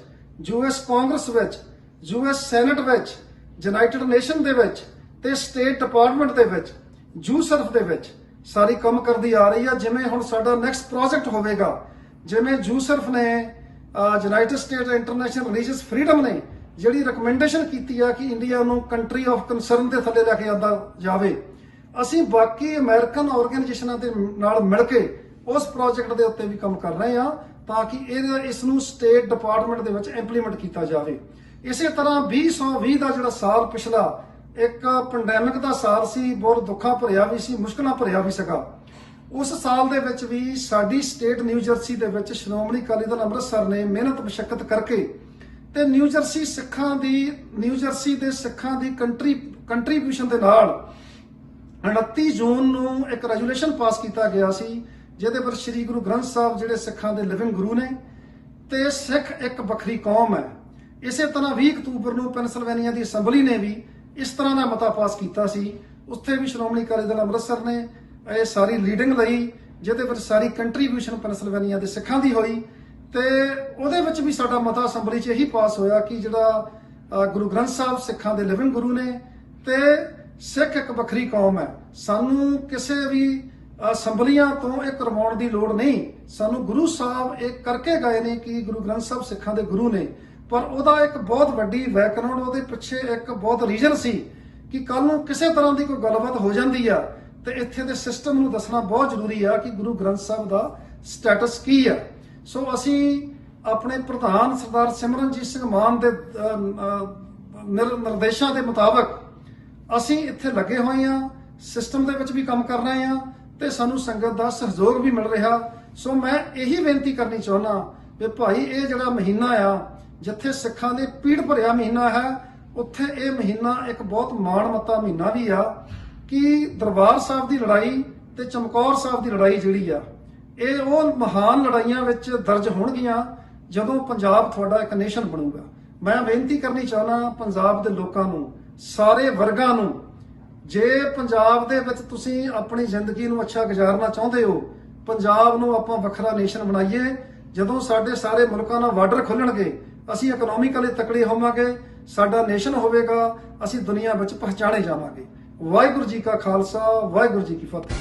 ਯੂਐਸ ਕਾਂਗਰਸ ਵਿੱਚ, ਯੂਐਸ ਸੈਨੇਟ ਵਿੱਚ, ਯੂਨਾਈਟਿਡ ਨੇਸ਼ਨ ਦੇ ਵਿੱਚ ਤੇ ਸਟੇਟ ਡਿਪਾਰਟਮੈਂਟ ਦੇ ਵਿੱਚ, ਜੂਸਰਫ ਦੇ ਵਿੱਚ ਸਾਰੀ ਕੰਮ ਕਰਦੀ ਆ ਰਹੀ ਆ। ਜਿਵੇਂ ਹੁਣ ਸਾਡਾ ਨੈਕਸਟ ਪ੍ਰੋਜੈਕਟ ਹੋਵੇਗਾ, ਜਿਵੇਂ ਜੂਸਰਫ ਨੇ United state international religious freedom ਨੇ ਜਿਹੜੀ ਰეკਮੈਂਡੇਸ਼ਨ ਕੀਤੀ ਆ ਕਿ ਇੰਡੀਆ ਨੂੰ ਕੰਟਰੀ ਆਫ ਕੰਸਰਨ ਦੇ ਥੱਲੇ ਲੈ ਕੇ ਆਂਦਾ ਜਾਵੇ, ਅਸੀਂ ਬਾਕੀ ਅਮਰੀਕਨ ਆਰਗੇਨਾਈਜੇਸ਼ਨਾਂ ਦੇ ਨਾਲ ਮਿਲ ਕੇ ਉਸ ਪ੍ਰੋਜੈਕਟ ਦੇ ਉੱਤੇ ਵੀ ਕੰਮ ਕਰ ਰਹੇ ਹਾਂ ਤਾਂ ਕਿ ਇਸ ਨੂੰ ਸਟੇਟ ਡਿਪਾਰਟਮੈਂਟ ਦੇ ਵਿੱਚ ਇੰਪਲੀਮੈਂਟ ਕੀਤਾ ਜਾਵੇ। ਇਸੇ ਤਰ੍ਹਾਂ 2020 ਦਾ ਜਿਹੜਾ ਸਾਲ ਪਿਛਲਾ ਇੱਕ ਪੈਂਡੈਮਿਕ ਦਾ ਸਾਲ ਸੀ, ਬਹੁਤ ਦੁੱਖਾਂ ਭਰਿਆ ਵੀ ਸੀ, ਮੁਸ਼ਕਲਾਂ ਭਰਿਆ ਵੀ ਸੀਗਾ। ਉਸ ਸਾਲ ਦੇ ਵਿੱਚ ਵੀ ਸਾਡੀ ਸਟੇਟ ਨਿਊ ਜਰਸੀ ਦੇ ਵਿੱਚ ਸ਼੍ਰੋਮਣੀ ਅਕਾਲੀ ਦਲ ਅੰਮ੍ਰਿਤਸਰ ਨੇ ਮਿਹਨਤ ਮੁਸ਼ੱਕਤ ਕਰਕੇ ਤੇ ਨਿਊ ਜਰਸੀ ਦੇ ਸਿੱਖਾਂ ਦੀ ਕੰਟਰੀਬਿਊਸ਼ਨ ਦੇ ਨਾਲ 29 ਜੂਨ ਨੂੰ ਇੱਕ ਰੈਜੂਲੇਸ਼ਨ ਪਾਸ ਕੀਤਾ ਗਿਆ ਸੀ, ਜਿਹਦੇ ਪਰ ਸ੍ਰੀ ਗੁਰੂ ਗ੍ਰੰਥ ਸਾਹਿਬ ਜਿਹੜੇ ਸਿੱਖਾਂ ਦੇ ਲਿਵਿੰਗ ਗੁਰੂ ਨੇ ਤੇ ਸਿੱਖ ਇੱਕ ਵੱਖਰੀ ਕੌਮ ਹੈ। ਇਸੇ ਤਰ੍ਹਾਂ 20 ਅਕਤੂਬਰ ਨੂੰ ਪੈਨਸਿਲਵੇਨੀਆ ਦੀ ਅਸੈਂਬਲੀ ਨੇ ਵੀ ਇਸ ਤਰ੍ਹਾਂ ਦਾ ਮਤਾ ਪਾਸ ਕੀਤਾ ਸੀ। ਉੱਥੇ ਵੀ ਸ਼੍ਰੋਮਣੀ ਅਕਾਲੀ ਦਲ ਅੰਮ੍ਰਿਤਸਰ ਨੇ ਇਹ ਸਾਰੀ ਲੀਡਿੰਗ ਲਈ, ਜਿਹਦੇ ਵਿੱਚ ਸਾਰੀ ਕੰਟਰੀਬਿਊਸ਼ਨ ਪੈਨਸਿਲਵੇਨੀਆ ਦੇ ਸਿੱਖਾਂ ਦੀ ਹੋਈ ਤੇ ਉਹਦੇ ਵਿੱਚ ਵੀ ਸਾਡਾ ਮਤਾ ਅਸੈਂਬਲੀ 'ਚ ਇਹੀ ਪਾਸ ਹੋਇਆ ਕਿ ਜਿਹੜਾ ਗੁਰੂ ਗ੍ਰੰਥ ਸਾਹਿਬ ਸਿੱਖਾਂ ਦੇ ਲਿਵਿੰਗ ਗੁਰੂ ਨੇ ਤੇ ਸਿੱਖ ਇੱਕ ਵੱਖਰੀ ਕੌਮ ਹੈ। ਸਾਨੂੰ ਕਿਸੇ ਵੀ ਅਸੈਂਬਲੀਆਂ ਤੋਂ ਇਹ ਕਰਵਾਉਣ ਦੀ ਲੋੜ ਨਹੀਂ। ਸਾਨੂੰ ਗੁਰੂ ਸਾਹਿਬ ਇਹ ਕਰਕੇ ਗਏ ਨੇ ਕਿ ਗੁਰੂ ਗ੍ਰੰਥ ਸਾਹਿਬ ਸਿੱਖਾਂ ਦੇ ਗੁਰੂ ਨੇ, ਪਰ ਉਹਦਾ ਇੱਕ ਬਹੁਤ ਵੱਡੀ ਬੈਕਗ੍ਰਾਉਂਡ, ਉਹਦੇ ਪਿੱਛੇ ਇੱਕ ਬਹੁਤ ਰੀਜ਼ਨ ਸੀ ਕਿ ਕੱਲ ਨੂੰ ਕਿਸੇ ਤਰ੍ਹਾਂ ਦੀ ਕੋਈ ਗੱਲਬਾਤ ਹੋ ਜਾਂਦੀ ਆ ਤੇ ਇੱਥੇ ਦੇ ਸਿਸਟਮ ਨੂੰ ਦੱਸਣਾ ਬਹੁਤ ਜ਼ਰੂਰੀ ਆ ਕਿ ਗੁਰੂ ਗ੍ਰੰਥ ਸਾਹਿਬ ਦਾ ਸਟੇਟਸ ਕੀ ਆ। ਸੋ ਅਸੀਂ ਆਪਣੇ ਪ੍ਰਧਾਨ ਸਰਦਾਰ ਸਿਮਰਨਜੀਤ ਸਿੰਘ ਮਾਨ ਦੇ ਨਿਰਦੇਸ਼ਾਂ ਦੇ ਮੁਤਾਬਕ ਅਸੀਂ ਇੱਥੇ ਲੱਗੇ ਹੋਏ ਆ, ਸਿਸਟਮ ਦੇ ਵਿੱਚ ਵੀ ਕੰਮ ਕਰ ਰਹੇ ਆ ਤੇ ਸਾਨੂੰ ਸੰਗਤ ਦਾ ਸਹਿਯੋਗ ਵੀ ਮਿਲ ਰਿਹਾ। ਸੋ ਮੈਂ ਇਹੀ ਬੇਨਤੀ ਕਰਨੀ ਚਾਹੁੰਦਾ ਵੀ ਭਾਈ ਇਹ ਜਿਹੜਾ ਮਹੀਨਾ ਆ, ਜਿੱਥੇ ਸਿੱਖਾਂ ਦੇ ਪੀੜ ਭਰਿਆ ਮਹੀਨਾ ਹੈ, ਉੱਥੇ ਇਹ ਮਹੀਨਾ ਇੱਕ ਬਹੁਤ ਮਾਣਮੱਤਾ ਮਹੀਨਾ ਵੀ ਆ ਕਿ ਦਰਬਾਰ ਸਾਹਿਬ ਦੀ ਲੜਾਈ ਤੇ ਚਮਕੌਰ ਸਾਹਿਬ ਦੀ ਲੜਾਈ ਜਿਹੜੀ ਆ, ਇਹ ਉਹ ਮਹਾਨ ਲੜਾਈਆਂ ਵਿੱਚ ਦਰਜ ਹੋਣਗੀਆਂ ਜਦੋਂ ਪੰਜਾਬ ਤੁਹਾਡਾ ਇੱਕ ਨੇਸ਼ਨ ਬਣੂਗਾ। ਮੈਂ ਬੇਨਤੀ ਕਰਨੀ ਚਾਹੁੰਦਾ ਪੰਜਾਬ ਦੇ ਲੋਕਾਂ ਨੂੰ, ਸਾਰੇ ਵਰਗਾਂ ਨੂੰ, ਜੇ ਪੰਜਾਬ ਦੇ ਵਿੱਚ ਤੁਸੀਂ ਆਪਣੀ ਜ਼ਿੰਦਗੀ ਨੂੰ ਅੱਛਾ ਗੁਜ਼ਾਰਨਾ ਚਾਹੁੰਦੇ ਹੋ, ਪੰਜਾਬ ਨੂੰ ਆਪਾਂ ਵੱਖਰਾ ਨੇਸ਼ਨ ਬਣਾਈਏ। ਜਦੋਂ ਸਾਡੇ ਸਾਰੇ ਮੁਲਕਾਂ ਨਾਲ ਬਾਰਡਰ ਖੁੱਲਣਗੇ, ਅਸੀਂ ਇਕਨੋਮਿਕਲੀ ਤਕੜੇ ਹੋਵਾਂਗੇ, ਸਾਡਾ ਨੇਸ਼ਨ ਹੋਵੇਗਾ, ਅਸੀਂ ਦੁਨੀਆ ਵਿੱਚ ਪਹਿਚਾਣੇ ਜਾਵਾਂਗੇ। ਵਾਹਿਗੁਰੂ ਜੀ ਕਾ ਖਾਲਸਾ, ਵਾਹਿਗੁਰੂ ਜੀ ਕੀ ਫਤਿਹ।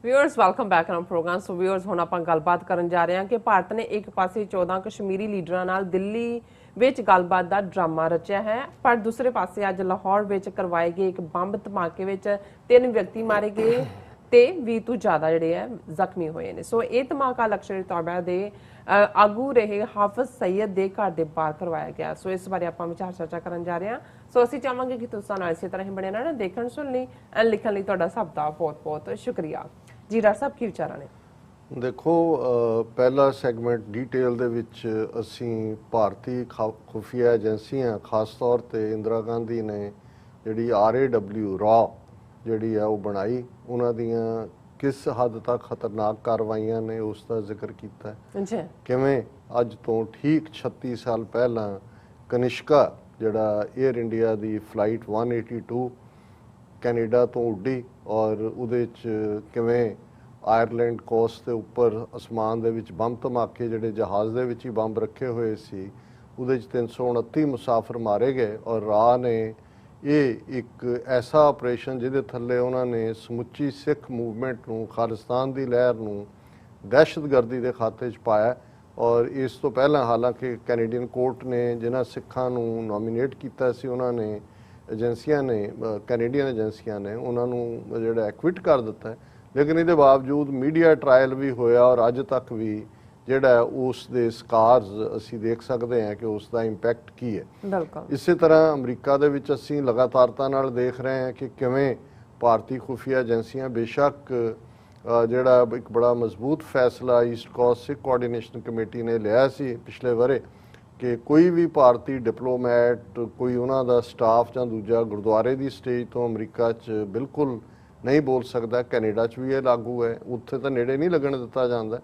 Viewers welcome back on programme. So viewers ਹੁਣ ਆਪਾਂ ਗੱਲਬਾਤ ਕਰਨ ਜਾ ਰਹੇ ਹਾਂ ਕਿ ਭਾਰਤ ਨੇ ਇੱਕ ਪਾਸੇ 14 ਕਸ਼ਮੀਰੀ ਲੀਡਰਾਂ ਨਾਲ ਦਿੱਲੀ ਵਿੱਚ ਗੱਲਬਾਤ ਦਾ ਡਰਾਮਾ ਰਚਿਆ ਹੈ, ਪਰ ਦੂਸਰੇ ਪਾਸੇ ਅੱਜ ਲਾਹੌਰ ਵਿੱਚ ਕਰਵਾਏ ਗਏ ਇੱਕ ਬੰਬ ਧਮਾਕੇ ਵਿੱਚ 3 ਵਿਅਕਤੀ ਮਾਰੇ ਗਏ ਤੇ 20 ਤੋਂ ਜ਼ਿਆਦਾ ਜਿਹੜੇ ਹੈ ਜ਼ਖਮੀ ਹੋਏ ਨੇ। ਸੋ ਇਹ ਧਮਾਕਾ ਲਸ਼ਕਰ ਤੈਯਬਾ ਦੇ ਆਗੂ ਰਹੇ ਹਾਫਿਜ਼ ਸਈਦ ਦੇ ਘਰ ਦੇ ਬਾਹਰ ਕਰਵਾਇਆ ਗਿਆ। ਸੋ ਇਸ ਬਾਰੇ ਆਪਾਂ ਵਿਚਾਰ ਚਰਚਾ ਕਰਨ ਜਾ ਰਹੇ ਹਾਂ। ਸੋ ਅਸੀਂ ਚਾਹਾਂਗੇ ਕਿ ਤੁਸੀਂ ਨਾਲ ਇਸੇ ਤਰ੍ਹਾਂ ਹੀ ਬਣੇ ਰਹਿਣਾ। ਦੇਖਣ ਸੁਣਨ ਲਈ ਐਂਡ ਲਿਖਣ ਲਈ ਤੁਹਾਡਾ ਸਭ ਦਾ ਬਹੁਤ ਬਹੁਤ ਸ਼ੁਕਰੀਆ ਜੀ। ਡਾਕਟਰ ਸਾਹਿਬ ਕੀ ਵਿਚਾਰਾਂ ਨੇ? ਦੇਖੋ, ਪਹਿਲਾ ਸੈਗਮੈਂਟ ਡਿਟੇਲ ਦੇ ਵਿੱਚ ਅਸੀਂ ਭਾਰਤੀ ਖੁਫੀਆ ਏਜੰਸੀਆਂ, ਖਾਸ ਤੌਰ ਤੇ ਇੰਦਰਾ ਗਾਂਧੀ ਨੇ ਜਿਹੜੀ RAW ਰॉ ਜਿਹੜੀ ਹੈ ਉਹ ਬਣਾਈ, ਉਹਨਾਂ ਦੀਆਂ ਕਿਸ ਹੱਦ ਤੱਕ ਖਤਰਨਾਕ ਕਾਰਵਾਈਆਂ ਨੇ ਉਸ ਦਾ ਜ਼ਿਕਰ ਕੀਤਾ ਹੈ। ਕਿਵੇਂ ਅੱਜ ਤੋਂ ਠੀਕ 36 ਸਾਲ ਪਹਿਲਾਂ ਕਨਿਸ਼ਕਾ ਜਿਹੜਾ 에ਅਰ ਇੰਡੀਆ ਦੀ ਫਲਾਈਟ 182 ਕੈਨੇਡਾ ਤੋਂ ਉੱਡੀ ਔਰ ਉਹਦੇ 'ਚ ਕਿਵੇਂ ਆਇਰਲੈਂਡ ਕੋਸਟ ਦੇ ਉੱਪਰ ਅਸਮਾਨ ਦੇ ਵਿੱਚ ਬੰਬ ਧਮਾਕੇ ਜਿਹੜੇ ਜਹਾਜ਼ ਦੇ ਵਿੱਚ ਹੀ ਬੰਬ ਰੱਖੇ ਹੋਏ ਸੀ, ਉਹਦੇ 'ਚ 329 ਮੁਸਾਫਰ ਮਾਰੇ ਗਏ। ਔਰ ਰਾਹ ਨੇ ਇਹ ਇੱਕ ਐਸਾ ਆਪਰੇਸ਼ਨ ਜਿਹਦੇ ਥੱਲੇ ਉਹਨਾਂ ਨੇ ਸਮੁੱਚੀ ਸਿੱਖ ਮੂਵਮੈਂਟ ਨੂੰ, ਖਾਲਿਸਤਾਨ ਦੀ ਲਹਿਰ ਨੂੰ ਦਹਿਸ਼ਤਗਰਦੀ ਦੇ ਖਾਤੇ 'ਚ ਪਾਇਆ। ਔਰ ਇਸ ਤੋਂ ਪਹਿਲਾਂ ਹਾਲਾਂਕਿ ਕੈਨੇਡੀਅਨ ਕੋਰਟ ਨੇ ਜਿਨ੍ਹਾਂ ਸਿੱਖਾਂ ਨੂੰ ਨੋਮੀਨੇਟ ਕੀਤਾ ਸੀ, ਉਹਨਾਂ ਨੇ ਏਜੰਸੀਆਂ ਨੇ, ਕੈਨੇਡੀਅਨ ਏਜੰਸੀਆਂ ਨੇ ਉਹਨਾਂ ਨੂੰ ਜਿਹੜਾ ਐਕਵਿਟ ਕਰ ਦਿੱਤਾ ਹੈ। ਲੇਕਿਨ ਇਹਦੇ ਬਾਵਜੂਦ ਮੀਡੀਆ ਟਰਾਇਲ ਵੀ ਹੋਇਆ ਔਰ ਅੱਜ ਤੱਕ ਵੀ ਜਿਹੜਾ ਉਸ ਦੇ ਸਕਾਰਸ ਅਸੀਂ ਦੇਖ ਸਕਦੇ ਹਾਂ ਕਿ ਉਸ ਦਾ ਇੰਪੈਕਟ ਕੀ ਹੈ। ਬਿਲਕੁਲ ਇਸੇ ਤਰ੍ਹਾਂ ਅਮਰੀਕਾ ਦੇ ਵਿੱਚ ਅਸੀਂ ਲਗਾਤਾਰਤਾ ਨਾਲ ਦੇਖ ਰਹੇ ਹਾਂ ਕਿ ਕਿਵੇਂ ਭਾਰਤੀ ਖੁਫੀਆ ਏਜੰਸੀਆਂ, ਬੇਸ਼ੱਕ ਜਿਹੜਾ ਇੱਕ ਬੜਾ ਮਜ਼ਬੂਤ ਫੈਸਲਾ ਈਸਟ ਕੋਸਟ ਸਿੱਖ ਕੋਆਰਡੀਨੇਸ਼ਨ ਕਮੇਟੀ ਨੇ ਲਿਆ ਸੀ ਪਿਛਲੇ ਵਰੇ ਕਿ ਕੋਈ ਵੀ ਭਾਰਤੀ ਡਿਪਲੋਮੈਟ, ਕੋਈ ਉਹਨਾਂ ਦਾ ਸਟਾਫ ਜਾਂ ਦੂਜਾ ਗੁਰਦੁਆਰੇ ਦੀ ਸਟੇਜ ਤੋਂ ਅਮਰੀਕਾ 'ਚ ਬਿਲਕੁਲ ਨਹੀਂ ਬੋਲ ਸਕਦਾ। ਕੈਨੇਡਾ 'ਚ ਵੀ ਇਹ ਲਾਗੂ ਹੈ, ਉੱਥੇ ਤਾਂ ਨੇੜੇ ਨਹੀਂ ਲੱਗਣ ਦਿੱਤਾ ਜਾਂਦਾ।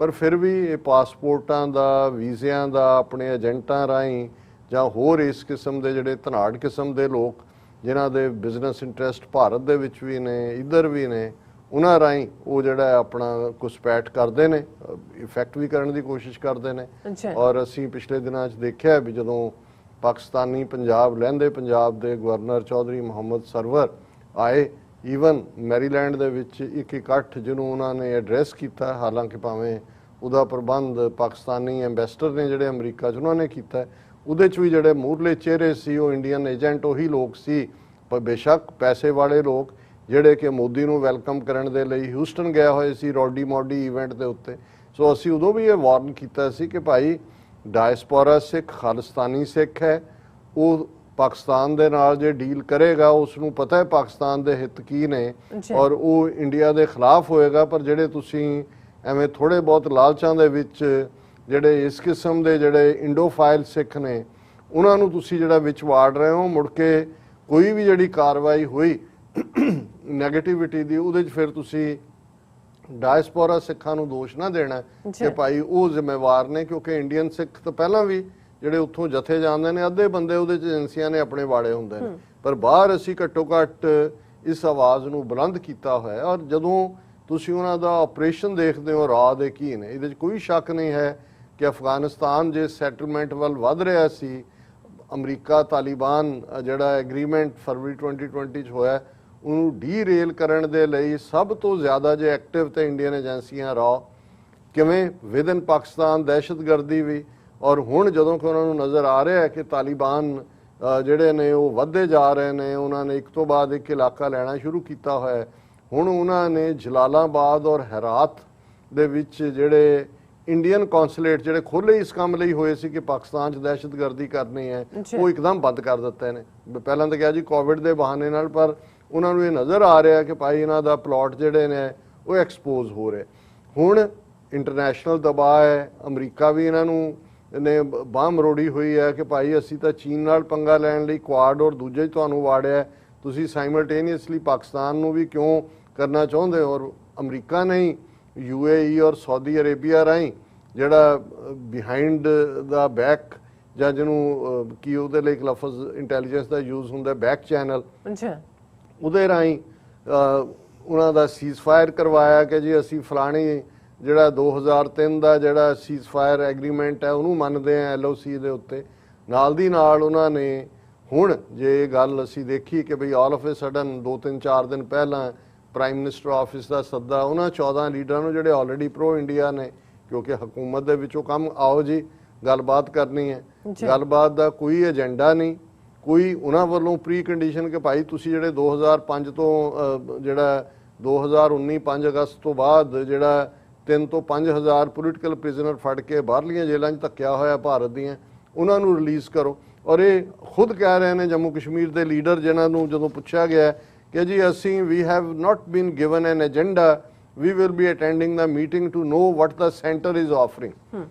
ਪਰ ਫਿਰ ਵੀ ਇਹ ਪਾਸਪੋਰਟਾਂ ਦਾ, ਵੀਜ਼ਿਆਂ ਦਾ ਆਪਣੇ ਏਜੰਟਾਂ ਰਾਹੀਂ ਜਾਂ ਹੋਰ ਇਸ ਕਿਸਮ ਦੇ ਜਿਹੜੇ ਧਨਾੜ ਕਿਸਮ ਦੇ ਲੋਕ ਜਿਨ੍ਹਾਂ ਦੇ ਬਿਜ਼ਨਸ ਇੰਟਰਸਟ ਭਾਰਤ ਦੇ ਵਿੱਚ ਵੀ ਨੇ, ਇੱਧਰ ਵੀ ਨੇ, ਉਹਨਾਂ ਰਾਹੀਂ ਉਹ ਜਿਹੜਾ ਆਪਣਾ ਘੁਸਪੈਠ ਕਰਦੇ ਨੇ, ਇਫੈਕਟ ਵੀ ਕਰਨ ਦੀ ਕੋਸ਼ਿਸ਼ ਕਰਦੇ ਨੇ। ਔਰ ਅਸੀਂ ਪਿਛਲੇ ਦਿਨਾਂ 'ਚ ਦੇਖਿਆ ਵੀ ਜਦੋਂ ਪਾਕਿਸਤਾਨੀ ਪੰਜਾਬ, ਲਹਿੰਦੇ ਪੰਜਾਬ ਦੇ ਗਵਰਨਰ ਚੌਧਰੀ ਮੁਹੰਮਦ ਸਰਵਰ ਆਏ, ਈਵਨ ਮੈਰੀਲੈਂਡ ਦੇ ਵਿੱਚ ਇੱਕ ਇਕੱਠ ਜਿਹਨੂੰ ਉਹਨਾਂ ਨੇ ਐਡਰੈਸ ਕੀਤਾ, ਹਾਲਾਂਕਿ ਭਾਵੇਂ ਉਹਦਾ ਪ੍ਰਬੰਧ ਪਾਕਿਸਤਾਨੀ ਐਂਬੈਸਡਰ ਨੇ ਜਿਹੜੇ ਅਮਰੀਕਾ 'ਚ ਉਹਨਾਂ ਨੇ ਕੀਤਾ, ਉਹਦੇ 'ਚ ਵੀ ਜਿਹੜੇ ਮੂਹਰਲੇ ਚਿਹਰੇ ਸੀ ਉਹ ਇੰਡੀਅਨ ਏਜੰਟ ਉਹੀ ਲੋਕ ਸੀ, ਪਰ ਬੇਸ਼ੱਕ ਪੈਸੇ ਵਾਲੇ ਲੋਕ ਜਿਹੜੇ ਕਿ ਮੋਦੀ ਨੂੰ ਵੈਲਕਮ ਕਰਨ ਦੇ ਲਈ ਹਿਊਸਟਨ ਗਏ ਹੋਏ ਸੀ ਰੋਡੀ ਮੋਡੀ ਇਵੈਂਟ ਦੇ ਉੱਤੇ। ਸੋ ਅਸੀਂ ਉਦੋਂ ਵੀ ਇਹ ਵਾਰਨ ਕੀਤਾ ਸੀ ਕਿ ਭਾਈ ਡਾਇਸਪੋਰਾ ਸਿੱਖ, ਖਾਲਿਸਤਾਨੀ ਸਿੱਖ ਹੈ, ਉਹ ਪਾਕਿਸਤਾਨ ਦੇ ਨਾਲ ਜੇ ਡੀਲ ਕਰੇਗਾ ਉਸ ਨੂੰ ਪਤਾ ਹੈ ਪਾਕਿਸਤਾਨ ਦੇ ਹਿੱਤ ਕੀ ਨੇ ਔਰ ਉਹ ਇੰਡੀਆ ਦੇ ਖਿਲਾਫ ਹੋਏਗਾ। ਪਰ ਜਿਹੜੇ ਤੁਸੀਂ ਐਵੇਂ ਥੋੜੇ ਬਹੁਤ ਲਾਲਚਾਂ ਦੇ ਵਿੱਚ ਜਿਹੜੇ ਇਸ ਕਿਸਮ ਦੇ ਜਿਹੜੇ ਇੰਡੋਫਾਈਲ ਸਿੱਖ ਨੇ ਉਹਨਾਂ ਨੂੰ ਤੁਸੀਂ ਜਿਹੜਾ ਵਿੱਚ ਵਾੜ ਰਹੇ ਹੋ, ਮੁੜ ਕੇ ਕੋਈ ਵੀ ਜਿਹੜੀ ਕਾਰਵਾਈ ਹੋਈ ਨੈਗੇਟਿਵਿਟੀ ਦੀ, ਉਹਦੇ 'ਚ ਫਿਰ ਤੁਸੀਂ ਡਾਇਸਪੋਰਾ ਸਿੱਖਾਂ ਨੂੰ ਦੋਸ਼ ਨਾ ਦੇਣਾ ਕਿ ਭਾਈ ਉਹ ਜ਼ਿੰਮੇਵਾਰ ਨੇ, ਕਿਉਂਕਿ ਇੰਡੀਅਨ ਸਿੱਖ ਤਾਂ ਪਹਿਲਾਂ ਵੀ ਜਿਹੜੇ ਉੱਥੋਂ ਜਥੇ ਜਾਂਦੇ ਨੇ ਅੱਧੇ ਬੰਦੇ ਉਹਦੇ 'ਚ ਏਜੰਸੀਆਂ ਨੇ ਆਪਣੇ ਵਾੜੇ ਹੁੰਦੇ ਨੇ। ਪਰ ਬਾਹਰ ਅਸੀਂ ਘੱਟੋ ਘੱਟ ਇਸ ਆਵਾਜ਼ ਨੂੰ ਬੁਲੰਦ ਕੀਤਾ ਹੋਇਆ। ਔਰ ਜਦੋਂ ਤੁਸੀਂ ਉਹਨਾਂ ਦਾ ਆਪਰੇਸ਼ਨ ਦੇਖਦੇ ਹੋ ਰਾਹ ਦੇ ਕੀ ਨੇ, ਇਹਦੇ 'ਚ ਕੋਈ ਸ਼ੱਕ ਨਹੀਂ ਹੈ ਕਿ ਅਫਗਾਨਿਸਤਾਨ ਜੇ ਸੈਟਲਮੈਂਟ ਵੱਲ ਵੱਧ ਰਿਹਾ ਸੀ, ਅਮਰੀਕਾ ਤਾਲਿਬਾਨ ਜਿਹੜਾ ਐਗਰੀਮੈਂਟ ਫਰਵਰੀ 2020 'ਚ ਹੋਇਆ, ਉਹਨੂੰ ਡੀਰੇਲ ਕਰਨ ਦੇ ਲਈ ਸਭ ਤੋਂ ਜ਼ਿਆਦਾ ਜੇ ਐਕਟਿਵ ਤੇ ਇੰਡੀਅਨ ਏਜੰਸੀਆਂ ਰਾਹ, ਕਿਵੇਂ ਵਿਦਨ ਪਾਕਿਸਤਾਨ ਦਹਿਸ਼ਤਗਰਦੀ ਵੀ। ਔਰ ਹੁਣ ਜਦੋਂ ਕਿ ਉਹਨਾਂ ਨੂੰ ਨਜ਼ਰ ਆ ਰਿਹਾ ਹੈ ਕਿ ਤਾਲਿਬਾਨ ਜਿਹੜੇ ਨੇ ਉਹ ਵੱਧਦੇ ਜਾ ਰਹੇ ਨੇ, ਉਹਨਾਂ ਨੇ ਇੱਕ ਤੋਂ ਬਾਅਦ ਇੱਕ ਇਲਾਕਾ ਲੈਣਾ ਸ਼ੁਰੂ ਕੀਤਾ ਹੋਇਆ ਹੈ। ਹੁਣ ਉਹਨਾਂ ਨੇ ਜਲਾਲਾਬਾਦ ਔਰ ਹੈਰਾਤ ਦੇ ਵਿੱਚ ਜਿਹੜੇ ਇੰਡੀਅਨ ਕੌਂਸੂਲੇਟ ਜਿਹੜੇ ਖੋਲ੍ਹੇ ਇਸ ਕੰਮ ਲਈ ਹੋਏ ਸੀ ਕਿ ਪਾਕਿਸਤਾਨ 'ਚ ਦਹਿਸ਼ਤਗਰਦੀ ਕਰਨੀ ਹੈ, ਉਹ ਇੱਕਦਮ ਬੰਦ ਕਰ ਦਿੱਤੇ ਨੇ। ਪਹਿਲਾਂ ਤਾਂ ਕਿਹਾ ਜੀ ਕੋਵਿਡ ਦੇ ਬਹਾਨੇ ਨਾਲ, ਪਰ ਉਹਨਾਂ ਨੂੰ ਇਹ ਨਜ਼ਰ ਆ ਰਿਹਾ ਕਿ ਭਾਈ ਇਹਨਾਂ ਦਾ ਪਲਾਟ ਜਿਹੜੇ ਨੇ ਉਹ ਐਕਸਪੋਜ਼ ਹੋ ਰਹੇ। ਹੁਣ ਇੰਟਰਨੈਸ਼ਨਲ ਦਬਾਅ ਹੈ, ਅਮਰੀਕਾ ਵੀ ਇਹਨਾਂ ਨੂੰ ਨੇ ਬਾਂਹ ਮਰੋੜੀ ਹੋਈ ਹੈ ਕਿ ਭਾਈ ਅਸੀਂ ਤਾਂ ਚੀਨ ਨਾਲ ਪੰਗਾ ਲੈਣ ਲਈ ਕੁਆਡ ਔਰ ਦੂਜੇ ਤੁਹਾਨੂੰ ਵਾੜਿਆ, ਤੁਸੀਂ ਸਾਈਮਲਟੇਨੀਅਸਲੀ ਪਾਕਿਸਤਾਨ ਨੂੰ ਵੀ ਕਿਉਂ ਕਰਨਾ ਚਾਹੁੰਦੇ ਹੋ। ਔਰ ਅਮਰੀਕਾ ਨਹੀਂ, UAE ਔਰ ਸਾਊਦੀ ਅਰੇਬੀਆ ਰਾਹੀਂ ਜਿਹੜਾ ਬਿਹਾਈਂਡ ਦਾ ਬੈਕ ਜਾਂ ਜਿਹਨੂੰ ਕੀ ਉਹਦੇ ਲਈ ਇੱਕ ਲਫ਼ਜ਼ ਇੰਟੈਲੀਜੈਂਸ ਦਾ ਯੂਜ਼ ਹੁੰਦਾ ਬੈਕ ਚੈਨਲ, ਉਹਦੇ ਰਾਹੀਂ ਉਹਨਾਂ ਦਾ ਸੀਜ਼ਫਾਇਰ ਕਰਵਾਇਆ ਕਿ ਜੀ ਅਸੀਂ ਫਲਾਣੀ ਜਿਹੜਾ 2003 ਦਾ ਜਿਹੜਾ ਸੀਜ਼ਫਾਇਰ ਐਗਰੀਮੈਂਟ ਹੈ ਉਹਨੂੰ ਮੰਨਦੇ ਹਾਂ LOC ਦੇ ਉੱਤੇ। ਨਾਲ ਦੀ ਨਾਲ ਉਹਨਾਂ ਨੇ ਹੁਣ ਜੇ ਇਹ ਗੱਲ ਅਸੀਂ ਦੇਖੀ ਕਿ ਬਈ ਆਲ ਆਫ ਏ ਸਡਨ 2-3-4 ਦਿਨ ਪਹਿਲਾਂ ਪ੍ਰਾਈਮ ਮਿਨਿਸਟਰ ਆਫਿਸ ਦਾ ਸੱਦਾ ਉਹਨਾਂ 14 ਲੀਡਰਾਂ ਨੂੰ ਜਿਹੜੇ ਆਲਰੇਡੀ ਪ੍ਰੋ ਇੰਡੀਆ ਨੇ, ਕਿਉਂਕਿ ਹਕੂਮਤ ਦੇ ਵਿੱਚੋਂ ਕੰਮ ਆਓ ਜੀ ਗੱਲਬਾਤ ਕਰਨੀ ਹੈ, ਗੱਲਬਾਤ ਦਾ ਕੋਈ ਏਜੰਡਾ ਨਹੀਂ, ਕੋਈ ਉਹਨਾਂ ਵੱਲੋਂ ਪ੍ਰੀ ਕੰਡੀਸ਼ਨ ਕਿ ਭਾਈ ਤੁਸੀਂ ਜਿਹੜੇ 2005 ਤੋਂ ਜਿਹੜਾ 2019 5 ਅਗਸਤ ਤੋਂ ਬਾਅਦ ਜਿਹੜਾ 3 ਤੋਂ 5000 ਪੋਲੀਟੀਕਲ ਪ੍ਰਿਜ਼ਨਰ ਫੜ ਕੇ ਬਾਹਰਲੀਆਂ ਜੇਲ੍ਹਾਂ 'ਚ ਧੱਕਿਆ ਹੋਇਆ ਭਾਰਤ ਦੀਆਂ, ਉਹਨਾਂ ਨੂੰ ਰਿਲੀਜ਼ ਕਰੋ। ਔਰ ਇਹ ਖੁਦ ਕਹਿ ਰਹੇ ਨੇ ਜੰਮੂ ਕਸ਼ਮੀਰ ਦੇ ਲੀਡਰ, ਜਿਨ੍ਹਾਂ ਨੂੰ ਜਦੋਂ ਪੁੱਛਿਆ ਗਿਆ ਕਿ ਜੀ ਅਸੀਂ we have not been given an agenda, we will be attending the meeting to know what the centre is offering.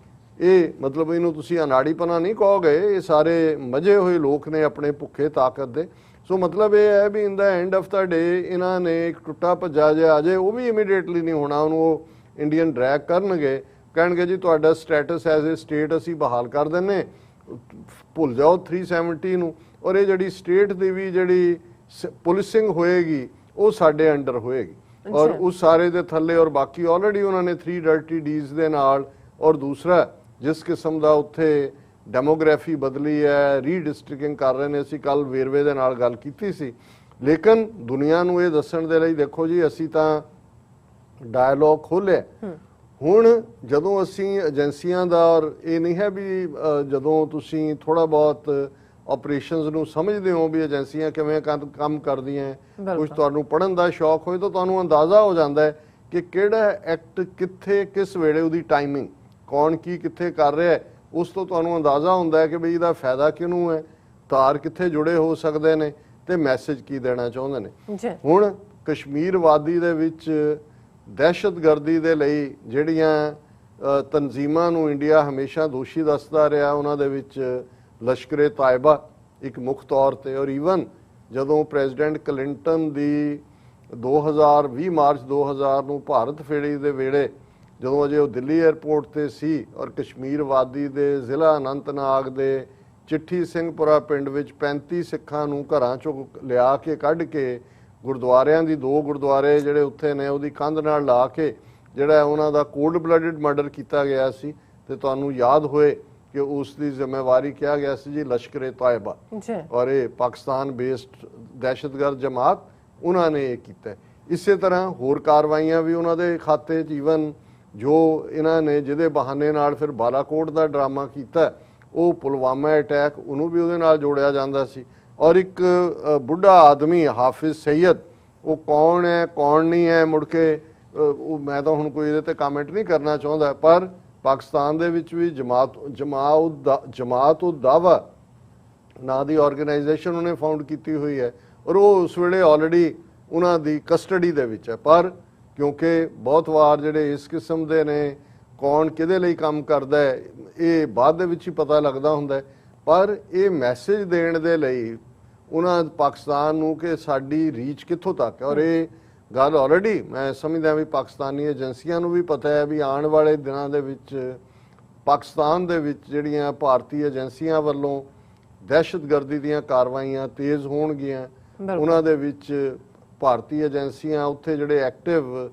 ਇਹ ਮਤਲਬ ਇਹਨੂੰ ਤੁਸੀਂ ਅਨਾੜੀਪਨਾ ਨਹੀਂ ਕਹੋਗੇ, ਇਹ ਸਾਰੇ ਮਜੇ ਹੋਏ ਲੋਕ ਨੇ ਆਪਣੇ ਭੁੱਖੇ ਤਾਕਤ ਦੇ। ਸੋ ਮਤਲਬ ਇਹ ਹੈ ਵੀ ਇਨ ਦਾ ਐਂਡ ਆਫ ਦਾ ਡੇ ਇਹਨਾਂ ਨੇ ਇੱਕ ਟੁੱਟਾ ਭੱਜਾ ਜਿਹਾ ਅਜੇ ਉਹ ਵੀ ਇਮੀਡੀਏਟਲੀ ਨਹੀਂ ਹੋਣਾ, ਉਹਨੂੰ ਉਹ ਇੰਡੀਅਨ ਡਰੈਗ ਕਰਨਗੇ, ਕਹਿਣਗੇ ਜੀ ਤੁਹਾਡਾ ਸਟੇਟਸ ਐਜ਼ ਏ ਸਟੇਟ ਅਸੀਂ ਬਹਾਲ ਕਰ ਦਿੰਨੇ, ਭੁੱਲ ਜਾਓ 370 ਨੂੰ। ਔਰ ਇਹ ਜਿਹੜੀ ਸਟੇਟ ਦੀ ਵੀ ਜਿਹੜੀ ਪੁਲਿਸਿੰਗ ਹੋਏਗੀ ਉਹ ਸਾਡੇ ਅੰਡਰ ਹੋਏਗੀ ਔਰ ਉਸ ਸਾਰੇ ਦੇ ਥੱਲੇ। ਔਰ ਬਾਕੀ ਆਲਰੇਡੀ ਉਹਨਾਂ ਨੇ 3 ਡਰਟੀ ਡੀਜ਼ ਦੇ ਨਾਲ, ਔਰ ਦੂਸਰਾ ਜਿਸ ਕਿਸਮ ਦਾ ਉੱਥੇ ਡੈਮੋਗ੍ਰਾਫੀ ਬਦਲੀ ਹੈ, ਰੀਡਿਸਟ੍ਰਿਕਟਿੰਗ ਕਰ ਰਹੇ ਨੇ, ਅਸੀਂ ਕੱਲ ਵੇਰਵੇ ਦੇ ਨਾਲ ਗੱਲ ਕੀਤੀ ਸੀ। ਲੇਕਿਨ ਦੁਨੀਆ ਨੂੰ ਇਹ ਦੱਸਣ ਦੇ ਲਈ ਦੇਖੋ ਜੀ ਅਸੀਂ ਤਾਂ ਡਾਇਲੋਗ ਖੋਲ੍ਹਿਆ। ਹੁਣ ਜਦੋਂ ਅਸੀਂ ਏਜੰਸੀਆਂ ਦਾ, ਔਰ ਇਹ ਨਹੀਂ ਹੈ ਵੀ ਜਦੋਂ ਤੁਸੀਂ ਥੋੜਾ ਬਹੁਤ ਆਪਰੇਸ਼ਨਸ ਨੂੰ ਸਮਝਦੇ ਹੋ ਵੀ ਏਜੰਸੀਆਂ ਕਿਵੇਂ ਕੰਮ ਕਰਦੀਆਂ, ਕੁਝ ਤੁਹਾਨੂੰ ਪੜ੍ਹਨ ਦਾ ਸ਼ੌਕ ਹੋਏ ਤਾਂ ਤੁਹਾਨੂੰ ਅੰਦਾਜ਼ਾ ਹੋ ਜਾਂਦਾ ਹੈ ਕਿ ਕਿਹੜਾ ਐਕਟ ਕਿੱਥੇ ਕਿਸ ਵੇਲੇ ਉਹਦੀ ਟਾਈਮਿੰਗ, ਕੌਣ ਕੀ ਕਿੱਥੇ ਕਰ ਰਿਹਾ, ਉਸ ਤੋਂ ਤੁਹਾਨੂੰ ਅੰਦਾਜ਼ਾ ਹੁੰਦਾ ਹੈ ਕਿ ਬਈ ਇਹਦਾ ਫਾਇਦਾ ਕਿਹਨੂੰ ਹੈ, ਤਾਰ ਕਿੱਥੇ ਜੁੜੇ ਹੋ ਸਕਦੇ ਨੇ ਤੇ ਮੈਸੇਜ ਕੀ ਦੇਣਾ ਚਾਹੁੰਦੇ ਨੇ। ਹੁਣ ਕਸ਼ਮੀਰ ਵਾਦੀ ਦੇ ਵਿੱਚ ਦਹਿਸ਼ਤਗਰਦੀ ਦੇ ਲਈ ਜਿਹੜੀਆਂ ਤਨਜ਼ੀਮਾਂ ਨੂੰ ਇੰਡੀਆ ਹਮੇਸ਼ਾ ਦੋਸ਼ੀ ਦੱਸਦਾ ਰਿਹਾ, ਉਹਨਾਂ ਦੇ ਵਿੱਚ ਲਸ਼ਕਰੇ ਤਾਇਬਾ ਇੱਕ ਮੁੱਖ ਤੌਰ ਤੇ। ਔਰ ਈਵਨ ਜਦੋਂ ਪ੍ਰੈਜ਼ੀਡੈਂਟ ਕਲਿੰਟਨ ਦੀ 2020 ਮਾਰਚ 2000 ਨੂੰ ਭਾਰਤ ਫੇਰੀ ਦੇ ਵੇਲੇ ਜਦੋਂ ਅਜੇ ਉਹ ਦਿੱਲੀ 에ਅਰਪੋਰਟ ਤੇ ਸੀ ਔਰ ਕਸ਼ਮੀਰ ਵਾਦੀ ਦੇ ਜ਼ਿਲ੍ਹਾ ਅਨੰਤਨਾਗ ਦੇ ਚਿੱਠੀ ਸਿੰਘਪੁਰਾ ਪਿੰਡ ਵਿੱਚ 35 ਸਿੱਖਾਂ ਨੂੰ ਘਰਾਂ ਚੋਂ ਲਿਆ ਕੇ ਕੱਢ ਕੇ ਗੁਰਦੁਆਰਿਆਂ ਦੀ 2 ਗੁਰਦੁਆਰੇ ਜਿਹੜੇ ਉੱਥੇ ਨੇ ਉਹਦੀ ਕੰਧ ਨਾਲ ਲਾ ਕੇ ਜਿਹੜਾ ਉਹਨਾਂ ਦਾ ਕੋਲਡ ਬਲੱਡਡ ਮਰਡਰ ਕੀਤਾ ਗਿਆ ਸੀ। ਤੇ ਤੁਹਾਨੂੰ ਯਾਦ ਹੋਏ ਕਿ ਉਸ ਦੀ ਜ਼ਿੰਮੇਵਾਰੀ ਕਿਹਾ ਗਿਆ ਸੀ ਜੀ ਲਸ਼ਕਰੇ ਤਾਇਬਾ, ਔਰ ਇਹ ਪਾਕਿਸਤਾਨ ਬੇਸਡ ਦਹਿਸ਼ਤਗਰਦ ਜਮਾਤ, ਉਹਨਾਂ ਨੇ ਇਹ ਕੀਤਾ। ਇਸੇ ਤਰ੍ਹਾਂ ਹੋਰ ਕਾਰਵਾਈਆਂ ਵੀ ਉਹਨਾਂ ਦੇ ਖਾਤੇ 'ਚ, ਈਵਨ ਜੋ ਇਹਨਾਂ ਨੇ ਜਿਹਦੇ ਬਹਾਨੇ ਨਾਲ ਫਿਰ ਬਾਲਾਕੋਟ ਦਾ ਡਰਾਮਾ ਕੀਤਾ, ਉਹ ਪੁਲਵਾਮਾ ਅਟੈਕ, ਉਹਨੂੰ ਵੀ ਉਹਦੇ ਨਾਲ ਜੋੜਿਆ ਜਾਂਦਾ ਸੀ। ਔਰ ਇੱਕ ਬੁੱਢਾ ਆਦਮੀ ਹਾਫਿਜ਼ ਸਈਦ, ਉਹ ਕੌਣ ਹੈ ਕੌਣ ਨਹੀਂ ਹੈ ਮੁੜ ਕੇ ਉਹ ਮੈਂ ਤਾਂ ਹੁਣ ਕੋਈ ਇਹਦੇ ਤੇ ਕਮੈਂਟ ਨਹੀਂ ਕਰਨਾ ਚਾਹੁੰਦਾ, ਪਰ ਪਾਕਿਸਤਾਨ ਦੇ ਵਿੱਚ ਵੀ ਜਮਾਤ ਉਦ ਦਾਵਾ ਨਾਂ ਦੀ ਆਰਗੇਨਾਈਜੇਸ਼ਨ ਉਹਨੇ ਫਾਊਂਡ ਕੀਤੀ ਹੋਈ ਹੈ ਔਰ ਉਹ ਉਸ ਵੇਲੇ ਆਲਰੇਡੀ ਉਹਨਾਂ ਦੀ ਕਸਟਡੀ ਦੇ ਵਿੱਚ ਹੈ। ਪਰ ਕਿਉਂਕਿ ਬਹੁਤ ਵਾਰ ਜਿਹੜੇ ਇਸ ਕਿਸਮ ਦੇ ਨੇ, ਕੌਣ ਕਿਹਦੇ ਲਈ ਕੰਮ ਕਰਦਾ ਹੈ, ਇਹ ਬਾਅਦ ਦੇ ਵਿੱਚ ਹੀ ਪਤਾ ਲੱਗਦਾ ਹੁੰਦਾ। ਪਰ ਇਹ ਮੈਸੇਜ ਦੇਣ ਦੇ ਲਈ ਉਹਨਾਂ ਪਾਕਿਸਤਾਨ ਨੂੰ ਕਿ ਸਾਡੀ ਰੀਚ ਕਿੱਥੋਂ ਤੱਕ ਹੈ, ਔਰ ਇਹ ਗੱਲ ਆਲਰੇਡੀ ਮੈਂ ਸਮਝਦਾ ਵੀ ਪਾਕਿਸਤਾਨੀ ਏਜੰਸੀਆਂ ਨੂੰ ਵੀ ਪਤਾ ਹੈ ਵੀ ਆਉਣ ਵਾਲੇ ਦਿਨਾਂ ਦੇ ਵਿੱਚ ਪਾਕਿਸਤਾਨ ਦੇ ਵਿੱਚ ਜਿਹੜੀਆਂ ਭਾਰਤੀ ਏਜੰਸੀਆਂ ਵੱਲੋਂ ਦਹਿਸ਼ਤਗਰਦੀ ਦੀਆਂ ਕਾਰਵਾਈਆਂ ਤੇਜ਼ ਹੋਣਗੀਆਂ। ਉਹਨਾਂ ਦੇ ਵਿੱਚ ਭਾਰਤੀ ਏਜੰਸੀਆਂ ਉੱਥੇ ਜਿਹੜੇ ਐਕਟਿਵ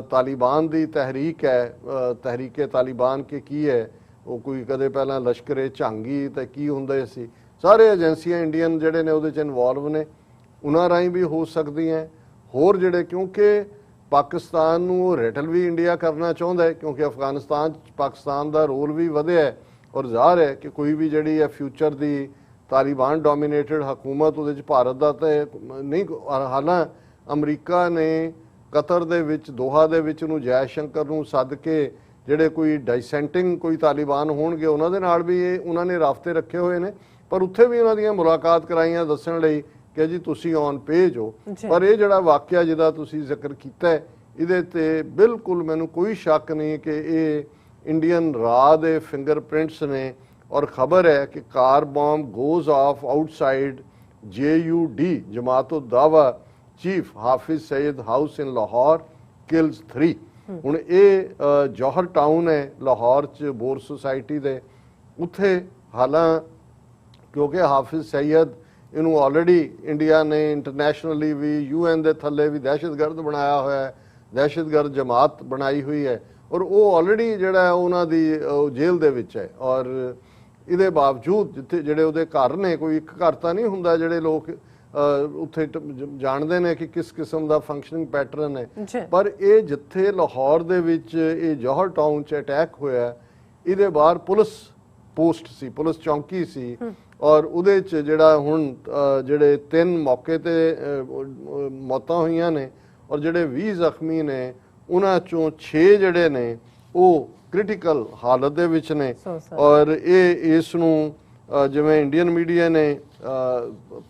ਤਾਲਿਬਾਨ ਦੀ ਤਹਿਰੀਕ ਹੈ, ਤਹਿਰੀਕੇ ਤਾਲਿਬਾਨ ਕੇ ਕੀ ਹੈ, ਉਹ ਕੋਈ ਕਦੇ ਪਹਿਲਾਂ ਲਸ਼ਕਰੇ ਝਾਂਗੀ ਤੇ ਕੀ ਹੁੰਦੇ ਸੀ, ਸਾਰੇ ਏਜੰਸੀਆਂ ਇੰਡੀਅਨ ਜਿਹੜੇ ਨੇ ਉਹਦੇ 'ਚ ਇਨਵੋਲਵ ਨੇ, ਉਹਨਾਂ ਰਾਹੀਂ ਵੀ ਹੋ ਸਕਦੀਆਂ। ਹੋਰ ਜਿਹੜੇ ਕਿਉਂਕਿ ਪਾਕਿਸਤਾਨ ਨੂੰ ਰਿਟਲ ਵੀ ਇੰਡੀਆ ਕਰਨਾ ਚਾਹੁੰਦਾ ਹੈ, ਕਿਉਂਕਿ ਅਫਗਾਨਿਸਤਾਨ 'ਚ ਪਾਕਿਸਤਾਨ ਦਾ ਰੋਲ ਵੀ ਵਧਿਆ ਔਰ ਜ਼ਾਹਰ ਹੈ ਕਿ ਕੋਈ ਵੀ ਜਿਹੜੀ ਹੈ ਫਿਊਚਰ ਦੀ ਤਾਲਿਬਾਨ ਡੋਮੀਨੇਟਡ ਹਕੂਮਤ ਉਹਦੇ 'ਚ ਭਾਰਤ ਦਾ ਤਾਂ ਨਹੀਂ। ਹਾਲਾਂ ਅਮਰੀਕਾ ਨੇ ਕਤਰ ਦੇ ਵਿੱਚ ਦੋਹਾ ਦੇ ਵਿੱਚ ਨੂੰ ਜੈ ਸ਼ੰਕਰ ਨੂੰ ਸੱਦ ਕੇ ਜਿਹੜੇ ਕੋਈ ਡਾਈਸੈਂਟਿੰਗ ਕੋਈ ਤਾਲਿਬਾਨ ਹੋਣਗੇ ਉਹਨਾਂ ਦੇ ਨਾਲ ਵੀ ਇਹ ਉਹਨਾਂ ਨੇ ਰਾਬਤੇ ਰੱਖੇ ਹੋਏ ਨੇ, ਪਰ ਉੱਥੇ ਵੀ ਉਹਨਾਂ ਦੀਆਂ ਮੁਲਾਕਾਤ ਕਰਾਈਆਂ ਦੱਸਣ ਲਈ ਕਿ ਜੀ ਤੁਸੀਂ ਔਨ ਪੇਜ ਹੋ। ਪਰ ਇਹ ਜਿਹੜਾ ਵਾਕਿਆ ਜਿਹਦਾ ਤੁਸੀਂ ਜ਼ਿਕਰ ਕੀਤਾ ਹੈ, ਇਹਦੇ ਤੇ ਬਿਲਕੁਲ ਮੈਨੂੰ ਕੋਈ ਸ਼ੱਕ ਨਹੀਂ ਕਿ ਇਹ ਇੰਡੀਅਨ ਰਾਹ ਦੇ ਫਿੰਗਰਪ੍ਰਿੰਟਸ ਨੇ। ਔਰ ਖਬਰ ਹੈ ਕਿ car bomb goes off outside JUD Jamaat ud Dawa chief Hafiz Saeed house in Lahore, kills 3। ਹੁਣ ਇਹ ਜੌਹਰ ਟਾਊਨ ਹੈ ਲਾਹੌਰ 'ਚ, ਬੋਰ ਸੁਸਾਇਟੀ ਦੇ ਉੱਥੇ। ਹਾਲਾਂ ਕਿਉਂਕਿ ਹਾਫਿਜ਼ ਸਈਦ ਇਹਨੂੰ ਆਲਰੇਡੀ ਇੰਡੀਆ ਨੇ ਇੰਟਰਨੈਸ਼ਨਲੀ ਵੀ UN ਦੇ ਥੱਲੇ ਵੀ ਦਹਿਸ਼ਤਗਰਦ ਬਣਾਇਆ ਹੋਇਆ ਹੈ, ਦਹਿਸ਼ਤਗਰਦ ਜਮਾਤ ਬਣਾਈ ਹੋਈ ਹੈ ਔਰ ਉਹ ਆਲਰੇਡੀ ਜਿਹੜਾ ਉਹਨਾਂ ਦੀ ਜੇਲ੍ਹ ਦੇ ਵਿੱਚ ਹੈ। ਔਰ ਇਹਦੇ ਬਾਵਜੂਦ ਜਿੱਥੇ ਜਿਹੜੇ ਉਹਦੇ ਘਰ ਨੇ, ਕੋਈ ਇੱਕ ਘਰ ਤਾਂ ਨਹੀਂ ਹੁੰਦਾ, ਜਿਹੜੇ ਲੋਕ ਉੱਥੇ ਜਾਣਦੇ ਨੇ ਕਿ ਕਿਸ ਕਿਸਮ ਦਾ ਫੰਕਸ਼ਨਿੰਗ ਪੈਟਰਨ ਹੈ, ਪਰ ਇਹ ਜਿੱਥੇ ਲਾਹੌਰ ਦੇ ਵਿੱਚ ਇਹ ਜੌਹਰ ਟਾਊਨ 'ਚ ਅਟੈਕ ਹੋਇਆ, ਇਹਦੇ ਬਾਹਰ ਪੁਲਿਸ ਪੋਸਟ ਸੀ, ਪੁਲਿਸ ਚੌਂਕੀ ਸੀ ਔਰ ਉਹਦੇ 'ਚ ਜਿਹੜਾ ਹੁਣ ਜਿਹੜੇ 3 ਮੌਕੇ ਤੇ ਮੌਤਾਂ ਹੋਈਆਂ ਨੇ ਔਰ ਜਿਹੜੇ 20 ਜ਼ਖਮੀ ਨੇ ਉਹਨਾਂ ਚੋਂ 6 ਜਿਹੜੇ ਨੇ ਉਹ ਕ੍ਰਿਟੀਕਲ ਹਾਲਤ ਦੇ ਵਿੱਚ ਨੇ। ਔਰ ਇਹ ਇਸ ਨੂੰ ਜਿਵੇਂ ਇੰਡੀਅਨ ਮੀਡੀਆ ਨੇ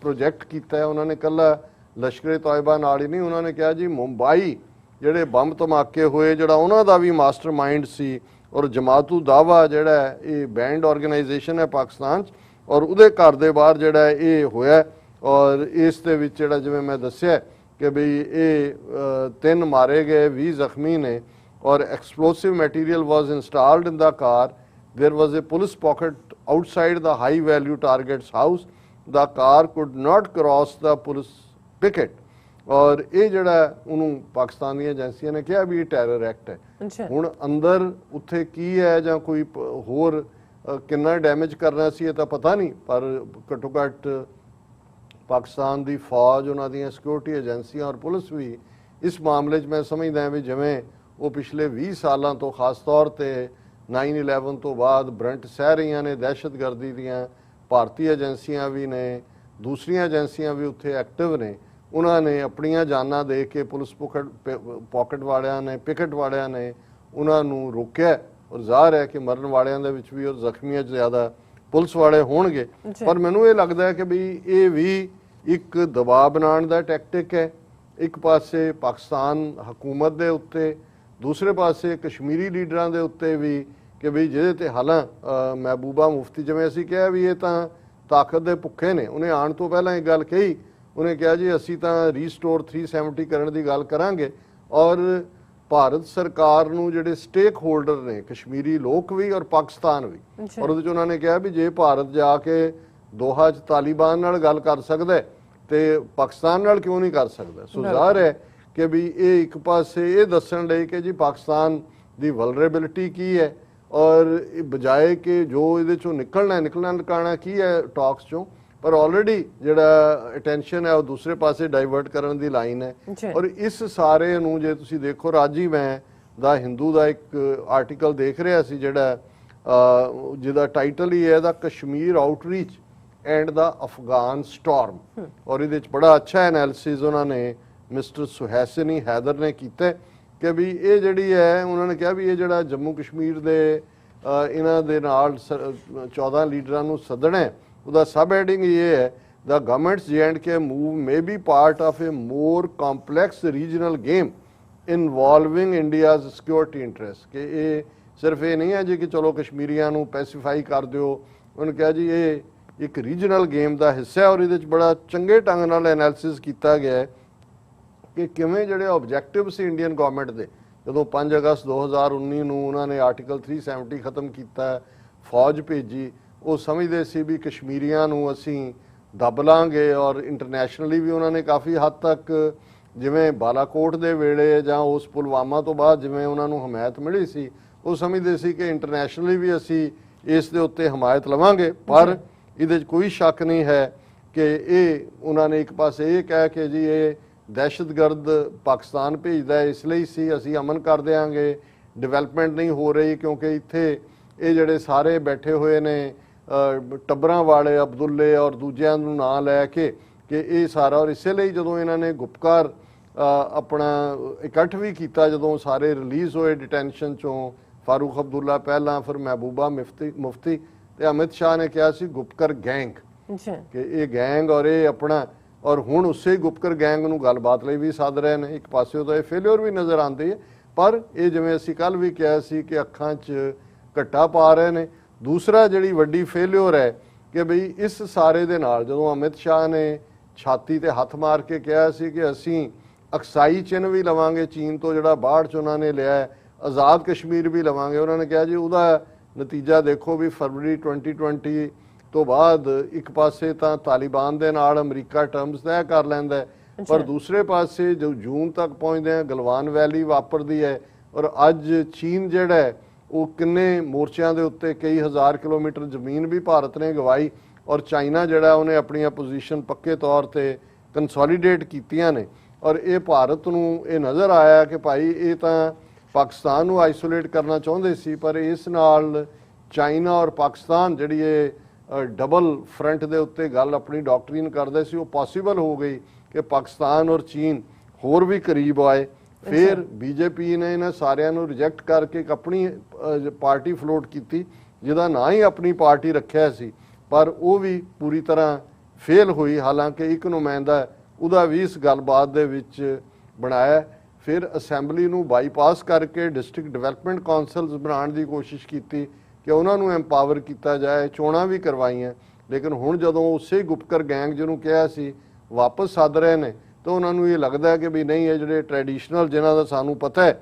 ਪ੍ਰੋਜੈਕਟ ਕੀਤਾ ਹੈ, ਉਹਨਾਂ ਨੇ ਕੱਲਾ ਲਸ਼ਕਰੇ ਤੌਇਬਾ ਨਾਲ ਹੀ ਨਹੀਂ, ਉਹਨਾਂ ਨੇ ਕਿਹਾ ਜੀ ਮੁੰਬਈ ਜਿਹੜੇ ਬੰਬ ਧਮਾਕੇ ਹੋਏ ਜਿਹੜਾ ਉਹਨਾਂ ਦਾ ਵੀ ਮਾਸਟਰਮਾਈਂਡ ਸੀ, ਔਰ ਜਮਾਤੂ ਦਾਵਾ ਜਿਹੜਾ ਇਹ ਬੈਂਡ ਆਰਗੇਨਾਈਜੇਸ਼ਨ ਹੈ ਪਾਕਿਸਤਾਨ 'ਚ, ਔਰ ਉਹਦੇ ਘਰ ਦੇ ਬਾਹਰ ਜਿਹੜਾ ਇਹ ਹੋਇਆ। ਔਰ ਇਸ ਦੇ ਵਿੱਚ ਜਿਹੜਾ ਜਿਵੇਂ ਮੈਂ ਦੱਸਿਆ ਕਿ ਬਈ ਇਹ 3 ਮਾਰੇ ਗਏ, 20 ਜ਼ਖਮੀ ਨੇ। ਔਰ explosive material was installed in the car, there was a police pocket outside the high value target's house, the car could not cross the police picket। ਔਰ ਇਹ ਜਿਹੜਾ ਉਹਨੂੰ ਪਾਕਿਸਤਾਨ ਦੀਆਂ ਏਜੰਸੀਆਂ ਨੇ ਕਿਹਾ ਵੀ ਇਹ ਟੈਰਰ ਐਕਟ ਹੈ। ਹੁਣ ਅੰਦਰ ਉੱਥੇ ਕੀ ਹੈ ਜਾਂ ਕੋਈ ਹੋਰ ਕਿੰਨਾ ਡੈਮੇਜ ਕਰਨਾ ਸੀ ਇਹ ਤਾਂ ਪਤਾ ਨਹੀਂ, ਪਰ ਘੱਟੋ ਘੱਟ ਪਾਕਿਸਤਾਨ ਦੀ ਫੌਜ, ਉਹਨਾਂ ਦੀਆਂ ਸਿਕਿਉਰਿਟੀ ਏਜੰਸੀਆਂ ਔਰ ਪੁਲਿਸ ਵੀ ਇਸ ਮਾਮਲੇ 'ਚ ਮੈਂ ਸਮਝਦਾ ਵੀ ਜਿਵੇਂ ਉਹ ਪਿਛਲੇ 20 ਸਾਲਾਂ ਤੋਂ ਖਾਸ ਤੌਰ ਤੇ 9/11 ਤੋਂ ਬਾਅਦ ਬ੍ਰੰਟ ਸਹਿ ਰਹੀਆਂ ਨੇ ਦਹਿਸ਼ਤਗਰਦੀ ਦੀਆਂ, ਭਾਰਤੀ ਏਜੰਸੀਆਂ ਵੀ ਨੇ, ਦੂਸਰੀਆਂ ਏਜੰਸੀਆਂ ਵੀ ਉੱਥੇ ਐਕਟਿਵ ਨੇ, ਉਹਨਾਂ ਨੇ ਆਪਣੀਆਂ ਜਾਨਾਂ ਦੇ ਕੇ ਪੁਲਿਸ ਪਾਕਟ ਵਾਲਿਆਂ ਨੇ, ਪਿਕਟ ਵਾਲਿਆਂ ਨੇ ਉਹਨਾਂ ਨੂੰ ਰੋਕਿਆ। ਔਰ ਜ਼ਾਹਰ ਹੈ ਕਿ ਮਰਨ ਵਾਲਿਆਂ ਦੇ ਵਿੱਚ ਵੀ ਔਰ ਜ਼ਖਮੀਆਂ 'ਚ ਜ਼ਿਆਦਾ ਪੁਲਿਸ ਵਾਲੇ ਹੋਣਗੇ। ਪਰ ਮੈਨੂੰ ਇਹ ਲੱਗਦਾ ਹੈ ਕਿ ਵੀ ਇਹ ਵੀ ਇੱਕ ਦਬਾਅ ਬਣਾਉਣ ਦਾ ਟੈਕਟਿਕ ਹੈ, ਇੱਕ ਪਾਸੇ ਪਾਕਿਸਤਾਨ ਹਕੂਮਤ ਦੇ ਉੱਤੇ, ਦੂਸਰੇ ਪਾਸੇ ਕਸ਼ਮੀਰੀ ਲੀਡਰਾਂ ਦੇ ਉੱਤੇ ਵੀ ਕਿ ਵੀ ਜਿਹਦੇ ਤੇ ਹਾਲਾਂ ਮਹਿਬੂਬਾ ਮੁਫਤੀ ਜਿਵੇਂ ਅਸੀਂ ਕਿਹਾ ਵੀ ਇਹ ਤਾਂ ਤਾਕਤ ਦੇ ਭੁੱਖੇ ਨੇ। ਉਹਨੇ ਆਉਣ ਤੋਂ ਪਹਿਲਾਂ ਇਹ ਗੱਲ ਕਹੀ, ਉਹਨੇ ਕਿਹਾ ਜੀ ਅਸੀਂ ਤਾਂ ਰੀਸਟੋਰ 370 ਕਰਨ ਦੀ ਗੱਲ ਕਰਾਂਗੇ। ਔਰ ਭਾਰਤ ਸਰਕਾਰ ਨੂੰ ਜਿਹੜੇ ਸਟੇਕ ਹੋਲਡਰ ਨੇ ਕਸ਼ਮੀਰੀ ਲੋਕ ਵੀ ਔਰ ਪਾਕਿਸਤਾਨ ਵੀ, ਔਰ ਉਹਦੇ 'ਚ ਉਹਨਾਂ ਨੇ ਕਿਹਾ ਵੀ ਜੇ ਭਾਰਤ ਜਾ ਕੇ ਦੋਹਾ 'ਚ ਤਾਲਿਬਾਨ ਨਾਲ ਗੱਲ ਕਰ ਸਕਦਾ ਤੇ ਪਾਕਿਸਤਾਨ ਨਾਲ ਕਿਉਂ ਨਹੀਂ ਕਰ ਸਕਦਾ। ਸੋ ਜ਼ਾਹਰ ਹੈ ਕਿ ਵੀ ਇਹ ਇੱਕ ਪਾਸੇ ਇਹ ਦੱਸਣ ਲਈ ਕਿ ਜੀ ਪਾਕਿਸਤਾਨ ਦੀ ਵਲਨਰੇਬਿਲਿਟੀ ਕੀ ਹੈ, ਔਰ ਬਜਾਏ ਕਿ ਜੋ ਇਹਦੇ 'ਚੋਂ ਨਿਕਲਣਾ ਕੀ ਹੈ ਟਾਕਸ 'ਚੋਂ, ਪਰ ਆਲਰੇਡੀ ਜਿਹੜਾ ਅਟੈਂਸ਼ਨ ਹੈ ਉਹ ਦੂਸਰੇ ਪਾਸੇ ਡਾਈਵਰਟ ਕਰਨ ਦੀ ਲਾਈਨ ਹੈ। ਔਰ ਇਸ ਸਾਰੇ ਨੂੰ ਜੇ ਤੁਸੀਂ ਦੇਖੋ, ਰਾਜੀ ਮੈਂ ਦਾ ਹਿੰਦੂ ਦਾ ਇੱਕ ਆਰਟੀਕਲ ਦੇਖ ਰਿਹਾ ਸੀ ਜਿਹੜਾ ਜਿਹਦਾ ਟਾਈਟਲ ਹੀ ਹੈ the Kashmir outreach and the Afghan storm, ਔਰ ਇਹਦੇ 'ਚ ਬੜਾ ਅੱਛਾ ਐਨਾਲਿਸਿਸ ਉਹਨਾਂ ਨੇ ਮਿਸਟਰ ਸੁਹੈਸਨੀ ਹੈਦਰ ਨੇ ਕੀਤਾ ਕਿ ਵੀ ਇਹ ਜਿਹੜੀ ਹੈ, ਉਹਨਾਂ ਨੇ ਕਿਹਾ ਵੀ ਇਹ ਜਿਹੜਾ ਜੰਮੂ ਕਸ਼ਮੀਰ ਦੇ ਇਹਨਾਂ ਦੇ ਨਾਲ 14 ਲੀਡਰਾਂ ਨੂੰ ਸੱਦਣਾ ਹੈ, ਉਹਦਾ ਸਬ ਹੈਡਿੰਗ ਇਹ ਹੈ the government's J&K move may be part of a more complex regional game involving India's security interests। ਕਿ ਇਹ ਸਿਰਫ ਇਹ ਨਹੀਂ ਹੈ ਜੀ ਕਿ ਚਲੋ ਕਸ਼ਮੀਰੀਆਂ ਨੂੰ ਪੈਸੀਫਾਈ ਕਰ ਦਿਓ, ਉਹਨੇ ਕਿਹਾ ਜੀ ਇਹ ਇੱਕ ਰੀਜਨਲ ਗੇਮ ਦਾ ਹਿੱਸਾ ਹੈ। ਔਰ ਇਹਦੇ 'ਚ ਬੜਾ ਚੰਗੇ ਢੰਗ ਨਾਲ ਐਨਾਲਿਸਿਸ ਕੀਤਾ ਗਿਆ ਹੈ ਕਿ ਕਿਵੇਂ ਜਿਹੜੇ ਆਬਜੈਕਟਿਵ ਸੀ ਇੰਡੀਅਨ ਗਵਰਨਮੈਂਟ ਦੇ, ਜਦੋਂ 5 ਅਗਸਤ 2019 ਨੂੰ ਉਹਨਾਂ ਨੇ ਆਰਟੀਕਲ 370 ਖਤਮ ਕੀਤਾ, ਫੌਜ ਭੇਜੀ, ਉਹ ਸਮਝਦੇ ਸੀ ਵੀ ਕਸ਼ਮੀਰੀਆਂ ਨੂੰ ਅਸੀਂ ਦੱਬ ਲਾਂਗੇ। ਔਰ ਇੰਟਰਨੈਸ਼ਨਲੀ ਵੀ ਉਹਨਾਂ ਨੇ ਕਾਫੀ ਹੱਦ ਤੱਕ, ਜਿਵੇਂ ਬਾਲਾਕੋਟ ਦੇ ਵੇਲੇ ਜਾਂ ਉਸ ਪੁਲਵਾਮਾ ਤੋਂ ਬਾਅਦ ਜਿਵੇਂ ਉਹਨਾਂ ਨੂੰ ਹਮਾਇਤ ਮਿਲੀ ਸੀ, ਉਹ ਸਮਝਦੇ ਸੀ ਕਿ ਇੰਟਰਨੈਸ਼ਨਲੀ ਵੀ ਅਸੀਂ ਇਸ ਦੇ ਉੱਤੇ ਹਮਾਇਤ ਲਵਾਂਗੇ। ਪਰ ਇਹਦੇ 'ਚ ਕੋਈ ਸ਼ੱਕ ਨਹੀਂ ਹੈ ਕਿ ਇਹ ਉਹਨਾਂ ਨੇ ਇੱਕ ਪਾਸੇ ਇਹ ਕਹਿ ਕੇ ਜੀ ਇਹ ਦਹਿਸ਼ਤਗਰਦ ਪਾਕਿਸਤਾਨ ਭੇਜਦਾ ਇਸ ਲਈ ਸੀ, ਅਸੀਂ ਅਮਨ ਕਰ ਦਿਆਂਗੇ, ਡਿਵੈਲਪਮੈਂਟ ਨਹੀਂ ਹੋ ਰਹੀ ਕਿਉਂਕਿ ਇੱਥੇ ਇਹ ਜਿਹੜੇ ਸਾਰੇ ਬੈਠੇ ਹੋਏ ਨੇ ਟੱਬਰਾਂ ਵਾਲੇ ਅਬਦੁੱਲੇ ਔਰ ਦੂਜਿਆਂ ਨੂੰ ਨਾਂ ਲੈ ਕੇ ਕਿ ਇਹ ਸਾਰਾ। ਔਰ ਇਸੇ ਲਈ ਜਦੋਂ ਇਹਨਾਂ ਨੇ ਗੁਪਕਾਰ ਆਪਣਾ ਇਕੱਠ ਵੀ ਕੀਤਾ, ਜਦੋਂ ਸਾਰੇ ਰਿਲੀਜ਼ ਹੋਏ ਡਿਟੈਂਸ਼ਨ ਚੋਂ, ਫਾਰੂਕ ਅਬਦੁੱਲਾ ਪਹਿਲਾਂ, ਫਿਰ ਮਹਿਬੂਬਾ ਮੁਫਤੀ ਤੇ ਅਮਿਤ ਸ਼ਾਹ ਨੇ ਕਿਹਾ ਸੀ ਗੁਪਕਰ ਗੈਂਗ ਕਿ ਇਹ ਗੈਂਗ ਔਰ ਇਹ ਆਪਣਾ, ਔਰ ਹੁਣ ਉਸੇ ਗੁਪਕਰ ਗੈਂਗ ਨੂੰ ਗੱਲਬਾਤ ਲਈ ਵੀ ਸੱਦ ਰਹੇ ਨੇ। ਇੱਕ ਪਾਸੇ ਉਹਦਾ ਇਹ ਫੇਲਿਅਰ ਵੀ ਨਜ਼ਰ ਆਉਂਦੀ ਹੈ, ਪਰ ਇਹ ਜਿਵੇਂ ਅਸੀਂ ਕੱਲ ਵੀ ਕਿਹਾ ਸੀ ਕਿ ਅੱਖਾਂ 'ਚ ਘੱਟਾ ਪਾ ਰਹੇ ਨੇ। ਦੂਸਰਾ ਜਿਹੜੀ ਵੱਡੀ ਫੇਲਿਅਰ ਹੈ ਕਿ ਬਈ ਇਸ ਸਾਰੇ ਦੇ ਨਾਲ ਜਦੋਂ ਅਮਿਤ ਸ਼ਾਹ ਨੇ ਛਾਤੀ ਤੇ ਹੱਥ ਮਾਰ ਕੇ ਕਿਹਾ ਸੀ ਕਿ ਅਸੀਂ ਅਕਸਾਈ ਚਿੰਨ੍ਹ ਵੀ ਲਵਾਂਗੇ ਚੀਨ ਤੋਂ ਜਿਹੜਾ ਬਾਹਰ 'ਚ ਉਹਨਾਂ ਨੇ ਲਿਆ, ਆਜ਼ਾਦ ਕਸ਼ਮੀਰ ਵੀ ਲਵਾਂਗੇ, ਉਹਨਾਂ ਨੇ ਕਿਹਾ ਜੀ ਉਹਦਾ ਨਤੀਜਾ ਦੇਖੋ ਵੀ ਫਰਵਰੀ 2020 ਤੋਂ ਬਾਅਦ ਇੱਕ ਪਾਸੇ ਤਾਂ ਤਾਲਿਬਾਨ ਦੇ ਨਾਲ ਅਮਰੀਕਾ ਟਰਮਸ ਤੈਅ ਕਰ ਲੈਂਦਾ, ਪਰ ਦੂਸਰੇ ਪਾਸੇ ਜੋ ਜੂਨ ਤੱਕ ਪਹੁੰਚਦੇ ਆ ਗਲਵਾਨ ਵੈਲੀ ਵਾਪਰਦੀ ਹੈ। ਔਰ ਅੱਜ ਚੀਨ ਜਿਹੜਾ ਹੈ ਉਹ ਕਿੰਨੇ ਮੋਰਚਿਆਂ ਦੇ ਉੱਤੇ ਕਈ ਹਜ਼ਾਰ ਕਿਲੋਮੀਟਰ ਜ਼ਮੀਨ ਵੀ ਭਾਰਤ ਨੇ ਗਵਾਈ, ਔਰ ਚਾਈਨਾ ਜਿਹੜਾ ਉਹਨੇ ਆਪਣੀਆਂ ਪੋਜੀਸ਼ਨ ਪੱਕੇ ਤੌਰ ਤੇ ਕੰਸੋਲੀਡੇਟ ਕੀਤੀਆਂ ਨੇ। ਔਰ ਇਹ ਭਾਰਤ ਨੂੰ ਇਹ ਨਜ਼ਰ ਆਇਆ ਕਿ ਭਾਈ ਇਹ ਤਾਂ ਪਾਕਿਸਤਾਨ ਨੂੰ ਆਈਸੋਲੇਟ ਕਰਨਾ ਚਾਹੁੰਦੇ ਸੀ, ਪਰ ਇਸ ਨਾਲ ਚਾਈਨਾ ਔਰ ਪਾਕਿਸਤਾਨ ਜਿਹੜੀ ਇਹ ਡਬਲ ਫਰੰਟ ਦੇ ਉੱਤੇ ਗੱਲ ਆਪਣੀ ਡਾਕਟਰੀਨ ਕਰਦੇ ਸੀ, ਉਹ ਪੋਸੀਬਲ ਹੋ ਗਈ ਕਿ ਪਾਕਿਸਤਾਨ ਔਰ ਚੀਨ ਹੋਰ ਵੀ ਕਰੀਬ ਆਏ। ਫਿਰ ਬੀਜੇਪੀ ਨੇ ਇਹਨਾਂ ਸਾਰਿਆਂ ਨੂੰ ਰਿਜੈਕਟ ਕਰਕੇ ਇੱਕ ਆਪਣੀ ਪਾਰਟੀ ਫਲੋਟ ਕੀਤੀ ਜਿਹਦਾ ਨਾਂ ਹੀ ਆਪਣੀ ਪਾਰਟੀ ਰੱਖਿਆ ਸੀ, ਪਰ ਉਹ ਵੀ ਪੂਰੀ ਤਰ੍ਹਾਂ ਫੇਲ ਹੋਈ। ਹਾਲਾਂਕਿ ਇੱਕ ਨੁਮਾਇੰਦਾ ਉਹਦਾ ਵੀ ਇਸ ਗੱਲਬਾਤ ਦੇ ਵਿੱਚ ਬਣਾਇਆ। ਫਿਰ ਅਸੈਂਬਲੀ ਨੂੰ ਬਾਈਪਾਸ ਕਰਕੇ ਡਿਸਟ੍ਰਿਕਟ ਡਿਵੈਲਪਮੈਂਟ ਕੌਂਸਲਸ ਬਣਾਉਣ ਦੀ ਕੋਸ਼ਿਸ਼ ਕੀਤੀ ਕਿ ਉਹਨਾਂ ਨੂੰ ਐਮਪਾਵਰ ਕੀਤਾ ਜਾਏ, ਚੋਣਾਂ ਵੀ ਕਰਵਾਈਆਂ। ਲੇਕਿਨ ਹੁਣ ਜਦੋਂ ਉਸੇ ਗੁਪਕਰ ਗੈਂਗ ਜਿਹਨੂੰ ਕਿਹਾ ਸੀ ਵਾਪਸ ਸੱਦ ਰਹੇ ਨੇ ਤਾਂ ਉਹਨਾਂ ਨੂੰ ਇਹ ਲੱਗਦਾ ਹੈ ਕਿ ਵੀ ਨਹੀਂ, ਇਹ ਜਿਹੜੇ ਟ੍ਰੈਡੀਸ਼ਨਲ ਜਿਨ੍ਹਾਂ ਦਾ ਸਾਨੂੰ ਪਤਾ ਹੈ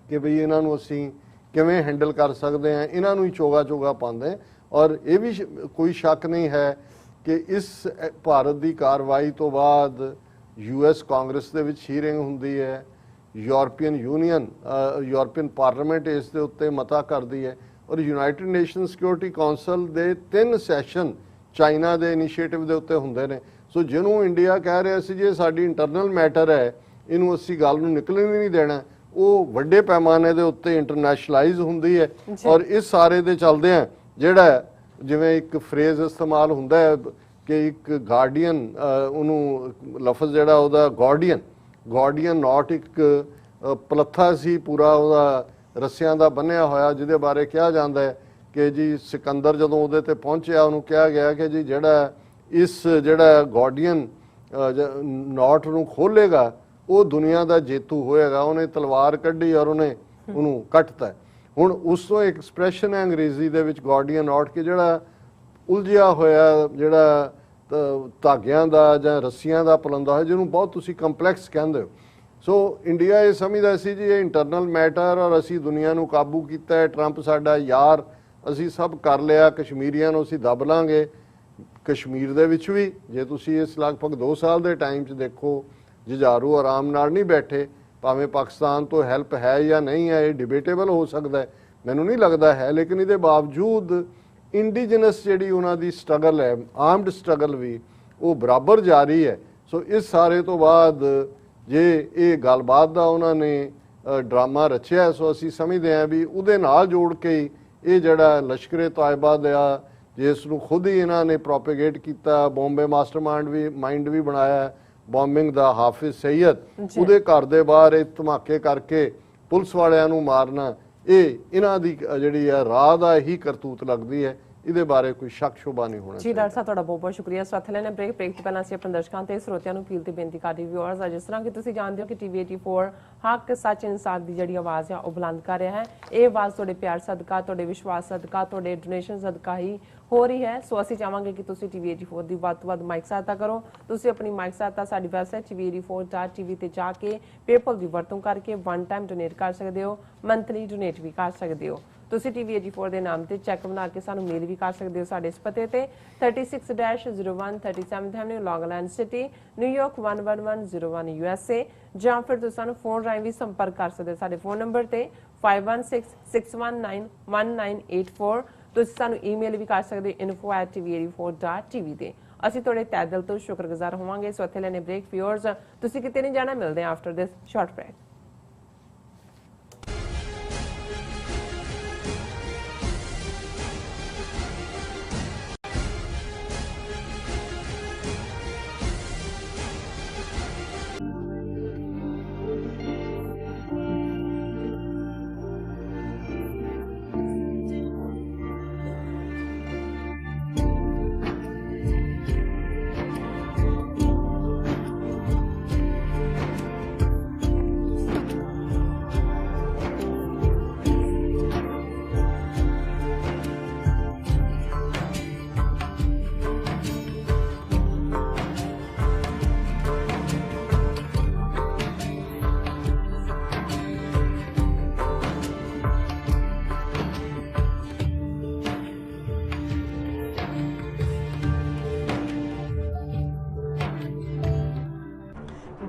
ਕਿ ਵੀ ਇਹਨਾਂ ਨੂੰ ਅਸੀਂ ਕਿਵੇਂ ਹੈਂਡਲ ਕਰ ਸਕਦੇ ਹਾਂ, ਇਹਨਾਂ ਨੂੰ ਹੀ ਚੋਗਾ ਪਾਉਂਦੇ। ਔਰ ਇਹ ਵੀ ਕੋਈ ਸ਼ੱਕ ਨਹੀਂ ਹੈ ਕਿ ਇਸ ਭਾਰਤ ਦੀ ਕਾਰਵਾਈ ਤੋਂ ਬਾਅਦ US ਕਾਂਗਰਸ ਦੇ ਵਿੱਚ ਹੀਅਰਿੰਗ ਹੁੰਦੀ ਹੈ, ਯੂਰਪੀਅਨ ਪਾਰਲੀਮੈਂਟ ਇਸ ਦੇ ਉੱਤੇ ਮਤਾ ਕਰਦੀ ਹੈ, ਔਰ ਯੂਨਾਈਟਿਡ ਨੇਸ਼ਨ ਸਿਕਿਉਰਿਟੀ ਕਾਉਂਸਲ ਦੇ 3 ਸੈਸ਼ਨ ਚਾਈਨਾ ਦੇ ਇਨੀਸ਼ੀਏਟਿਵ ਦੇ ਉੱਤੇ ਹੁੰਦੇ ਨੇ। ਸੋ ਜਿਹਨੂੰ ਇੰਡੀਆ ਕਹਿ ਰਿਹਾ ਸੀ ਜੇ ਸਾਡੀ ਇੰਟਰਨਲ ਮੈਟਰ ਹੈ, ਇਹਨੂੰ ਅਸੀਂ ਗੱਲ ਨੂੰ ਨਿਕਲਣ ਨਹੀਂ ਦੇਣਾ, ਉਹ ਵੱਡੇ ਪੈਮਾਨੇ ਦੇ ਉੱਤੇ ਇੰਟਰਨੈਸ਼ਨਲਾਈਜ਼ ਹੁੰਦੀ ਹੈ। ਔਰ ਇਸ ਸਾਰੇ ਦੇ ਚੱਲਦਿਆਂ ਜਿਹੜਾ ਜਿਵੇਂ ਇੱਕ ਫਰੇਜ਼ ਇਸਤੇਮਾਲ ਹੁੰਦਾ ਹੈ ਕਿ ਇੱਕ ਗਾਰਡੀਅਨ, ਉਹਨੂੰ ਲਫ਼ਜ਼ ਜਿਹੜਾ ਉਹਦਾ ਗਾਰਡੀਅਨ ਨਾਟ ਇੱਕ ਪਲੱਥਾ ਸੀ ਪੂਰਾ ਉਹਦਾ ਰੱਸਿਆਂ ਦਾ ਬੰਨਿਆ ਹੋਇਆ, ਜਿਹਦੇ ਬਾਰੇ ਕਿਹਾ ਜਾਂਦਾ ਹੈ ਕਿ ਜੀ ਸਿਕੰਦਰ ਜਦੋਂ ਉਹਦੇ ਤੇ ਪਹੁੰਚਿਆ ਉਹਨੂੰ ਕਿਹਾ ਗਿਆ ਕਿ ਜੀ ਜਿਹੜਾ ਗਾਰਡੀਅਨ ਨਾਟ ਨੂੰ ਖੋਲੇਗਾ ਉਹ ਦੁਨੀਆ ਦਾ ਜੇਤੂ ਹੋਏਗਾ। ਉਹਨੇ ਤਲਵਾਰ ਕੱਢੀ ਔਰ ਉਹਨੂੰ ਕੱਟਤਾ। ਹੁਣ ਉਸ ਤੋਂ ਐਕਸਪ੍ਰੈਸ਼ਨ ਹੈ ਅੰਗਰੇਜ਼ੀ ਦੇ ਵਿੱਚ ਗਾਰਡੀਅਨ ਨਾਟ ਕਿ ਜਿਹੜਾ ਉਲਝਿਆ ਹੋਇਆ, ਜਿਹੜਾ ਧਾਗਿਆਂ ਦਾ ਜਾਂ ਰੱਸੀਆਂ ਦਾ ਪਲੰਦਾ ਹੈ, ਜਿਹਨੂੰ ਬਹੁਤ ਤੁਸੀਂ ਕੰਪਲੈਕਸ ਕਹਿੰਦੇ ਹੋ। ਸੋ ਇੰਡੀਆ ਇਹ ਸਮਝਦਾ ਸੀ ਜੀ ਇਹ ਇੰਟਰਨਲ ਮੈਟਰ ਔਰ ਅਸੀਂ ਦੁਨੀਆ ਨੂੰ ਕਾਬੂ ਕੀਤਾ ਹੈ, ਟਰੰਪ ਸਾਡਾ ਯਾਰ, ਅਸੀਂ ਸਭ ਕਰ ਲਿਆ, ਕਸ਼ਮੀਰੀਆਂ ਨੂੰ ਅਸੀਂ ਦੱਬ ਲਾਂਗੇ। ਕਸ਼ਮੀਰ ਦੇ ਵਿੱਚ ਵੀ ਜੇ ਤੁਸੀਂ ਇਸ ਲਗਭਗ 2 ਸਾਲ ਦੇ ਟਾਈਮ 'ਚ ਦੇਖੋ, ਜੁਝਾਰੂ ਆਰਾਮ ਨਾਲ ਨਹੀਂ ਬੈਠੇ। ਭਾਵੇਂ ਪਾਕਿਸਤਾਨ ਤੋਂ ਹੈਲਪ ਹੈ ਜਾਂ ਨਹੀਂ ਹੈ, ਇਹ ਡਿਬੇਟੇਬਲ ਹੋ ਸਕਦਾ ਹੈ, ਮੈਨੂੰ ਨਹੀਂ ਲੱਗਦਾ ਹੈ, ਲੇਕਿਨ ਇਹਦੇ ਬਾਵਜੂਦ ਇੰਡੀਜਨਸ ਜਿਹੜੀ ਉਹਨਾਂ ਦੀ ਸਟਰਗਲ ਹੈ, ਆਰਮਡ ਸਟਰਗਲ ਵੀ ਉਹ ਬਰਾਬਰ ਜਾਰੀ ਹੈ। ਸੋ ਇਸ ਸਾਰੇ ਤੋਂ ਬਾਅਦ ਜੇ ਇਹ ਗੱਲਬਾਤ ਦਾ ਉਹਨਾਂ ਨੇ ਡਰਾਮਾ ਰਚਿਆ, ਸੋ ਅਸੀਂ ਸਮਝਦੇ ਹਾਂ ਵੀ ਉਹਦੇ ਨਾਲ ਜੋੜ ਕੇ ਇਹ ਜਿਹੜਾ ਲਸ਼ਕਰੇ ਤਾਇਬਾ ਦਾ ਜਿਸ ਨੂੰ ਖੁਦ ਹੀ ਇਹਨਾਂ ਨੇ ਪ੍ਰੋਪੇਗੇਟ ਕੀਤਾ, ਬੰਬੇ ਮਾਸਟਰਮਾਈਂਡ ਵੀ ਬਣਾਇਆ ਬੰਬਿੰਗ ਦਾ, ਹਾਫਿਜ਼ ਸਈਦ, ਉਹਦੇ ਘਰ ਦੇ ਬਾਹਰ ਇਹ ਧਮਾਕੇ ਕਰਕੇ ਪੁਲਿਸ ਵਾਲਿਆਂ ਨੂੰ ਮਾਰਨਾ, ਇਹ ਇਹਨਾਂ ਦੀ ਜਿਹੜੀ ਹੈ ਰਾਹ ਦਾ ਹੀ ਕਰਤੂਤ ਲੱਗਦੀ ਹੈ। ਇਹਦੇ ਬਾਰੇ ਕੋਈ ਸ਼ੱਕ ਸ਼ੁਬਾ ਨਹੀਂ ਹੋਣਾ ਜੀ। ਡਾਕਟਰ ਸਾਹਿਬ ਤੁਹਾਡਾ ਬਹੁਤ ਬਹੁਤ ਸ਼ੁਕਰੀਆ। ਸਾਥ ਲੈਣੇ ਬ੍ਰੇਕ ਤੋਂ ਪਹਿਲਾਂ ਅਸੀਂ ਆਪਣੇ ਦਰਸ਼ਕਾਂ ਤੇ ਸਰੋਤਿਆਂ ਨੂੰ ਅਪੀਲ ਤੇ ਬੇਨਤੀ ਕਰਦੇ ਵਿਊਅਰਸ ਆ, ਜਿਸ ਤਰ੍ਹਾਂ ਕਿ ਤੁਸੀਂ ਜਾਣਦੇ ਹੋ ਕਿ TV 84 ਹੱਕ ਸੱਚ ਇਨਸਾਫ ਦੀ ਜਿਹੜੀ ਆਵਾਜ਼ ਆ ਉਹ ਬੁਲੰਦ ਕਰ ਰਿਹਾ ਹੈ। ਇਹ ਆਵਾਜ਼ ਤੁਹਾਡੇ ਪਿਆਰ ਸਦਕਾ, ਤੁਹਾਡੇ ਵਿਸ਼ਵਾਸ ਸਦਕਾ, ਤੁਹਾਡੇ ਡੋਨੇਸ਼ਨ ਸਦਕਾ ਹੀ ਹੋ ਰਹੀ ਹੈ। ਸੋ ਅਸੀਂ ਚਾਹਾਂਗੇ ਕਿ ਤੁਸੀਂ TV 84 ਦੀ ਵੱਧ ਤੋਂ ਵੱਧ ਮਾਈਕ ਸਹਾਇਤਾ ਕਰੋ। ਤੁਸੀਂ ਆਪਣੀ ਮਾਈਕ ਸਹਾਇਤਾ ਸਾਡੀ ਵੈਬਸਾਈਟ tv84.tv ਤੇ ਜਾ ਕੇ ਪੇਪਲ ਦੀ ਵਰਤੋਂ ਕਰਕੇ 1 ਟਾਈਮ ਡੋਨੇਟ ਕਰ ਸਕਦੇ ਹੋ, ਮੰਥਲੀ ਡੋਨੇਟ ਵੀ ਕਰ ਸਕਦੇ ਹੋ। ਤੁਸੀਂ TV 84 ਦੇ ਨਾਮ ਤੇ ਚੈੱਕ ਬਣਾ ਕੇ ਸਾਨੂੰ ਮੇਲ ਵੀ ਕਰ ਸਕਦੇ ਹੋ ਸਾਡੇ ਇਸ ਪਤੇ ਤੇ 36-01 37th Avenue, Long Island City, New York 11101 USA, ਜਾਂ ਫਿਰ ਤੁਸੀਂ ਸਾਨੂੰ ਫੋਨ ਰਾਹੀਂ ਵੀ ਸੰਪਰਕ ਕਰ ਸਕਦੇ ਹੋ ਸਾਡੇ ਫੋਨ ਨੰਬਰ ਤੇ 5166191984। ਤੁਸੀਂ ਸਾਨੂੰ ਈਮੇਲ ਵੀ ਕਰ ਸਕਦੇ ਹੋ info@tv84.tv ਤੇ। ਅਸੀਂ ਤੁਹਾਡੇ ਤਹਿ ਦਿਲ ਤੋਂ ਸ਼ੁਕਰਗੁਜ਼ਾਰ ਹੋਵਾਂਗੇ। ਸੋ ਇੱਥੇ ਲੈਣੇ ਬ੍ਰੇਕ ਵਿਊਅਰਸ, ਤੁਸੀਂ ਕਿਤੇ ਨਹੀਂ ਜਾਣਾ, ਮਿਲਦੇ ਹਾਂ after this short break.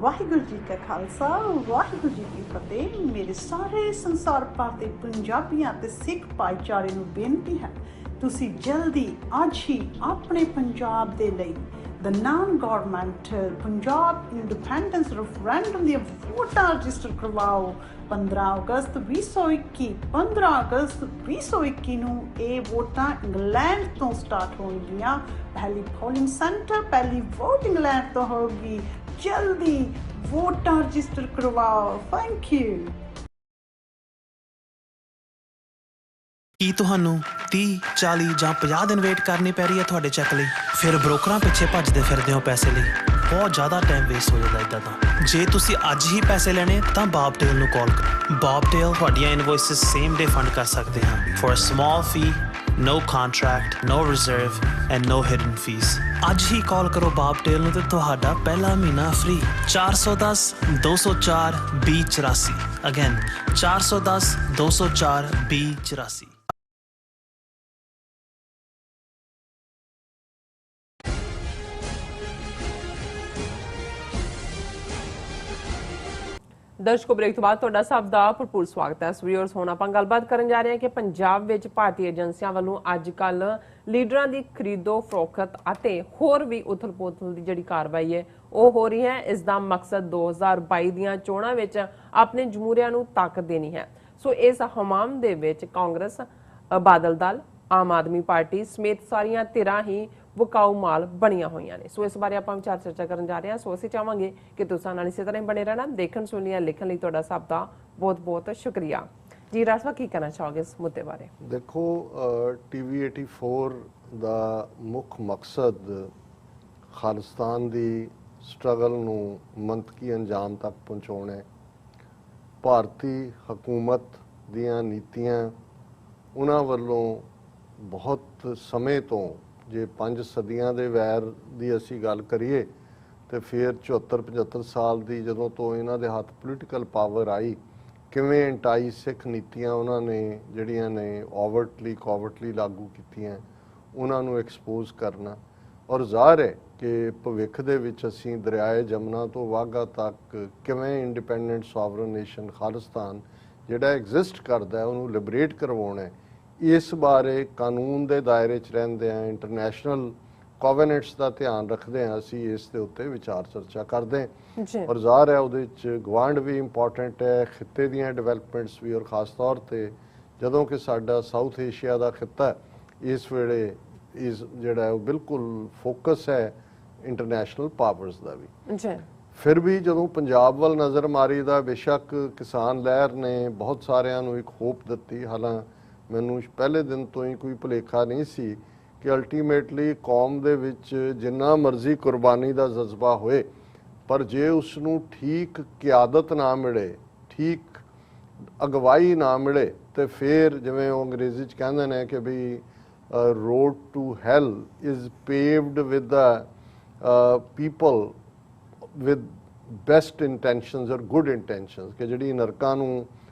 Waheguru ji ਕਾ ਖਾਲਸਾ, ਵਾਹਿਗੁਰੂ ਜੀ ਕੀ ਫਤਿਹ। ਮੇਰੇ ਸਾਰੇ ਸੰਸਾਰ ਭਰ ਦੇ ਪੰਜਾਬੀਆਂ ਤੇ ਸਿੱਖ ਭਾਈਚਾਰੇ ਨੂੰ ਬੇਨਤੀ ਹੈ, ਤੁਸੀਂ ਜਲਦੀ ਅੱਜ ਹੀ ਆਪਣੇ ਪੰਜਾਬ ਦੇ ਲਈ the non-governmental Punjab independence referendum ਦੀਆਂ ਵੋਟਾਂ ਰਜਿਸਟਰ ਕਰਵਾਓ। 15 ਅਗਸਤ 2021 15 ਅਗਸਤ 2021 ਨੂੰ ਇਹ ਵੋਟਾਂ ਇੰਗਲੈਂਡ ਤੋਂ ਸਟਾਰਟ ਹੋਣਗੀਆਂ। ਪਹਿਲੀ ਪੋਲਿੰਗ ਸੈਂਟਰ, ਪਹਿਲੀ ਵੋਟ ਇੰਗਲੈਂਡ ਤੋਂ ਹੋਗੀ। जल्दी वोटर रजिस्टर करवाओ। Thank you. ਕੀ ਤੁਹਾਨੂੰ 30 40 ਜਾਂ 50 ਦਿਨ ਵੇਟ ਕਰਨੀ ਪੈ ਰਹੀ ਹੈ ਤੁਹਾਡੇ ਚੈੱਕ ਲਈ? ਫਿਰ ਬ੍ਰੋਕਰਾਂ ਪਿੱਛੇ ਭੱਜਦੇ ਫਿਰਦੇ ਹੋ ਪੈਸੇ ਲਈ। ਬਹੁਤ ਜ਼ਿਆਦਾ ਟਾਈਮ ਵੇਸਟ ਹੋ ਜਾਂਦਾ ਇੱਦਾਂ ਤਾਂ। ਜੇ ਤੁਸੀਂ ਅੱਜ ਹੀ ਪੈਸੇ ਲੈਣੇ ਤਾਂ ਬੌਬਟੇਲ ਨੂੰ ਕਾਲ ਕਰੋ। ਬੌਬਟੇਲ ਤੁਹਾਡੀਆਂ ਇਨਵੋਇਸਿਸ ਸੇਮ ਡੇ ਫੰਡ ਕਰ ਸਕਦੇ ਹਾਂ for a small fee, no contract, no reserve and no hidden fees। ਅੱਜ ਹੀ ਕਾਲ ਕਰੋ ਬੌਬਟੇਲ ਨੂੰ ਤੇ ਤੁਹਾਡਾ ਪਹਿਲਾ ਮਹੀਨਾ ਫ੍ਰੀ। 410 204 2084। ਅਗੇਨ 410 204 2084। ਦਰਸ਼ਕੋ, ਬ੍ਰੇਕ ਤੋਂ ਬਾਅਦ ਤੁਹਾਡਾ ਸਭ ਦਾ ਭਰਪੂਰ ਸਵਾਗਤ ਹੈ। ਵੀਅਰਸ, ਹੁਣ ਆਪਾਂ ਗੱਲਬਾਤ ਕਰਨ ਜਾ ਰਹੇ ਹਾਂ ਕਿ ਪੰਜਾਬ ਵਿੱਚ ਭਾਰਤੀ ਏਜੰਸੀਆਂ ਵੱਲੋਂ ਅੱਜ ਕੱਲ ਲੀਡਰਾਂ ਦੀ ਖਰੀਦੋ ਫਰੋਖਤ ਅਤੇ ਹੋਰ ਵੀ ਉਥਲ-ਪੁਥਲ ਦੀ ਜਿਹੜੀ ਕਾਰਵਾਈ ਹੈ ਉਹ ਹੋ ਰਹੀ ਹੈ। ਇਸ ਦਾ ਮਕਸਦ 2022 ਦੀਆਂ ਚੋਣਾਂ ਵਿੱਚ ਆਪਣੇ ਜਮਹੂਰੀਆਂ ਨੂੰ ਤਾਕਤ ਦੇਣੀ ਹੈ। ਸੋ ਇਸ ਹਮਾਮ ਦੇ ਵਿੱਚ ਕਾਂਗਰਸ, ਬਾਦਲ ਦਲ, ਆਮ ਆਦਮੀ ਪਾਰਟੀ ਸਮੇਤ ਸਾਰੀਆਂ ਧਿਰਾਂ ਹੀ ਵਿਕਾਊ ਮਾਲ ਬਣੀਆਂ ਹੋਈਆਂ ਨੇ। ਸੋ ਇਸ ਬਾਰੇ ਆਪਾਂ ਵਿਚਾਰ ਚਰਚਾ ਕਰਨ ਜਾ ਰਹੇ ਹਾਂ। ਸੋ ਅਸੀਂ ਚਾਹਾਂਗੇ ਕਿ ਤੁਸੀਂ ਨਾਲ ਇਸੇ ਤਰ੍ਹਾਂ ਬਣੇ ਰਹਿਣਾ। ਦੇਖਣ, ਸੁਣਨ, ਲਿਖਣ ਲਈ ਤੁਹਾਡਾ ਸਭ ਦਾ ਬਹੁਤ ਬਹੁਤ ਸ਼ੁਕਰੀਆ ਜੀ। ਰਾਜਵਾ, ਕੀ ਕਹਿਣਾ ਚਾਹੋਗੇ ਇਸ ਮੁੱਦੇ ਬਾਰੇ? ਦੇਖੋ, TV 84 ਦਾ ਮੁੱਖ ਮਕਸਦ ਖਾਲਿਸਤਾਨ ਦੀ ਸਟਰਗਲ ਨੂੰ ਮੰਤਕੀ ਅੰਜਾਮ ਤੱਕ ਪਹੁੰਚਾਉਣਾ ਹੈ। ਭਾਰਤੀ ਹਕੂਮਤ ਦੀਆਂ ਨੀਤੀਆਂ ਉਹਨਾਂ ਵੱਲੋਂ ਬਹੁਤ ਸਮੇਂ ਤੋਂ, ਜੇ 5 ਸਦੀਆਂ ਦੇ ਵੈਰ ਦੀ ਅਸੀਂ ਗੱਲ ਕਰੀਏ ਤੇ ਫਿਰ 74-75 ਸਾਲ ਦੀ ਜਦੋਂ ਤੋਂ ਇਹਨਾਂ ਦੇ ਹੱਥ ਪੋਲੀਟੀਕਲ ਪਾਵਰ ਆਈ, ਕਿਵੇਂ ਐਂਟਾਈ ਸਿੱਖ ਨੀਤੀਆਂ ਉਹਨਾਂ ਨੇ ਜਿਹੜੀਆਂ ਨੇ ਕੋਵਰਟਲੀ ਲਾਗੂ ਕੀਤੀਆਂ, ਉਹਨਾਂ ਨੂੰ ਐਕਸਪੋਜ਼ ਕਰਨਾ। ਔਰ ਜ਼ਾਹਰ ਹੈ ਕਿ ਭਵਿੱਖ ਦੇ ਵਿੱਚ ਅਸੀਂ ਦਰਿਆਏ ਜਮਨਾ ਤੋਂ ਵਾਘਾ ਤੱਕ ਕਿਵੇਂ ਇੰਡੀਪੈਂਡੈਂਟ ਸੋਵਰਨ ਨੇਸ਼ਨ ਖਾਲਿਸਤਾਨ ਜਿਹੜਾ ਐਗਜ਼ਿਸਟ ਕਰਦਾ ਹੈ ਉਹਨੂੰ ਲਿਬਰੇਟ ਕਰਵਾਉਣਾ ਹੈ। ਇਸ ਬਾਰੇ ਕਾਨੂੰਨ ਦੇ ਦਾਇਰੇ 'ਚ ਰਹਿੰਦੇ ਆ, ਇੰਟਰਨੈਸ਼ਨਲ ਕੋਵੈਨੈਂਟਸ ਦਾ ਧਿਆਨ ਰੱਖਦੇ ਹਾਂ, ਅਸੀਂ ਇਸ ਦੇ ਉੱਤੇ ਵਿਚਾਰ ਚਰਚਾ ਕਰਦੇ ਹਾਂ। ਔਰ ਜ਼ਾਹਰ ਹੈ ਉਹਦੇ 'ਚ ਗਵਾਂਢ ਵੀ ਇੰਪੋਰਟੈਂਟ ਹੈ, ਖਿੱਤੇ ਦੀਆਂ ਡਿਵੈਲਪਮੈਂਟਸ ਵੀ, ਔਰ ਖਾਸ ਤੌਰ 'ਤੇ ਜਦੋਂ ਕਿ ਸਾਡਾ ਸਾਊਥ ਏਸ਼ੀਆ ਦਾ ਖਿੱਤਾ ਇਸ ਵੇਲੇ ਜਿਹੜਾ ਉਹ ਬਿਲਕੁਲ ਫੋਕਸ ਹੈ ਇੰਟਰਨੈਸ਼ਨਲ ਪਾਵਰਸ ਦਾ ਵੀ। ਫਿਰ ਵੀ ਜਦੋਂ ਪੰਜਾਬ ਵੱਲ ਨਜ਼ਰ ਮਾਰੀ ਦਾ, ਬੇਸ਼ੱਕ ਕਿਸਾਨ ਲਹਿਰ ਨੇ ਬਹੁਤ ਸਾਰਿਆਂ ਨੂੰ ਇੱਕ ਹੋਪ ਦਿੱਤੀ। ਹਾਲਾਂਕਿ ਮੈਨੂੰ ਪਹਿਲੇ ਦਿਨ ਤੋਂ ਹੀ ਕੋਈ ਭੁਲੇਖਾ ਨਹੀਂ ਸੀ ਕਿ ਅਲਟੀਮੇਟਲੀ ਕੌਮ ਦੇ ਵਿੱਚ ਜਿੰਨਾ ਮਰਜ਼ੀ ਕੁਰਬਾਨੀ ਦਾ ਜਜ਼ਬਾ ਹੋਏ, ਪਰ ਜੇ ਉਸ ਨੂੰ ਠੀਕ ਕਿਆਦਤ ਨਾ ਮਿਲੇ, ਠੀਕ ਅਗਵਾਈ ਨਾ ਮਿਲੇ, ਤੇ ਫਿਰ ਜਿਵੇਂ ਉਹ ਅੰਗਰੇਜ਼ੀ 'ਚ ਕਹਿੰਦੇ ਨੇ ਕਿ ਵੀ road to hell is paved with the people with best intentions or good intentions, ਕਿ ਜਿਹੜੀ ਨਰਕਾਂ ਨੂੰ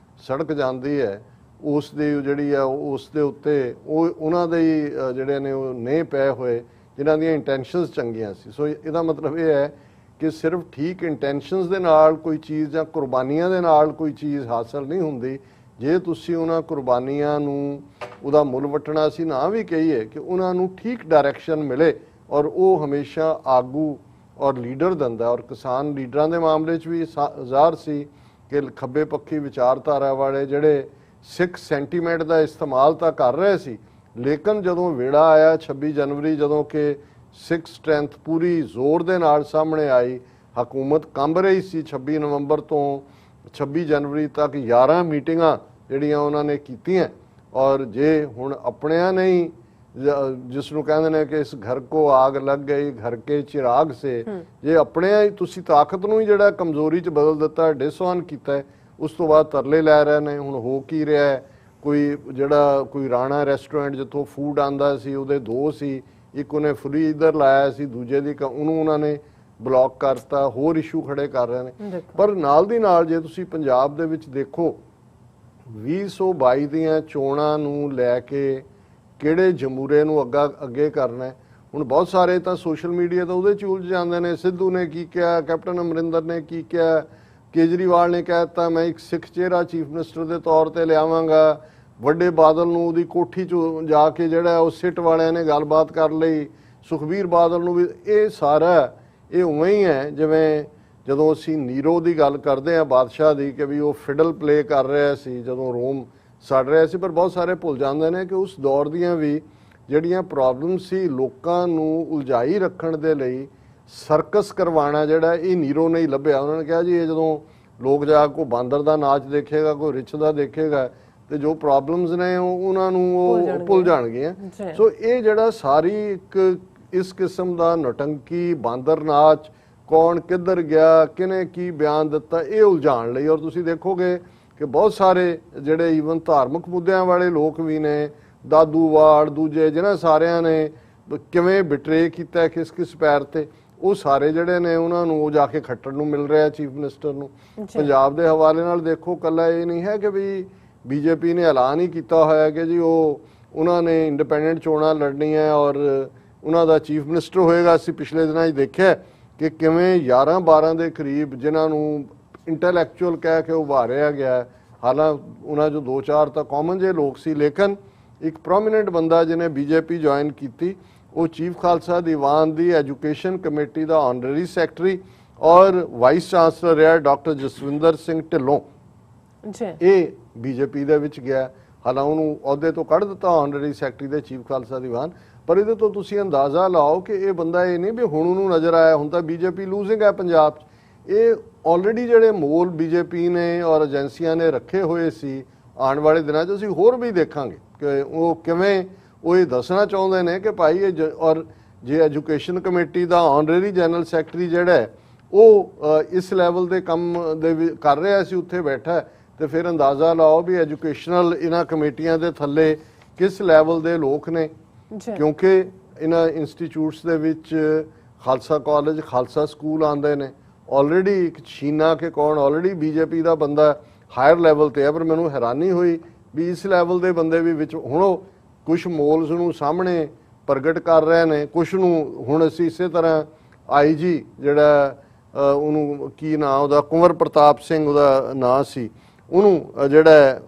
ਸੜਕ ਜਾਂਦੀ ਹੈ ਉਸ ਦੀ ਜਿਹੜੀ ਆ ਉਸ ਦੇ ਉੱਤੇ ਉਹਨਾਂ ਦੇ ਹੀ ਜਿਹੜੇ ਨੇ ਉਹ ਨਹੀਂ ਪਏ ਹੋਏ ਜਿਨ੍ਹਾਂ ਦੀਆਂ ਇੰਟੈਂਸ਼ਨਸ ਚੰਗੀਆਂ ਸੀ। ਸੋ ਇਹਦਾ ਮਤਲਬ ਇਹ ਹੈ ਕਿ ਸਿਰਫ ਠੀਕ ਇੰਟੈਂਸ਼ਨਸ ਦੇ ਨਾਲ ਕੋਈ ਚੀਜ਼ ਜਾਂ ਕੁਰਬਾਨੀਆਂ ਦੇ ਨਾਲ ਕੋਈ ਚੀਜ਼ ਹਾਸਲ ਨਹੀਂ ਹੁੰਦੀ। ਜੇ ਤੁਸੀਂ ਉਹਨਾਂ ਕੁਰਬਾਨੀਆਂ ਨੂੰ ਉਹਦਾ ਮੁੱਲ ਵਟਣਾ ਸੀ ਨਾ ਵੀ ਕਹੀਏ ਕਿ ਉਹਨਾਂ ਨੂੰ ਠੀਕ ਡਾਇਰੈਕਸ਼ਨ ਮਿਲੇ, ਔਰ ਉਹ ਹਮੇਸ਼ਾ ਆਗੂ ਔਰ ਲੀਡਰ ਦਿੰਦਾ। ਔਰ ਕਿਸਾਨ ਲੀਡਰਾਂ ਦੇ ਮਾਮਲੇ 'ਚ ਵੀ ਜ਼ਾਹਰ ਸੀ ਕਿ ਖੱਬੇ ਪੱਖੀ ਵਿਚਾਰਧਾਰਾ ਵਾਲੇ ਜਿਹੜੇ ਸਿੱਖ ਸੈਂਟੀਮੈਂਟ ਦਾ ਇਸਤੇਮਾਲ ਤਾਂ ਕਰ ਰਹੇ ਸੀ, ਲੇਕਿਨ ਜਦੋਂ ਵੇੜਾ ਆਇਆ 26 ਜਨਵਰੀ, ਜਦੋਂ ਕਿ ਸਿੱਖ ਸਟਰੈਂਥ ਪੂਰੀ ਜ਼ੋਰ ਦੇ ਨਾਲ ਸਾਹਮਣੇ ਆਈ, ਹਕੂਮਤ ਕੰਬ ਰਹੀ ਸੀ। 26 ਨਵੰਬਰ ਤੋਂ 26 ਜਨਵਰੀ ਤੱਕ 11 ਮੀਟਿੰਗਾਂ ਜਿਹੜੀਆਂ ਉਹਨਾਂ ਨੇ ਕੀਤੀਆਂ। ਔਰ ਜੇ ਹੁਣ ਆਪਣਿਆਂ ਨਹੀਂ, ਜਿਸ ਨੂੰ ਕਹਿੰਦੇ ਨੇ ਕਿ ਇਸ ਘਰ ਕੋ ਆਗ ਲੱਗ ਗਈ ਘਰ ਕੇ ਚਿਰਾਗ ਸੇ, ਜੇ ਆਪਣਿਆਂ ਹੀ ਤੁਸੀਂ ਤਾਕਤ ਨੂੰ ਹੀ ਜਿਹੜਾ ਕਮਜ਼ੋਰੀ 'ਚ ਬਦਲ ਦਿੱਤਾ, ਡਿਸਆਨ ਕੀਤਾ, ਉਸ ਤੋਂ ਬਾਅਦ ਤਰਲੇ ਲੈ ਰਹੇ ਨੇ। ਹੁਣ ਹੋ ਕੀ ਰਿਹਾ ਹੈ, ਕੋਈ ਰਾਣਾ ਰੈਸਟੋਰੈਂਟ ਜਿੱਥੋਂ ਫੂਡ ਆਂਦਾ ਸੀ ਉਹਦੇ 2 ਸੀ, ਇੱਕ ਉਹਨੇ ਫਰੀ ਇੱਧਰ ਲਾਇਆ ਸੀ, ਦੂਜੇ ਦੀ ਉਹਨੂੰ ਉਹਨਾਂ ਨੇ ਬਲੌਕ ਕਰਤਾ, ਹੋਰ ਇਸ਼ੂ ਖੜੇ ਕਰ ਰਹੇ ਨੇ। ਪਰ ਨਾਲ ਦੀ ਨਾਲ ਜੇ ਤੁਸੀਂ ਪੰਜਾਬ ਦੇ ਵਿੱਚ ਦੇਖੋ 2022 ਦੀਆਂ ਚੋਣਾਂ ਨੂੰ ਲੈ ਕੇ ਕਿਹੜੇ ਜਮਹੂਰੇ ਨੂੰ ਅੱਗੇ ਕਰਨਾ, ਹੁਣ ਬਹੁਤ ਸਾਰੇ ਤਾਂ ਸੋਸ਼ਲ ਮੀਡੀਆ ਤਾਂ ਉਹਦੇ 'ਚ ਉਲਝ ਜਾਂਦੇ ਨੇ। ਸਿੱਧੂ ਨੇ ਕੀ ਕਿਹਾ, ਕੈਪਟਨ ਅਮਰਿੰਦਰ ਨੇ ਕੀ ਕਿਹਾ, ਕੇਜਰੀਵਾਲ ਨੇ ਕਹਿ ਦਿੱਤਾ ਮੈਂ ਇੱਕ ਸਿੱਖ ਚਿਹਰਾ ਚੀਫ ਮਿਨਿਸਟਰ ਦੇ ਤੌਰ ਤੇ ਲਿਆਵਾਂਗਾ, ਵੱਡੇ ਬਾਦਲ ਨੂੰ ਉਹਦੀ ਕੋਠੀ 'ਚ ਜਾ ਕੇ ਜਿਹੜਾ ਉਹ ਸਿੱਟ ਵਾਲਿਆਂ ਨੇ ਗੱਲਬਾਤ ਕਰ ਲਈ, ਸੁਖਬੀਰ ਬਾਦਲ ਨੂੰ ਵੀ। ਇਹ ਸਾਰਾ ਇਹ ਉਵੇਂ ਹੀ ਹੈ ਜਿਵੇਂ ਜਦੋਂ ਅਸੀਂ ਨੀਰੋ ਦੀ ਗੱਲ ਕਰਦੇ ਹਾਂ, ਬਾਦਸ਼ਾਹ ਦੀ, ਕਿ ਵੀ ਉਹ ਫਿਡਲ ਪਲੇ ਕਰ ਰਿਹਾ ਸੀ ਜਦੋਂ ਰੋਮ ਸੜ ਰਿਹਾ ਸੀ। ਪਰ ਬਹੁਤ ਸਾਰੇ ਭੁੱਲ ਜਾਂਦੇ ਨੇ ਕਿ ਉਸ ਦੌਰ ਦੀਆਂ ਵੀ ਜਿਹੜੀਆਂ ਪ੍ਰੋਬਲਮ ਸੀ, ਲੋਕਾਂ ਨੂੰ ਉਲਝਾਈ ਰੱਖਣ ਦੇ ਲਈ ਸਰਕਸ ਕਰਵਾਉਣਾ ਜਿਹੜਾ ਇਹ ਨੀਰੋ ਨੇ ਹੀ ਲੱਭਿਆ। ਉਹਨਾਂ ਨੇ ਕਿਹਾ ਜੀ ਇਹ ਜਦੋਂ ਲੋਕ ਜਾ ਕੋਈ ਬਾਂਦਰ ਦਾ ਨਾਚ ਦੇਖੇਗਾ, ਕੋਈ ਰਿਛ ਦਾ ਦੇਖੇਗਾ, ਤੇ ਜੋ ਪ੍ਰੋਬਲਮਸ ਨੇ ਉਹਨਾਂ ਨੂੰ ਉਹ ਭੁੱਲ ਜਾਣਗੀਆਂ। ਸੋ ਇਹ ਜਿਹੜਾ ਸਾਰੀ ਇੱਕ ਇਸ ਕਿਸਮ ਦਾ ਨੌਟੰਕੀ ਬਾਂਦਰ ਨਾਚ, ਕੌਣ ਕਿੱਧਰ ਗਿਆ, ਕਿਹਨੇ ਕੀ ਬਿਆਨ ਦਿੱਤਾ, ਇਹ ਉਲਝਾਉਣ ਲਈ। ਔਰ ਤੁਸੀਂ ਦੇਖੋਗੇ ਕਿ ਬਹੁਤ ਸਾਰੇ ਜਿਹੜੇ ਈਵਨ ਧਾਰਮਿਕ ਮੁੱਦਿਆਂ ਵਾਲੇ ਲੋਕ ਵੀ ਨੇ, ਦਾਦੂ ਵਾੜ ਦੂਜੇ, ਜਿਹਨਾਂ ਸਾਰਿਆਂ ਨੇ ਕਿਵੇਂ ਬਿਟਰੇ ਕੀਤਾ ਕਿਸ ਕਿਸ ਪੈਰ ਤੇ, ਉਹ ਸਾਰੇ ਜਿਹੜੇ ਨੇ ਉਹਨਾਂ ਨੂੰ ਉਹ ਜਾ ਕੇ ਖੱਟਣ ਨੂੰ ਮਿਲ ਰਿਹਾ ਚੀਫ ਮਿਨਿਸਟਰ ਨੂੰ। ਪੰਜਾਬ ਦੇ ਹਵਾਲੇ ਨਾਲ ਦੇਖੋ, ਕੱਲਾ ਇਹ ਨਹੀਂ ਹੈ ਕਿ ਵੀ ਬੀਜੇਪੀ ਨੇ ਐਲਾਨ ਹੀ ਕੀਤਾ ਹੋਇਆ ਕਿ ਜੀ ਉਹਨਾਂ ਨੇ ਇੰਡੀਪੈਂਡੈਂਟ ਚੋਣਾਂ ਲੜਨੀਆਂ ਔਰ ਉਹਨਾਂ ਦਾ ਚੀਫ ਮਿਨਿਸਟਰ ਹੋਏਗਾ। ਅਸੀਂ ਪਿਛਲੇ ਦਿਨਾਂ 'ਚ ਦੇਖਿਆ ਕਿ ਕਿਵੇਂ 11-12 ਦੇ ਕਰੀਬ ਜਿਨ੍ਹਾਂ ਨੂੰ ਇੰਟੈਲੈਕਚੁਅਲ ਕਹਿ ਕੇ ਉਭਾਰਿਆ ਗਿਆ, ਹਾਲਾਂਕਿ ਉਹਨਾਂ 'ਚੋਂ 2-4 ਤਾਂ ਕਾਮਨ ਜਿਹੇ ਲੋਕ ਸੀ, ਲੇਕਿਨ ਇੱਕ ਪ੍ਰੋਮੀਨੈਂਟ ਬੰਦਾ ਜਿਹਨੇ ਬੀਜੇਪੀ ਜੁਆਇਨ ਕੀਤੀ, ਉਹ ਚੀਫ ਖਾਲਸਾ ਦੀਵਾਨ ਦੀ ਐਜੂਕੇਸ਼ਨ ਕਮੇਟੀ ਦਾ ਆਨਰਰੀ ਸੈਕਟਰੀ ਔਰ ਵਾਈਸ ਚਾਂਸਲਰ ਰਿਹਾ ਡਾਕਟਰ ਜਸਵਿੰਦਰ ਸਿੰਘ ਢਿੱਲੋਂ। ਇਹ ਬੀਜੇਪੀ ਦੇ ਵਿੱਚ ਗਿਆ, ਹਾਲਾਂਕਿ ਉਹਨੂੰ ਅਹੁਦੇ ਤੋਂ ਕੱਢ ਦਿੱਤਾ ਆਨਰਰੀ ਸੈਕਟਰੀ ਦੇ ਚੀਫ ਖਾਲਸਾ ਦੀਵਾਨ। ਪਰ ਇਹਦੇ ਤੋਂ ਤੁਸੀਂ ਅੰਦਾਜ਼ਾ ਲਾਓ ਕਿ ਇਹ ਬੰਦਾ ਇਹ ਨਹੀਂ ਵੀ ਹੁਣ ਉਹਨੂੰ ਨਜ਼ਰ ਆਇਆ, ਹੁਣ ਤਾਂ ਬੀਜੇਪੀ ਲੂਜ਼ਿੰਗ ਹੈ ਪੰਜਾਬ 'ਚ। ਇਹ ਆਲਰੇਡੀ ਜਿਹੜੇ ਮੋਲ ਬੀਜੇਪੀ ਨੇ ਔਰ ਏਜੰਸੀਆਂ ਨੇ ਰੱਖੇ ਹੋਏ ਸੀ, ਆਉਣ ਵਾਲੇ ਦਿਨਾਂ 'ਚ ਅਸੀਂ ਹੋਰ ਵੀ ਦੇਖਾਂਗੇ ਕਿ ਉਹ ਕਿਵੇਂ ਉਹ ਇਹ ਦੱਸਣਾ ਚਾਹੁੰਦੇ ਨੇ ਕਿ ਭਾਈ ਇਹ ਔਰ ਜੇ ਐਜੂਕੇਸ਼ਨ ਕਮੇਟੀ ਦਾ ਆਨਰਰੀ ਜਨਰਲ ਸੈਕਟਰੀ ਜਿਹੜਾ ਉਹ ਇਸ ਲੈਵਲ ਦੇ ਕੰਮ ਦੇ ਕਰ ਰਿਹਾ ਸੀ, ਉੱਥੇ ਬੈਠਾ, ਤੇ ਫਿਰ ਅੰਦਾਜ਼ਾ ਲਾਓ ਵੀ ਐਜੂਕੇਸ਼ਨਲ ਇਹਨਾਂ ਕਮੇਟੀਆਂ ਦੇ ਥੱਲੇ ਕਿਸ ਲੈਵਲ ਦੇ ਲੋਕ ਨੇ। ਕਿਉਂਕਿ ਇਹਨਾਂ ਇੰਸਟੀਚਿਊਟਸ ਦੇ ਵਿੱਚ ਖਾਲਸਾ ਕਾਲਜ, ਖਾਲਸਾ ਸਕੂਲ ਆਉਂਦੇ ਨੇ। ਆਲਰੇਡੀ ਇੱਕ ਛੀਨਾ ਕੇ ਕੌਣ ਆਲਰੇਡੀ ਬੀਜੇਪੀ ਦਾ ਬੰਦਾ ਹਾਇਰ ਲੈਵਲ ਤੇ ਹੈ, ਪਰ ਮੈਨੂੰ ਹੈਰਾਨੀ ਹੋਈ ਵੀ ਇਸ ਲੈਵਲ ਦੇ ਬੰਦੇ ਵੀ ਵਿੱਚ ਹੁਣ ਉਹ ਕੁਝ ਮੋਲਸ ਨੂੰ ਸਾਹਮਣੇ ਪ੍ਰਗਟ ਕਰ ਰਹੇ ਨੇ, ਕੁਝ ਨੂੰ ਹੁਣ ਅਸੀਂ ਇਸੇ ਤਰ੍ਹਾਂ ਆਈਜੀ ਜਿਹੜਾ ਉਹਨੂੰ ਕੀ ਨਾਂ ਉਹਦਾ, ਕੁੰਵਰ ਪ੍ਰਤਾਪ ਸਿੰਘ ਉਹਦਾ ਨਾਂ ਸੀ, ਉਹਨੂੰ ਜਿਹੜਾ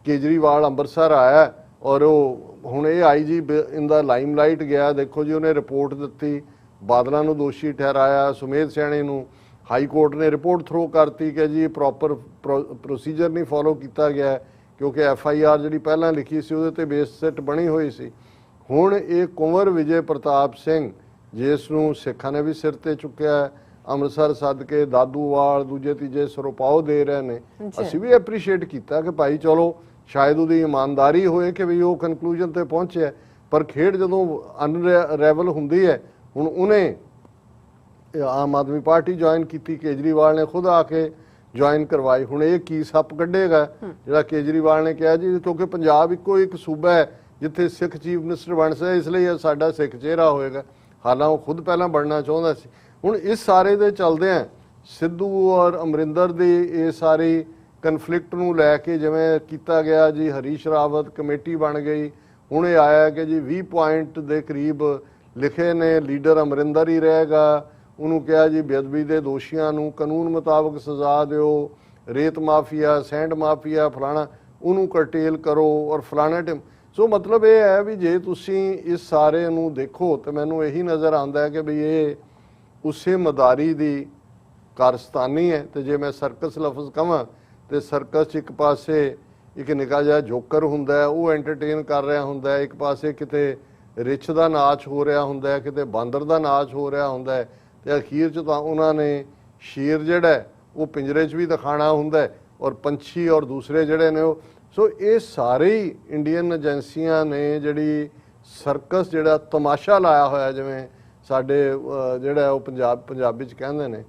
ਕੇਜਰੀਵਾਲ ਅੰਮ੍ਰਿਤਸਰ ਆਇਆ ਔਰ ਉਹ ਹੁਣ ਇਹ ਆਈਜੀ ਇਨ ਦਾ ਲਾਈਮਲਾਈਟ ਗਿਆ। ਦੇਖੋ ਜੀ ਉਹਨੇ ਰਿਪੋਰਟ ਦਿੱਤੀ, ਬਾਦਲਾਂ ਨੂੰ ਦੋਸ਼ੀ ਠਹਿਰਾਇਆ, ਸੁਮੇਧ ਸੈਣੀ ਨੂੰ ਹਾਈ ਕੋਰਟ ਨੇ ਰਿਪੋਰਟ ਥਰੋ ਕਰਤੀ ਕਿ ਜੀ ਪ੍ਰੋਪਰ ਪ੍ਰੋਸੀਜਰ ਨਹੀਂ ਫੋਲੋ ਕੀਤਾ ਗਿਆ, ਕਿਉਂਕਿ FIR ਜਿਹੜੀ ਪਹਿਲਾਂ ਲਿਖੀ ਸੀ ਉਹਦੇ ਤੇ ਬੇਸ ਸੈਟ ਬਣੀ ਹੋਈ ਸੀ। ਹੁਣ ਇਹ ਕੁੰਵਰ ਵਿਜੇ ਪ੍ਰਤਾਪ ਸਿੰਘ, ਜਿਸ ਨੂੰ ਸਿੱਖਾਂ ਨੇ ਵੀ ਸਿਰ ਤੇ ਚੁੱਕਿਆ, ਅੰਮ੍ਰਿਤਸਰ ਸੱਦ ਕੇ ਦਾਦੂਵਾਲ ਦੂਜੇ ਤੀਜੇ ਸਰੋਪਾਓ ਦੇ ਰਹੇ ਨੇ। ਅਸੀਂ ਵੀ ਐਪਰੀਸ਼ੀਏਟ ਕੀਤਾ ਕਿ ਭਾਈ ਚਲੋ ਸ਼ਾਇਦ ਉਹਦੀ ਇਮਾਨਦਾਰੀ ਹੋਏ ਕਿ ਵੀ ਉਹ ਕਨਕਲੂਜਨ ਤੇ ਪਹੁੰਚਿਆ, ਪਰ ਖੇਡ ਜਦੋਂ ਅਨਰੈਵਲ ਹੁੰਦੀ ਹੈ, ਹੁਣ ਉਹਨੇ ਆਮ ਆਦਮੀ ਪਾਰਟੀ ਜੁਆਇਨ ਕੀਤੀ, ਕੇਜਰੀਵਾਲ ਨੇ ਖੁਦ ਆ ਕੇ ਜੁਆਇਨ ਕਰਵਾਈ। ਹੁਣ ਇਹ ਕੀ ਸੱਪ ਕੱਢੇਗਾ ਜਿਹੜਾ ਕੇਜਰੀਵਾਲ ਨੇ ਕਿਹਾ ਜੀ, ਕਿਉਂਕਿ ਪੰਜਾਬ ਇੱਕੋ ਇੱਕ ਸੂਬਾ ਹੈ ਜਿੱਥੇ ਸਿੱਖ ਚੀਫ ਮਿਨਿਸਟਰ ਬਣ ਸਕਦਾ, ਇਸ ਲਈ ਸਾਡਾ ਸਿੱਖ ਚਿਹਰਾ ਹੋਏਗਾ। ਹਾਲਾਂਕਿ ਉਹ ਖੁਦ ਪਹਿਲਾਂ ਬਣਨਾ ਚਾਹੁੰਦਾ ਸੀ। ਹੁਣ ਇਸ ਸਾਰੇ ਦੇ ਚੱਲਦਿਆਂ ਸਿੱਧੂ ਔਰ ਅਮਰਿੰਦਰ ਦੀ ਇਹ ਸਾਰੀ ਕਨਫਲਿਕਟ ਨੂੰ ਲੈ ਕੇ ਜਿਵੇਂ ਕੀਤਾ ਗਿਆ ਜੀ, ਹਰੀਸ਼ ਰਾਵਤ ਕਮੇਟੀ ਬਣ ਗਈ। ਹੁਣ ਇਹ ਆਇਆ ਕਿ ਜੀ 20 ਪੁਆਇੰਟ ਦੇ ਕਰੀਬ ਲਿਖੇ ਨੇ, ਲੀਡਰ ਅਮਰਿੰਦਰ ਹੀ ਰਹੇਗਾ। ਉਹਨੂੰ ਕਿਹਾ ਜੀ ਬੇਅਦਬੀ ਦੇ ਦੋਸ਼ੀਆਂ ਨੂੰ ਕਾਨੂੰਨ ਮੁਤਾਬਕ ਸਜ਼ਾ ਦਿਓ, ਰੇਤ ਮਾਫੀਆ, ਸੈਂਡ ਮਾਫੀਆ, ਫਲਾਣਾ ਉਹਨੂੰ ਕਰਟੇਲ ਕਰੋ ਔਰ ਫਲਾਣਾ ਟਿਮ। ਸੋ ਮਤਲਬ ਇਹ ਹੈ ਵੀ ਜੇ ਤੁਸੀਂ ਇਸ ਸਾਰੇ ਨੂੰ ਦੇਖੋ ਤਾਂ ਮੈਨੂੰ ਇਹੀ ਨਜ਼ਰ ਆਉਂਦਾ ਹੈ ਕਿ ਵੀ ਇਹ ਉਸੇ ਮਦਾਰੀ ਦੀ ਕਾਰਸਤਾਨੀ ਹੈ। ਤੇ ਜੇ ਮੈਂ ਸਰਕਸ ਲਫ਼ਜ਼ ਕਹਾਂ ਤੇ ਸਰਕਸ 'ਚ ਇੱਕ ਪਾਸੇ ਇੱਕ ਨਿੱਕਾ ਜਿਹਾ ਜੋਕਰ ਹੁੰਦਾ ਹੈ, ਉਹ ਐਂਟਰਟੇਨ ਕਰ ਰਿਹਾ ਹੁੰਦਾ ਹੈ, ਇੱਕ ਪਾਸੇ ਕਿਤੇ ਰਿਛ ਦਾ ਨਾਚ ਹੋ ਰਿਹਾ ਹੁੰਦਾ ਹੈ, ਕਿਤੇ ਬਾਂਦਰ ਦਾ ਨਾਚ ਹੋ ਰਿਹਾ ਹੁੰਦਾ ਹੈ, ਤੇ ਅਖੀਰ 'ਚ ਤਾਂ ਉਹਨਾਂ ਨੇ ਸ਼ੇਰ ਜਿਹੜਾ ਉਹ ਪਿੰਜਰੇ 'ਚ ਵੀ ਦਿਖਾਣਾ ਹੁੰਦਾ ਹੈ ਔਰ ਪੰਛੀ ਔਰ ਦੂਸਰੇ ਜਿਹੜੇ ਨੇ ਉਹ। ਸੋ ਇਹ ਸਾਰੇ ਹੀ ਇੰਡੀਅਨ ਏਜੰਸੀਆਂ ਨੇ ਜਿਹੜੀ ਸਰਕਸ ਜਿਹੜਾ ਤਮਾਸ਼ਾ ਲਾਇਆ ਹੋਇਆ, ਜਿਵੇਂ ਸਾਡੇ ਜਿਹੜਾ ਉਹ ਪੰਜਾਬੀ 'ਚ ਕਹਿੰਦੇ ਨੇ,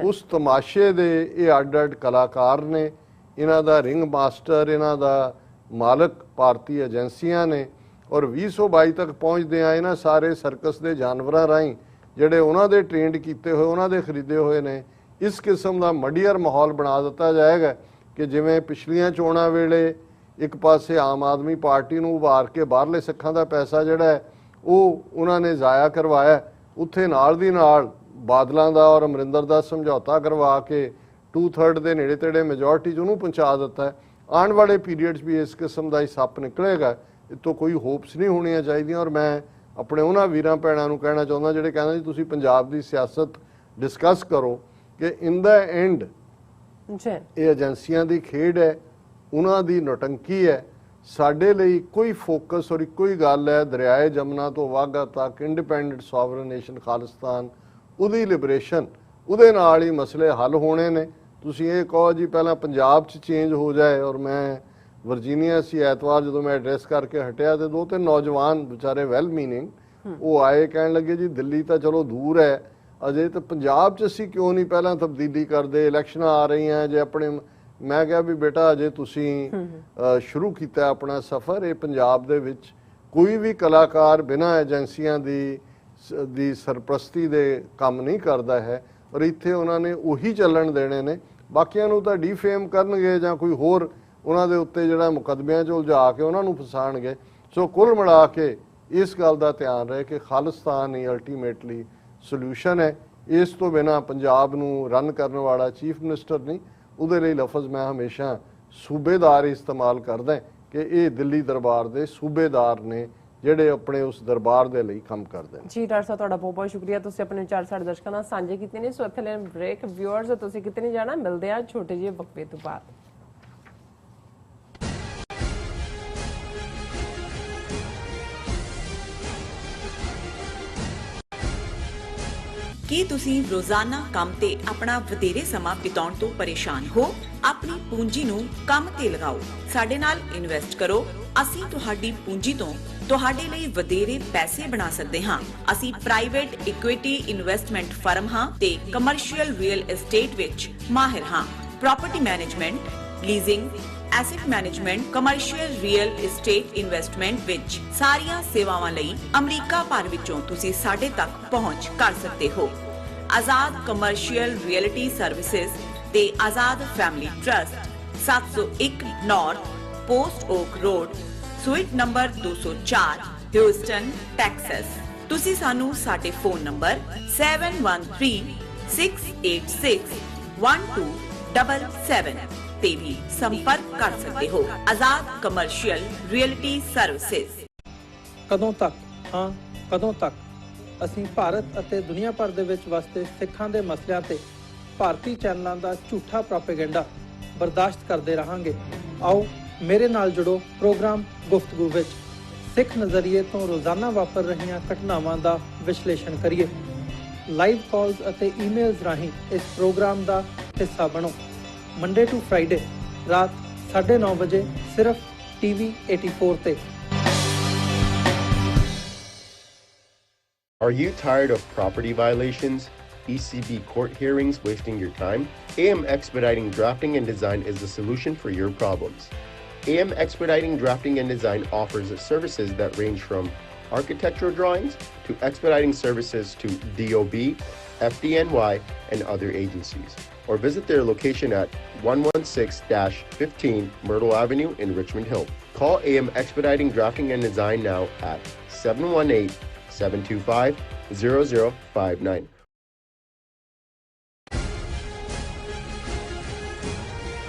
ਉਸ ਤਮਾਸ਼ੇ ਦੇ ਇਹ ਅੱਡ-ਅੱਡ ਕਲਾਕਾਰ ਨੇ। ਇਹਨਾਂ ਦਾ ਰਿੰਗ ਮਾਸਟਰ, ਇਹਨਾਂ ਦਾ ਮਾਲਕ ਭਾਰਤੀ ਏਜੰਸੀਆਂ ਨੇ। ਔਰ 2022 ਤੱਕ ਪਹੁੰਚਦੇ ਆ ਇਹਨਾਂ ਸਾਰੇ ਸਰਕਸ ਦੇ ਜਾਨਵਰਾਂ ਰਾਹੀਂ ਜਿਹੜੇ ਉਹਨਾਂ ਦੇ ਟ੍ਰੇਨਡ ਕੀਤੇ ਹੋਏ, ਉਹਨਾਂ ਦੇ ਖਰੀਦੇ ਹੋਏ ਨੇ, ਇਸ ਕਿਸਮ ਦਾ ਮਡੀਅਰ ਮਾਹੌਲ ਬਣਾ ਦਿੱਤਾ ਜਾਏਗਾ ਕਿ ਜਿਵੇਂ ਪਿਛਲੀਆਂ ਚੋਣਾਂ ਵੇਲੇ ਇੱਕ ਪਾਸੇ ਆਮ ਆਦਮੀ ਪਾਰਟੀ ਨੂੰ ਉਭਾਰ ਕੇ ਬਾਹਰਲੇ ਸਿੱਖਾਂ ਦਾ ਪੈਸਾ ਜਿਹੜਾ ਹੈ ਉਹ ਉਹਨਾਂ ਨੇ ਜ਼ਾਇਆ ਕਰਵਾਇਆ, ਉੱਥੇ ਨਾਲ ਦੀ ਨਾਲ ਬਾਦਲਾਂ ਦਾ ਔਰ ਅਮਰਿੰਦਰ ਦਾ ਸਮਝੌਤਾ ਕਰਵਾ ਕੇ 2/3 ਦੇ ਨੇੜੇ ਤੇੜੇ ਮੈਜੋਰਟੀ 'ਚ ਉਹਨੂੰ ਪਹੁੰਚਾ ਦਿੱਤਾ ਹੈ। ਆਉਣ ਵਾਲੇ ਪੀਰੀਅਡਸ ਵੀ ਇਸ ਕਿਸਮ ਦਾ ਹੀ ਸੱਪ ਨਿਕਲੇਗਾ, ਇਹ ਤੋਂ ਕੋਈ ਹੋਪਸ ਨਹੀਂ ਹੋਣੀਆਂ ਚਾਹੀਦੀਆਂ। ਔਰ ਮੈਂ ਆਪਣੇ ਉਹਨਾਂ ਵੀਰਾਂ ਭੈਣਾਂ ਨੂੰ ਕਹਿਣਾ ਚਾਹੁੰਦਾ ਜਿਹੜੇ ਕਹਿੰਦੇ ਜੀ ਤੁਸੀਂ ਪੰਜਾਬ ਦੀ ਸਿਆਸਤ ਡਿਸਕਸ ਕਰੋ, ਕਿ ਇਨ ਦਾ ਐਂਡ ਇਹ ਏਜੰਸੀਆਂ ਦੀ ਖੇਡ ਹੈ, ਉਹਨਾਂ ਦੀ ਨੌਟੰਕੀ ਹੈ। ਸਾਡੇ ਲਈ ਕੋਈ ਫੋਕਸ ਔਰ ਇੱਕੋ ਹੀ ਗੱਲ ਹੈ, ਦਰਿਆਏ ਜਮਨਾ ਤੋਂ ਵਾਘਾ ਤੱਕ ਇੰਡੀਪੈਂਡੈਂਟ ਸੋਵਰਨ ਨੇਸ਼ਨ ਖਾਲਿਸਤਾਨ ਉਹਦੀ ਲਿਬਰੇਸ਼ਨ, ਉਹਦੇ ਨਾਲ ਹੀ ਮਸਲੇ ਹੱਲ ਹੋਣੇ ਨੇ। ਤੁਸੀਂ ਇਹ ਕਹੋ ਜੀ ਪਹਿਲਾਂ ਪੰਜਾਬ 'ਚ ਚੇਂਜ ਹੋ ਜਾਏ, ਔਰ ਮੈਂ ਵਰਜੀਨੀਆ ਸੀ ਐਤਵਾਰ ਜਦੋਂ ਮੈਂ ਐਡਰੈਸ ਕਰਕੇ ਹਟਿਆ ਤੇ 2-3 ਨੌਜਵਾਨ ਵਿਚਾਰੇ ਵੈਲ ਮੀਨਿੰਗ ਉਹ ਆਏ, ਕਹਿਣ ਲੱਗੇ ਜੀ ਦਿੱਲੀ ਤਾਂ ਚਲੋ ਦੂਰ ਹੈ, ਅਜੇ ਤਾਂ ਪੰਜਾਬ 'ਚ ਅਸੀਂ ਕਿਉਂ ਨਹੀਂ ਪਹਿਲਾਂ ਤਬਦੀਲੀ ਕਰਦੇ, ਇਲੈਕਸ਼ਨਾਂ ਆ ਰਹੀਆਂ ਜੇ ਆਪਣੇ। ਮੈਂ ਕਿਹਾ ਵੀ ਬੇਟਾ ਅਜੇ ਤੁਸੀਂ ਸ਼ੁਰੂ ਕੀਤਾ ਆਪਣਾ ਸਫ਼ਰ, ਇਹ ਪੰਜਾਬ ਦੇ ਵਿੱਚ ਕੋਈ ਵੀ ਕਲਾਕਾਰ ਬਿਨਾਂ ਏਜੰਸੀਆਂ ਦੀ ਸਰਪ੍ਰਸਤੀ ਦੇ ਕੰਮ ਨਹੀਂ ਕਰਦਾ ਹੈ, ਔਰ ਇੱਥੇ ਉਹਨਾਂ ਨੇ ਉਹੀ ਚੱਲਣ ਦੇਣੇ ਨੇ। ਬਾਕੀਆਂ ਨੂੰ ਤਾਂ ਡੀਫੇਮ ਕਰਨਗੇ ਜਾਂ ਕੋਈ ਹੋਰ ਉਹਨਾਂ ਦੇ ਉੱਤੇ ਜਿਹੜਾ ਮੁਕੱਦਮਿਆਂ 'ਚ ਉਲਝਾ ਕੇ ਉਹਨਾਂ ਨੂੰ ਫਸਾਣਗੇ। ਸੋ ਕੁੱਲ ਮਿਲਾ ਕੇ ਇਸ ਗੱਲ ਦਾ ਧਿਆਨ ਰਹੇ ਕਿ ਖਾਲਿਸਤਾਨ ਹੀ ਅਲਟੀਮੇਟਲੀ ਸੋਲੂਸ਼ਨ ਹੈ। ਇਸ ਤੋਂ ਬਿਨਾਂ ਪੰਜਾਬ ਨੂੰ ਰਨ ਕਰਨ ਵਾਲਾ ਚੀਫ ਮਿਨਿਸਟਰ ਨਹੀਂ। ਉਹਦੇ ਲਈ ਲਫ਼ਜ਼ ਮੈਂ ਹਮੇਸ਼ਾ ਸੂਬੇਦਾਰ ਇਸਤੇਮਾਲ ਕਰਦਾ ਕਿ ਇਹ ਦਿੱਲੀ ਦਰਬਾਰ ਦੇ ਸੂਬੇਦਾਰ ਨੇ ਜਿਹੜੇ ਆਪਣੇ ਉਸ ਦਰਬਾਰ ਦੇ ਲਈ ਕੰਮ ਕਰਦੇ ਨੇ। ਜੀ ਡਾਕਟਰ ਸਾਹਿਬ ਤੁਹਾਡਾ ਬਹੁਤ ਬਹੁਤ ਸ਼ੁਕਰੀਆ, ਤੁਸੀਂ ਆਪਣੇ ਵਿਚਾਰ ਸਾਡੇ ਦਰਸ਼ਕਾਂ ਨਾਲ ਸਾਂਝੇ ਕੀਤੇ ਨੇ। ਸੋ ਇੱਥੇ ਲੈਣ ਬ੍ਰੇਕ। ਵਿਊਅਰਸ ਤੁਸੀਂ ਕਿਤੇ ਨਹੀਂ ਜਾਣਾ, ਮਿਲਦੇ ਆ ਛੋਟੇ ਜਿਹੇ ਵਕਫੇ ਤੋਂ ਬਾਅਦ। ਕੀ ਤੁਸੀਂ ਰੋਜ਼ਾਨਾ ਕੰਮ ਤੇ ਆਪਣਾ ਵਧੇਰੇ ਸਮਾਂ ਬਿਤਾਉਣ ਤੋਂ ਪਰੇਸ਼ਾਨ ਹੋ? ਆਪਣੀ ਪੂੰਜੀ ਨੂੰ ਕੰਮ ਤੇ ਲਗਾਓ, ਸਾਡੇ ਨਾਲ ਇਨਵੈਸਟ ਕਰੋ। ਅਸੀਂ ਤੁਹਾਡੀ ਪੂੰਜੀ ਤੋਂ ਤੁਹਾਡੇ ਲਈ ਵਧੇਰੇ ਪੈਸੇ ਬਣਾ ਸਕਦੇ ਹਾਂ। ਅਸੀਂ ਪ੍ਰਾਈਵੇਟ ਇਕੁਇਟੀ ਇਨਵੈਸਟਮੈਂਟ ਫਰਮ ਹਾਂ ਤੇ ਕਮਰਸ਼ੀਅਲ ਰੀਅਲ ਏਸਟੇਟ ਵਿੱਚ ਮਾਹਿਰ ਹਾਂ। Property management, leasing, asset management, commercial real estate investment ਵਿੱਚ ਸਾਰੀਆਂ ਸੇਵਾਵਾਂ ਲਈ ਅਮਰੀਕਾ ਭਰ ਵਿੱਚੋਂ ਤੁਸੀਂ ਸਾਡੇ ਤੱਕ ਪਹੁੰਚ ਕਰ ਸਕਦੇ ਹੋ। ਆਜ਼ਾਦ ਕਮਰਸ਼ੀਅਲ ਰੀਅਲਟੀ ਸਰਵਿਸਿਜ਼ ਤੇ Azad family trust, 701 north post oak road, suite number 204, Houston, Texas. ਤੁਸੀਂ ਸਾਨੂੰ ਸਾਡੇ ਫੋਨ ਨੰਬਰ 7136861277 ਤੇ ਵੀ ਸੰਪਰਕ ਕਰ ਸਕਦੇ ਹੋ। ਆਜ਼ਾਦ ਕਮਰਸ਼ੀਅਲ ਰੀਅਲਟੀ ਸਰਵਿਸਿਜ਼। ਕਦੋਂ ਤੱਕ, ਹਾਂ ਕਦੋਂ ਤੱਕ ਅਸੀਂ ਭਾਰਤ ਅਤੇ ਦੁਨੀਆ ਭਰ ਦੇ ਵਿੱਚ ਵਸਦੇ ਸਿੱਖਾਂ ਦੇ ਮਸਲਿਆਂ ਤੇ ਭਾਰਤੀ ਚੈਨਲਾਂ ਦਾ ਝੂਠਾ ਪ੍ਰੋਪੇਗੈਂਡਾ ਬਰਦਾਸ਼ਤ ਕਰਦੇ ਰਹਾਂਗੇ? ਆਓ ਮੇਰੇ ਨਾਲ ਜੁੜੋ ਪ੍ਰੋਗਰਾਮ ਗੁਫ਼ਤਗੂ ਵਿੱਚ। ਸਿੱਖ ਨਜ਼ਰੀਏ ਤੋਂ ਰੋਜ਼ਾਨਾ ਵਾਪਰ ਰਹੀਆਂ ਘਟਨਾਵਾਂ ਦਾ ਵਿਸ਼ਲੇਸ਼ਣ ਕਰੀਏ। ਲਾਈਵ ਕਾਲਸ ਅਤੇ ਈਮੇਲਸ ਰਾਹੀਂ ਇਸ ਪ੍ਰੋਗਰਾਮ ਦਾ ਹਿੱਸਾ ਬਣੋ। ਮੰਡੇ ਟੂ ਫਰਾਈਡੇ ਰਾਤ 9:30 ਵਜੇ ਸਿਰਫ TV 84 ਤੇ। Are you tired of property violations, ECB court hearings wasting your time? AM Expediting Drafting and Design is the solution for your problems. AM Expediting Drafting and Design offers services that range from architectural drawings to expediting services to DOB, FDNY, and other agencies. Or visit their location at 116-15 Myrtle Avenue in Richmond Hill. Call AM Expediting Drafting and Design now at 718-725-0059.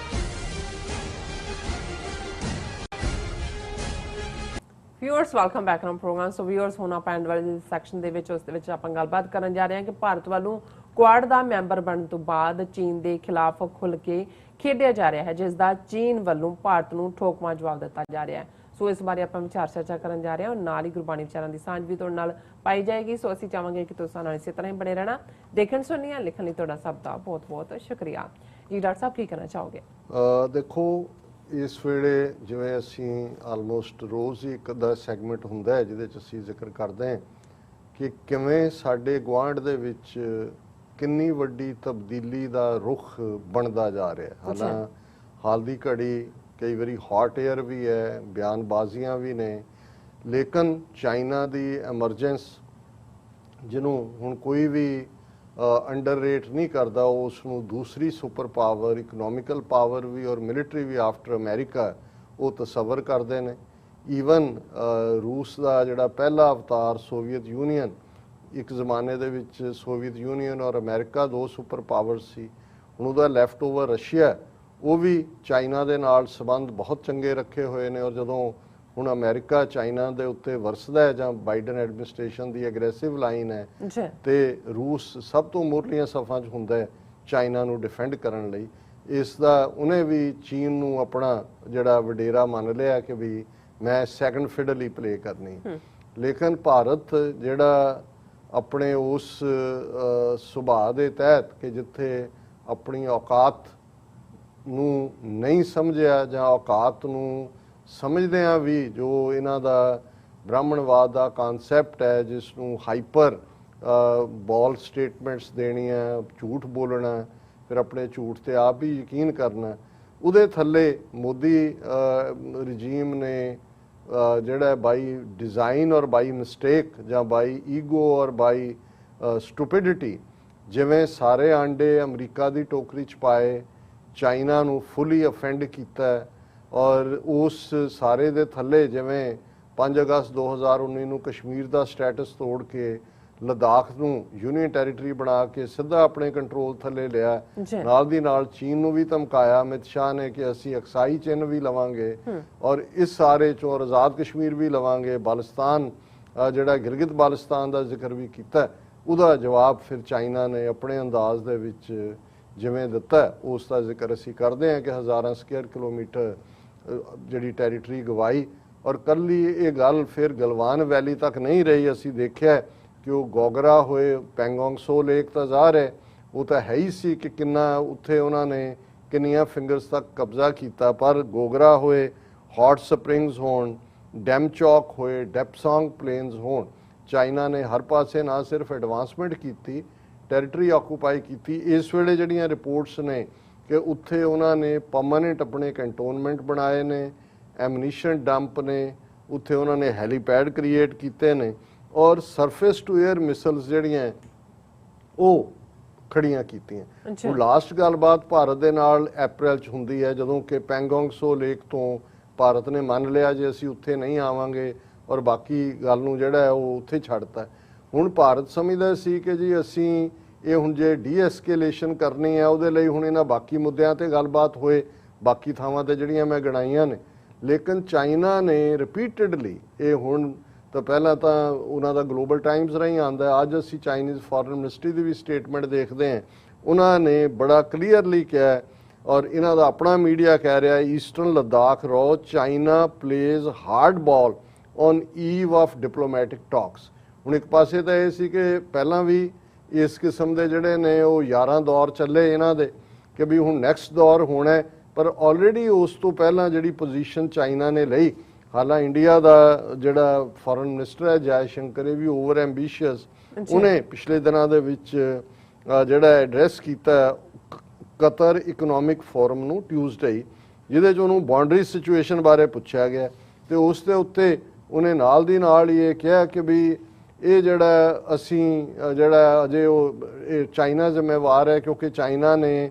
Viewers welcome back on program. So viewers ਹੁਣ ਆਪਾਂ and ਵਾਲੇ section ਦੇ ਵਿੱਚ ਉਸ ਦੇ ਵਿੱਚ ਆਪਾਂ ਗੱਲਬਾਤ ਕਰਨ ਜਾ ਰਹੇ ਹਾਂ ਕਿ ਭਾਰਤ ਵੱਲੋਂ ਕੁਆਡ ਦਾ ਮੈਂਬਰ ਬਣਨ ਤੋਂ ਬਾਅਦ ਚੀਨ ਦੇ ਖਿਲਾਫ ਖੁੱਲ੍ਹ ਕੇ ਖੇਡਿਆ ਜਾ ਰਿਹਾ ਹੈ, ਜਿਸ ਦਾ ਚੀਨ ਵੱਲੋਂ ਭਾਰਤ ਨੂੰ ਠੋਕਵਾਂ ਜਵਾਬ ਦਿੱਤਾ ਜਾ ਰਿਹਾ ਹੈ। ਸੋ ਇਸ ਬਾਰੇ ਆਪਾਂ ਵਿਚਾਰ ਚਰਚਾ ਕਰਨ ਜਾ ਰਹੇ ਹਾਂ, ਨਾਲ ਹੀ ਗੁਰਬਾਣੀ ਵਿਚਾਰਾਂ ਦੀ ਸਾਂਝ ਵੀ ਤੁਹਾਡੇ ਨਾਲ ਪਾਈ ਜਾਏਗੀ। ਸੋ ਅਸੀਂ ਚਾਹਾਂਗੇ ਕਿ ਤੁਸੀਂ ਨਾਲ ਇਸੇ ਤਰ੍ਹਾਂ ਹੀ ਬਣੇ ਰਹਿਣਾ। ਦੇਖਣ ਸੁਣਨੀਆਂ ਲਿਖਣ ਲਈ ਤੁਹਾਡਾ ਸਭ ਦਾ ਬਹੁਤ ਬਹੁਤ ਸ਼ੁਕਰੀਆ। ਜੀ ਡਾਕਟਰ ਸਾਹਿਬ ਕੀ ਕਹਿਣਾ ਚਾਹੋਗੇ? ਦੇਖੋ ਇਸ ਵੇਲੇ ਜਿਵੇਂ ਅਸੀਂ ਆਲਮੋਸਟ ਰੋਜ਼ ਹੀ ਇੱਕ ਅੱਧਾ ਸੈਗਮੈਂਟ ਹੁੰਦਾ ਹੈ ਜਿਹਦੇ 'ਚ ਅਸੀਂ ਜ਼ਿਕਰ ਕਰਦੇ ਹਾਂ ਕਿ ਕਿਵੇਂ ਸਾਡੇ ਗੁਆਂਢ ਦੇ ਵਿੱਚ ਕਿੰਨੀ ਵੱਡੀ ਤਬਦੀਲੀ ਦਾ ਰੁਖ ਬਣਦਾ ਜਾ ਰਿਹਾ। ਹਾਲ ਦੀ ਘੜੀ ਕਈ ਵਾਰੀ ਹੌਟ ਏਅਰ ਵੀ ਹੈ, ਬਿਆਨਬਾਜ਼ੀਆਂ ਵੀ ਨੇ, ਲੇਕਿਨ ਚਾਈਨਾ ਦੀ ਐਮਰਜੈਂਸ ਜਿਹਨੂੰ ਹੁਣ ਕੋਈ ਵੀ ਅੰਡਰ ਰੇਟ ਨਹੀਂ ਕਰਦਾ, ਉਸ ਨੂੰ ਦੂਸਰੀ ਸੁਪਰ ਪਾਵਰ, ਇਕਨੋਮਿਕਲ ਪਾਵਰ ਵੀ ਔਰ ਮਿਲਟਰੀ ਵੀ ਆਫਟਰ ਅਮਰੀਕਾ ਉਹ ਤਸੱਵਰ ਕਰਦੇ ਨੇ। ਈਵਨ ਰੂਸ ਦਾ ਜਿਹੜਾ ਪਹਿਲਾ ਅਵਤਾਰ ਸੋਵੀਅਤ ਯੂਨੀਅਨ, ਇੱਕ ਜ਼ਮਾਨੇ ਦੇ ਵਿੱਚ ਸੋਵੀਅਤ ਯੂਨੀਅਨ ਔਰ ਅਮਰੀਕਾ ਦੋ ਸੁਪਰ ਪਾਵਰ ਸੀ, ਹੁਣ ਉਹਦਾ ਲੈਫਟ ਓਵਰ ਰਸ਼ੀਆ, ਉਹ ਵੀ ਚਾਈਨਾ ਦੇ ਨਾਲ ਸੰਬੰਧ ਬਹੁਤ ਚੰਗੇ ਰੱਖੇ ਹੋਏ ਨੇ। ਔਰ ਜਦੋਂ ਹੁਣ ਅਮਰੀਕਾ ਚਾਈਨਾ ਦੇ ਉੱਤੇ ਵਰਸਦਾ ਹੈ ਜਾਂ ਬਾਈਡਨ ਐਡਮਿਨਿਸਟ੍ਰੇਸ਼ਨ ਦੀ ਐਗਰੈਸਿਵ ਲਾਈਨ ਹੈ ਤੇ ਰੂਸ ਸਭ ਤੋਂ ਮੂਹਰਲੀਆਂ ਸਫਾਂ 'ਚ ਹੁੰਦਾ ਹੈ ਚਾਈਨਾ ਨੂੰ ਡਿਫੈਂਡ ਕਰਨ ਲਈ। ਇਸ ਦਾ ਉਹਨੇ ਵੀ ਚੀਨ ਨੂੰ ਆਪਣਾ ਜਿਹੜਾ ਵਡੇਰਾ ਮੰਨ ਲਿਆ ਕਿ ਵੀ ਮੈਂ ਸੈਕੰਡ ਫਿਡਲ ਹੀ ਪਲੇ ਕਰਨੀ। ਲੇਕਿਨ ਭਾਰਤ ਜਿਹੜਾ ਆਪਣੇ ਉਸ ਸੁਭਾਅ ਦੇ ਤਹਿਤ ਕਿ ਜਿੱਥੇ ਆਪਣੀ ਔਕਾਤ ਨੂੰ ਨਹੀਂ ਸਮਝਿਆ ਜਾਂ ਔਕਾਤ ਨੂੰ ਸਮਝਦਿਆਂ ਵੀ ਜੋ ਇਹਨਾਂ ਦਾ ਬ੍ਰਾਹਮਣਵਾਦ ਦਾ ਕਨਸੈਪਟ ਹੈ, ਜਿਸ ਨੂੰ ਹਾਈਪਰ ਬੋਲ ਸਟੇਟਮੈਂਟਸ ਦੇਣੀਆਂ, ਝੂਠ ਬੋਲਣਾ, ਫਿਰ ਆਪਣੇ ਝੂਠ ਤੇ ਆਪ ਹੀ ਯਕੀਨ ਕਰਨਾ, ਉਹਦੇ ਥੱਲੇ ਮੋਦੀ ਰਜੀਮ ਨੇ ਜਿਹੜਾ ਬਾਈ ਡਿਜ਼ਾਈਨ ਔਰ ਬਾਈ ਮਿਸਟੇਕ ਜਾਂ ਬਾਈ ਈਗੋ ਔਰ ਬਾਈ ਸਟੂਪਿਡਿਟੀ ਜਿਵੇਂ ਸਾਰੇ ਆਂਡੇ ਅਮਰੀਕਾ ਦੀ ਟੋਕਰੀ 'ਚ ਪਾਏ, ਚਾਈਨਾ ਨੂੰ ਫੁੱਲੀ ਅਫੈਂਡ ਕੀਤਾ ਔਰ ਉਸ ਸਾਰੇ ਦੇ ਥੱਲੇ ਜਿਵੇਂ 5 ਅਗਸਤ 2019 ਨੂੰ ਕਸ਼ਮੀਰ ਦਾ ਸਟੇਟਸ ਤੋੜ ਕੇ ਲਦਾਖ ਨੂੰ ਯੂਨੀਅਨ ਟੈਰੀਟਰੀ ਬਣਾ ਕੇ ਸਿੱਧਾ ਆਪਣੇ ਕੰਟਰੋਲ ਥੱਲੇ ਲਿਆ, ਨਾਲ ਦੀ ਨਾਲ ਚੀਨ ਨੂੰ ਵੀ ਧਮਕਾਇਆ ਅਮਿਤ ਸ਼ਾਹ ਨੇ ਕਿ ਅਸੀਂ ਅਕਸਾਈ ਚਿੰਨ੍ਹ ਵੀ ਲਵਾਂਗੇ ਔਰ ਇਸ ਸਾਰੇ ਚੋਂ ਆਜ਼ਾਦ ਕਸ਼ਮੀਰ ਵੀ ਲਵਾਂਗੇ, ਬਾਲਿਸਤਾਨ ਜਿਹੜਾ ਗਿਲਗਿਤ ਬਾਲਿਸਤਾਨ ਦਾ ਜ਼ਿਕਰ ਵੀ ਕੀਤਾ, ਉਹਦਾ ਜਵਾਬ ਫਿਰ ਚਾਈਨਾ ਨੇ ਆਪਣੇ ਅੰਦਾਜ਼ ਦੇ ਵਿੱਚ ਜਿਵੇਂ ਦਿੱਤਾ ਉਸ ਦਾ ਜ਼ਿਕਰ ਅਸੀਂ ਕਰਦੇ ਹਾਂ ਕਿ ਹਜ਼ਾਰਾਂ ਸਕੁਅਰ ਕਿਲੋਮੀਟਰ ਜਿਹੜੀ ਟੈਰੀਟਰੀ ਗਵਾਈ। ਔਰ ਕੱਲੀ ਇਹ ਗੱਲ ਫਿਰ ਗਲਵਾਨ ਵੈਲੀ ਤੱਕ ਨਹੀਂ ਰਹੀ, ਅਸੀਂ ਦੇਖਿਆ ਕਿ ਉਹ ਗੋਗਰਾ ਹੋਏ ਪੈਂਗੋਂਗ ਸੋ ਲੇਕ ਤਾਂ ਜ਼ਾਹਰ ਹੈ ਉਹ ਤਾਂ ਹੈ ਹੀ ਸੀ ਕਿ ਕਿੰਨਾ ਉੱਥੇ ਉਹਨਾਂ ਨੇ ਕਿੰਨੀਆਂ ਫਿੰਗਰਸ ਤੱਕ ਕਬਜ਼ਾ ਕੀਤਾ, ਪਰ ਗੋਗਰਾ ਹੋਏ, ਹੌਟ ਸਪਰਿੰਗਸ ਹੋਣ, ਡੈਮ ਚੌਕ ਹੋਏ, ਡੈਪਸੋਂਗ ਪਲੇਨਸ ਹੋਣ, ਚਾਈਨਾ ਨੇ ਹਰ ਪਾਸੇ ਨਾ ਸਿਰਫ ਐਡਵਾਂਸਮੈਂਟ ਕੀਤੀ, ਟੈਰੀਟਰੀ ਆਕੂਪਾਈ ਕੀਤੀ। ਇਸ ਵੇਲੇ ਜਿਹੜੀਆਂ ਰਿਪੋਰਟਸ ਨੇ ਕਿ ਉੱਥੇ ਉਹਨਾਂ ਨੇ ਪਰਮਾਨੈਂਟ ਆਪਣੇ ਕੰਟੋਨਮੈਂਟ ਬਣਾਏ ਨੇ, ਐਮਨੀਸ਼ਨ ਡੰਪ ਨੇ, ਉੱਥੇ ਉਹਨਾਂ ਨੇ ਹੈਲੀਪੈਡ ਕ੍ਰੀਏਟ ਕੀਤੇ ਨੇ ਔਰ ਸਰਫੇਸ ਟੂ ਏਅਰ ਮਿਸਲਸ ਜਿਹੜੀਆਂ ਉਹ ਖੜੀਆਂ ਕੀਤੀਆਂ। ਉਹ ਲਾਸਟ ਗੱਲਬਾਤ ਭਾਰਤ ਦੇ ਨਾਲ ਅਪ੍ਰੈਲ 'ਚ ਹੁੰਦੀ ਹੈ ਜਦੋਂ ਕਿ ਪੈਂਗੋਂਗ ਸੋ ਲੇਕ ਤੋਂ ਭਾਰਤ ਨੇ ਮੰਨ ਲਿਆ ਜੇ ਅਸੀਂ ਉੱਥੇ ਨਹੀਂ ਆਵਾਂਗੇ ਔਰ ਬਾਕੀ ਗੱਲ ਨੂੰ ਜਿਹੜਾ ਉਹ ਉੱਥੇ ਛੱਡਤਾ। ਹੁਣ ਭਾਰਤ ਸਮਝਦਾ ਸੀ ਕਿ ਜੀ ਅਸੀਂ ਇਹ ਹੁਣ ਜੇ ਡੀਐਸਕੇਲੇਸ਼ਨ ਕਰਨੀ ਹੈ ਉਹਦੇ ਲਈ ਹੁਣ ਇਹਨਾਂ ਬਾਕੀ ਮੁੱਦਿਆਂ ਤੇ ਗੱਲਬਾਤ ਹੋਏ, ਬਾਕੀ ਥਾਵਾਂ ਤੇ ਜਿਹੜੀਆਂ ਮੈਂ ਗਣਾਈਆਂ ਨੇ, ਲੇਕਿਨ ਚਾਈਨਾ ਨੇ ਰਿਪੀਟਡਲੀ ਇਹ ਹੁਣ ਤਾਂ ਪਹਿਲਾਂ ਤਾਂ ਉਹਨਾਂ ਦਾ ਗਲੋਬਲ ਟਾਈਮਸ ਰਾਹੀਂ ਆਉਂਦਾ, ਅੱਜ ਅਸੀਂ ਚਾਈਨੀਜ਼ ਫੋਰਨ ਮਿਨਿਸਟਰੀ ਦੀ ਵੀ ਸਟੇਟਮੈਂਟ ਦੇਖਦੇ ਹਾਂ, ਉਹਨਾਂ ਨੇ ਬੜਾ ਕਲੀਅਰਲੀ ਕਿਹਾ ਔਰ ਇਹਨਾਂ ਦਾ ਆਪਣਾ ਮੀਡੀਆ ਕਹਿ ਰਿਹਾ eastern Ladakh row China plays hardball on eve of diplomatic talks. ਹੁਣ ਇੱਕ ਪਾਸੇ ਤਾਂ ਇਹ ਸੀ ਕਿ ਪਹਿਲਾਂ ਵੀ ਇਸ ਕਿਸਮ ਦੇ ਜਿਹੜੇ ਨੇ ਉਹ 11 ਦੌਰ ਚੱਲੇ ਇਹਨਾਂ ਦੇ ਕਿ ਵੀ ਹੁਣ ਨੈਕਸਟ ਦੌਰ ਹੋਣਾ, ਪਰ ਆਲਰੇਡੀ ਉਸ ਤੋਂ ਪਹਿਲਾਂ ਜਿਹੜੀ ਪੋਜੀਸ਼ਨ ਚਾਈਨਾ ਨੇ ਲਈ, ਹਾਲਾਂ ਇੰਡੀਆ ਦਾ ਜਿਹੜਾ ਫੋਰਨ ਮਿਨਿਸਟਰ ਹੈ ਜੈ ਸ਼ੰਕਰ ਇਹ ਵੀ ਓਵਰ ਐਂਬੀਸ਼ੀਅਸ, ਉਹਨੇ ਪਿਛਲੇ ਦਿਨਾਂ ਦੇ ਵਿੱਚ ਜਿਹੜਾ ਐਡਰੈਸ ਕੀਤਾ ਕਤਰ ਇਕਨੋਮਿਕ ਫੋਰਮ ਨੂੰ ਟਿਊਜ਼ਡੇ, ਜਿਹਦੇ 'ਚ ਉਹਨੂੰ ਬਾਉਂਡਰੀ ਸਿਚੁਏਸ਼ਨ ਬਾਰੇ ਪੁੱਛਿਆ ਗਿਆ ਤੇ ਉਸ ਦੇ ਉੱਤੇ ਉਹਨੇ ਨਾਲ ਦੀ ਨਾਲ ਹੀ ਇਹ ਕਿਹਾ ਕਿ ਵੀ ਇਹ ਜਿਹੜਾ ਅਸੀਂ ਜਿਹੜਾ ਅਜੇ ਉਹ ਚਾਈਨਾ ਜ਼ਿੰਮੇਵਾਰ ਹੈ ਕਿਉਂਕਿ ਚਾਈਨਾ ਨੇ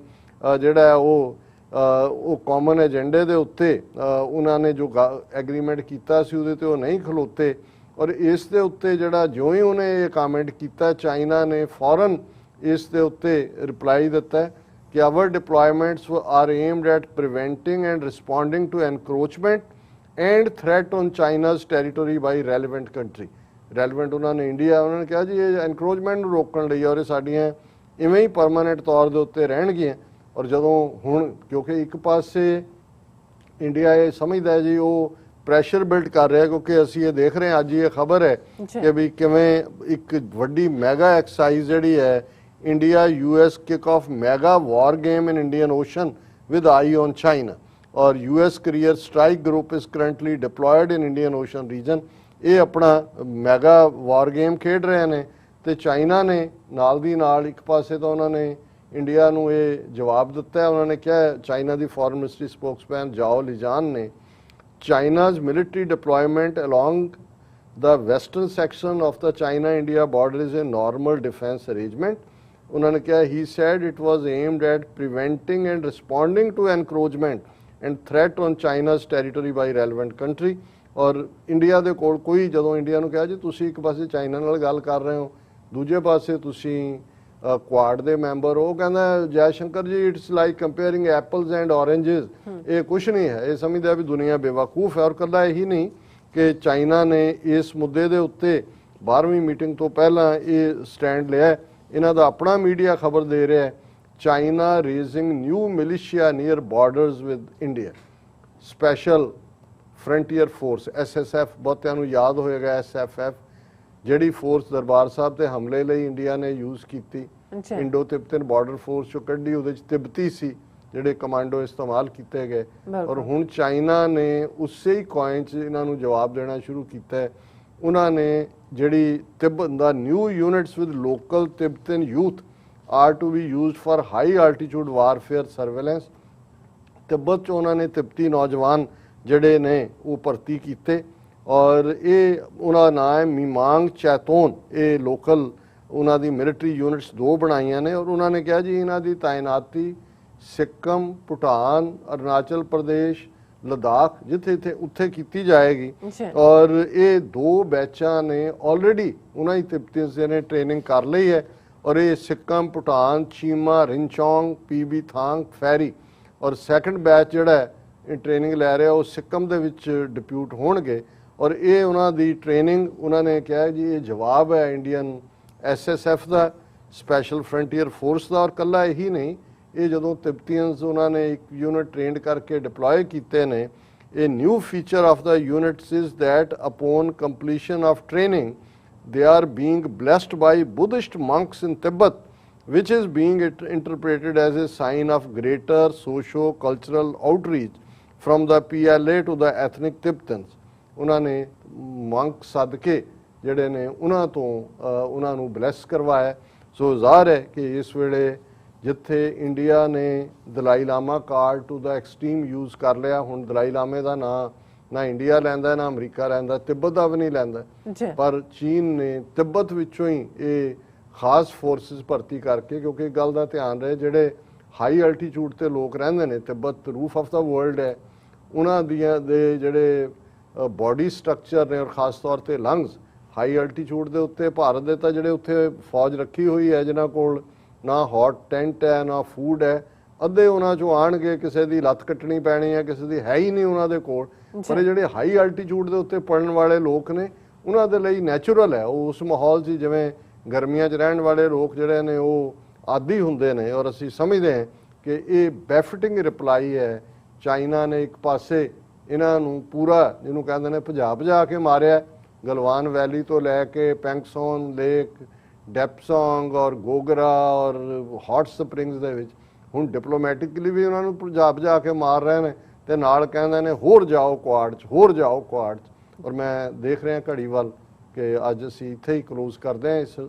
ਜਿਹੜਾ ਉਹ ਕਾਮਨ ਏਜੰਡੇ ਦੇ ਉੱਤੇ ਉਹਨਾਂ ਨੇ ਜੋ ਐਗਰੀਮੈਂਟ ਕੀਤਾ ਸੀ ਉਹਦੇ ਤੇ ਉਹ ਨਹੀਂ ਖਲੋਤੇ ਔਰ ਇਸ ਦੇ ਉੱਤੇ ਜਿਹੜਾ ਜਿਉਂ ਹੀ ਉਹਨੇ ਇਹ ਕਮੈਂਟ ਕੀਤਾ ਚਾਈਨਾ ਨੇ ਫੌਰਨ ਇਸ ਦੇ ਉੱਤੇ ਰਿਪਲਾਈ ਦਿੱਤਾ ਕਿ our deployments are aimed at preventing and responding to encroachment and threat on China's territory by relevant country. Relevant ਉਹਨਾਂ ਨੇ ਇੰਡੀਆ, ਉਹਨਾਂ ਨੇ ਕਿਹਾ ਜੀ ਇਹ ਐਨਕਰੋਚਮੈਂਟ ਨੂੰ ਰੋਕਣ ਲਈ ਔਰ ਇਹ ਸਾਡੀਆਂ ਇਵੇਂ ਹੀ ਪਰਮਾਨੈਂਟ ਤੌਰ ਦੇ ਉੱਤੇ ਰਹਿਣਗੀਆਂ। ਔਰ ਜਦੋਂ ਹੁਣ ਕਿਉਂਕਿ ਇੱਕ ਪਾਸੇ ਇੰਡੀਆ ਇਹ ਸਮਝਦਾ ਜੀ ਉਹ ਪ੍ਰੈਸ਼ਰ ਬਿਲਡ ਕਰ ਰਿਹਾ ਕਿਉਂਕਿ ਅਸੀਂ ਇਹ ਦੇਖ ਰਹੇ ਹਾਂ ਅੱਜ ਇਹ ਖਬਰ ਹੈ ਕਿ ਵੀ ਕਿਵੇਂ ਇੱਕ ਵੱਡੀ ਮੈਗਾ ਐਕਸਾਈਜ਼ ਜਿਹੜੀ ਹੈ India US kick off mega war game in Indian ocean with eye on China ਔਰ US carrier strike group is currently deployed in Indian ocean region. ਇਹ ਆਪਣਾ ਮੈਗਾ ਵਾਰ ਗੇਮ ਖੇਡ ਰਹੇ ਨੇ ਤੇ ਚਾਈਨਾ ਨੇ ਨਾਲ ਦੀ ਨਾਲ ਇੱਕ ਪਾਸੇ ਤਾਂ ਉਹਨਾਂ ਨੇ ਇੰਡੀਆ ਨੂੰ ਇਹ ਜਵਾਬ ਦਿੱਤਾ। ਉਹਨਾਂ ਨੇ ਕਿਹਾ ਚਾਈਨਾ ਦੀ ਫੋਰਨ ਮਿਨਿਸਟਰੀ ਸਪੋਕਸਮੈਨ ਜਾਓ ਲਿਜਾਨ ਨੇ China's military deployment along the western section of the China-India border is a normal defense arrangement. ਉਹਨਾਂ ਨੇ ਕਿਹਾ he said it was aimed at preventing and responding to encroachment and threat on China's territory by relevant country। ਔਰ India ਦੇ ਕੋਲ ਕੋਈ ਜਦੋਂ India ਨੂੰ ਕਿਹਾ ਜੀ ਤੁਸੀਂ ਇੱਕ ਪਾਸੇ ਚਾਈਨਾ ਨਾਲ ਗੱਲ ਕਰ ਰਹੇ ਹੋ ਦੂਜੇ ਪਾਸੇ ਤੁਸੀਂ ਕੁਆਡ ਦੇ ਮੈਂਬਰ ਹੋ, ਕਹਿੰਦਾ Jai Shankar ji it's like ਕੰਪੇਅਰਿੰਗ apples and ਔਰੇਂਜਸ, ਇਹ ਕੁਛ ਨਹੀਂ ਹੈ, ਇਹ ਸਮਝਦਾ ਵੀ ਦੁਨੀਆ ਬੇਵਕੂਫ ਹੈ। ਔਰ ਕੱਲਾ ਇਹੀ ਨਹੀਂ ਕਿ ਚਾਈਨਾ ਨੇ ਇਸ ਮੁੱਦੇ ਦੇ ਉੱਤੇ 12ਵੀਂ ਮੀਟਿੰਗ ਤੋਂ ਪਹਿਲਾਂ ਇਹ ਸਟੈਂਡ ਲਿਆ, ਇਹਨਾਂ ਦਾ ਆਪਣਾ ਮੀਡੀਆ ਖਬਰ ਦੇ ਰਿਹਾ China raising new militia near borders with India, special frontier force SSF, ਬਹੁਤਿਆਂ ਨੂੰ ਯਾਦ ਹੋਏਗਾ SFF ਜਿਹੜੀ ਫੋਰਸ ਦਰਬਾਰ ਸਾਹਿਬ ਤੇ ਹਮਲੇ ਲਈ ਇੰਡੀਆ ਨੇ ਯੂਜ਼ ਕੀਤੀ, ਅੱਛਾ ਇੰਡੋ ਤਿੱਬਤਨ ਬਾਰਡਰ ਫੋਰਸ ਚੋਂ ਕੱਢੀ, ਉਹਦੇ ਚ ਤਿੱਬਤੀ ਸੀ ਜਿਹੜੇ ਕਮਾਂਡੋ ਇਸਤੇਮਾਲ ਕੀਤੇ ਗਏ। ਔਰ ਹੁਣ ਚਾਈਨਾ ਨੇ ਉਸੇ ਹੀ ਕੋਇਨ 'ਚ ਇਹਨਾਂ ਨੂੰ ਜਵਾਬ ਦੇਣਾ ਸ਼ੁਰੂ ਕੀਤਾ ਹੈ। ਉਹਨਾਂ ਨੇ ਜਿਹੜੀ ਤਿੱਬਤ ਦਾ new units with local Tibetan youth are to be used for high altitude warfare surveillance. Tibet 'ਚ ਉਹਨਾਂ ਨੇ ਤਿੱਬਤੀ ਨੌਜਵਾਨ ਜਿਹੜੇ ਨੇ ਉਹ ਭਰਤੀ ਕੀਤੇ ਔਰ ਇਹ ਉਹਨਾਂ ਦਾ ਨਾਂ ਹੈ ਮੀਮਾਂਗ ਚੈਤੋਨ। ਇਹ ਲੋਕਲ ਉਹਨਾਂ ਦੀ ਮਿਲਟਰੀ ਯੂਨਿਟਸ 2 ਬਣਾਈਆਂ ਨੇ ਔਰ ਉਹਨਾਂ ਨੇ ਕਿਹਾ ਜੀ ਇਹਨਾਂ ਦੀ ਤਾਇਨਾਤੀ ਸਿੱਕਮ, ਭੂਟਾਨ, ਅਰੁਣਾਚਲ ਪ੍ਰਦੇਸ਼, ਲਦਾਖ ਜਿੱਥੇ ਉੱਥੇ ਕੀਤੀ ਜਾਏਗੀ। ਔਰ ਇਹ 2 ਬੈਚਾਂ ਨੇ ਆਲਰੇਡੀ ਉਹਨਾਂ ਹੀ ਤਿੱਬਤੀਆਂ ਨੇ ਟ੍ਰੇਨਿੰਗ ਕਰ ਲਈ ਹੈ ਔਰ ਇਹ ਸਿੱਕਮ, ਭੂਟਾਨ, ਚੀਮਾ, ਰਿੰਚੋਂਗ, ਪੀਬੀ ਥਾਂਗ, ਫੈਰੀ ਔਰ ਸੈਕੰਡ ਬੈਚ ਜਿਹੜਾ ਹੈ ਇਹ ਟ੍ਰੇਨਿੰਗ ਲੈ ਰਿਹਾ ਉਹ ਸਿੱਕਮ ਦੇ ਵਿੱਚ ਡਿਪਿਊਟ ਹੋਣਗੇ। ਔਰ ਇਹ ਉਹਨਾਂ ਦੀ ਟ੍ਰੇਨਿੰਗ ਉਹਨਾਂ ਨੇ ਕਿਹਾ ਜੀ ਇਹ ਜਵਾਬ ਹੈ ਇੰਡੀਅਨ SSF ਦਾ, ਸਪੈਸ਼ਲ ਫਰੰਟੀਅਰ ਫੋਰਸ ਦਾ। ਔਰ ਕੱਲਾ ਇਹੀ ਨਹੀਂ, ਇਹ ਜਦੋਂ ਤਿੱਬਤੀਅਨਸ ਉਹਨਾਂ ਨੇ ਇੱਕ ਯੂਨਿਟ ਟ੍ਰੇਨਡ ਕਰਕੇ ਡਿਪਲੋਏ ਕੀਤੇ ਨੇ, ਇਹ new feature of the units is that upon completion of training they are being blessed by Buddhist monks in Tibet, which is being interpreted as a sign of greater socio-cultural outreach from the PLA to the ethnic Tibetans। ਉਹਨਾਂ ਨੇ ਮੰਕ ਸਦਕੇ ਜਿਹੜੇ ਨੇ ਉਹਨਾਂ ਤੋਂ ਉਹਨਾਂ ਨੂੰ bless ਕਰਵਾਇਆ। ਸੋ ਜ਼ਾਹਰ ਹੈ ਕਿ ਇਸ ਵੇਲੇ ਜਿੱਥੇ ਇੰਡੀਆ ਨੇ Dalai Lama card to the extreme use ਕਰ ਲਿਆ, ਹੁਣ ਦਲਾਈ ਲਾਮੇ ਦਾ ਨਾਂ ਨਾ ਇੰਡੀਆ ਲੈਂਦਾ ਨਾ ਅਮਰੀਕਾ ਲੈਂਦਾ, ਤਿੱਬਤ ਦਾ ਵੀ ਨਹੀਂ ਲੈਂਦਾ, ਪਰ ਚੀਨ ਨੇ ਤਿੱਬਤ ਵਿੱਚੋਂ ਹੀ ਇਹ ਖਾਸ ਫੋਰਸਿਸ ਭਰਤੀ ਕਰਕੇ, ਕਿਉਂਕਿ ਗੱਲ ਦਾ ਧਿਆਨ ਰਹੇ ਜਿਹੜੇ ਹਾਈ ਅਲਟੀਟਿਊਡ ਤੇ ਲੋਕ ਰਹਿੰਦੇ ਨੇ, Tibet roof of the world ਹੈ, ਉਹਨਾਂ ਦੀਆਂ ਦੇ ਜਿਹੜੇ ਬਾਡੀ ਸਟਰਕਚਰ ਨੇ ਔਰ ਖਾਸ ਤੌਰ ਤੇ ਲੰਗਸ ਹਾਈ ਅਲਟੀਟਿਊਡ ਦੇ ਉੱਤੇ, ਭਾਰਤ ਦੇ ਤਾਂ ਜਿਹੜੇ ਉੱਥੇ ਫੌਜ ਰੱਖੀ ਹੋਈ ਹੈ ਜਿਨ੍ਹਾਂ ਕੋਲ ਨਾ ਹੌਟ ਟੈਂਟ ਹੈ ਨਾ ਫੂਡ ਹੈ, ਅੱਧੇ ਉਹਨਾਂ ਚੋਂ ਆਣਗੇ ਕਿਸੇ ਦੀ ਲੱਤ ਕੱਟਣੀ ਪੈਣੀ ਹੈ, ਕਿਸੇ ਦੀ ਹੈ ਹੀ ਨਹੀਂ ਉਹਨਾਂ ਦੇ ਕੋਲ। ਪਰ ਇਹ ਜਿਹੜੇ ਹਾਈ ਅਲਟੀਟਿਊਡ ਦੇ ਉੱਤੇ ਪੜਨ ਵਾਲੇ ਲੋਕ ਨੇ ਉਹਨਾਂ ਦੇ ਲਈ ਨੈਚੁਰਲ ਹੈ, ਉਹ ਉਸ ਮਾਹੌਲ 'ਚ ਜਿਵੇਂ ਗਰਮੀਆਂ 'ਚ ਰਹਿਣ ਵਾਲੇ ਲੋਕ ਜਿਹੜੇ ਨੇ ਉਹ ਆਦੀ ਹੁੰਦੇ ਨੇ। ਔਰ ਅਸੀਂ ਸਮਝਦੇ ਹਾਂ ਕਿ ਇਹ ਬੈਫਿਟਿੰਗ ਰਿਪਲਾਈ ਹੈ। ਚਾਈਨਾ ਨੇ ਇੱਕ ਪਾਸੇ ਇਹਨਾਂ ਨੂੰ ਪੂਰਾ ਜਿਹਨੂੰ ਕਹਿੰਦੇ ਨੇ ਭਜਾ ਕੇ ਮਾਰਿਆ, ਗਲਵਾਨ ਵੈਲੀ ਤੋਂ ਲੈ ਕੇ ਪੈਂਗਸੌਨ ਲੇਕ, ਡੈਪਸੋਂਗ ਔਰ ਗੋਗਰਾ ਔਰ ਹੌਟ ਸਪ੍ਰਿੰਗਸ ਦੇ ਵਿੱਚ ਹੁਣ ਡਿਪਲੋਮੈਟਿਕਲੀ ਵੀ ਉਹਨਾਂ ਨੂੰ ਭਜਾ ਕੇ ਮਾਰ ਰਹੇ ਨੇ ਤੇ ਨਾਲ ਕਹਿੰਦੇ ਨੇ ਹੋਰ ਜਾਓ ਕੁਆਡ 'ਚ, ਹੋਰ ਜਾਓ ਕੁਆਡ 'ਚ। ਔਰ ਮੈਂ ਦੇਖ ਰਿਹਾ ਘੜੀ ਵੱਲ ਕਿ ਅੱਜ ਅਸੀਂ ਇੱਥੇ ਹੀ ਕਲੋਜ਼ ਕਰਦੇ ਹਾਂ ਇਸ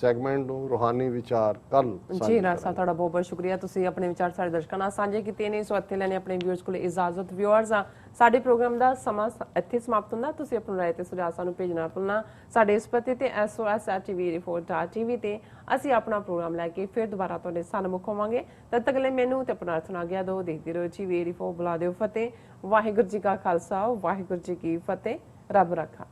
ਸੈਗਮੈਂਟ ਨੂੰ। ਰੂਹਾਨੀ ਵਿਚਾਰ ਕੱਲ ਜੀ ਰਾਜ ਸਾਹਿਬ, ਤੁਹਾਡਾ ਬਹੁਤ ਬਹੁਤ ਸ਼ੁਕਰੀਆ, ਤੁਸੀਂ ਆਪਣੇ ਵਿਚਾਰ ਸਾਡੇ ਦਰਸ਼ਕਾਂ ਨਾਲ ਸਾਂਝੇ ਕੀਤੇ ਨੇ। ਸੋ ਇੱਥੇ ਲੈਣੇ ਆਪਣੇ ਵਿਊਅਰਸ ਕੋਲ ਇਜਾਜ਼ਤ। ਵਿਊਅਰਸ, ਸਾਡੇ ਪ੍ਰੋਗਰਾਮ ਦਾ ਸਮਾਂ ਇੱਥੇ ਸਮਾਪਤ ਹੁੰਦਾ। ਤੁਸੀਂ ਆਪਣੀ ਰਾਏ ਤੇ ਸੁਝਾਅ ਸਾਨੂੰ ਭੇਜਣਾ ਭੁੱਲਣਾ। ਸਾਡੇ ਇਸ ਪਤੇ ਤੇ SOS@tv84.tv ਤੇ ਅਸੀਂ ਆਪਣਾ ਪ੍ਰੋਗਰਾਮ ਲੈ ਕੇ ਫਿਰ ਦੁਬਾਰਾ ਤੁਹਾਡੇ ਸਨਮੁਖ ਹੋਵਾਂਗੇ। ਤਦ ਤੱਕ ਲਈ ਮੈਨੂੰ ਤੇ ਆਪਣਾ ਸੁਣਾ ਗਿਆ ਦੋ ਦੇਖਦੇ ਰਹੋ TV84। ਬੁਲਾ ਦਿਓ ਫਤਿਹ। ਵਾਹਿਗੁਰੂ ਜੀ ਕਾ ਖਾਲਸਾ, ਵਾਹਿਗੁਰੂ ਜੀ ਕੀ ਫਤਿਹ। ਰੱਬ ਰਾਖਾ।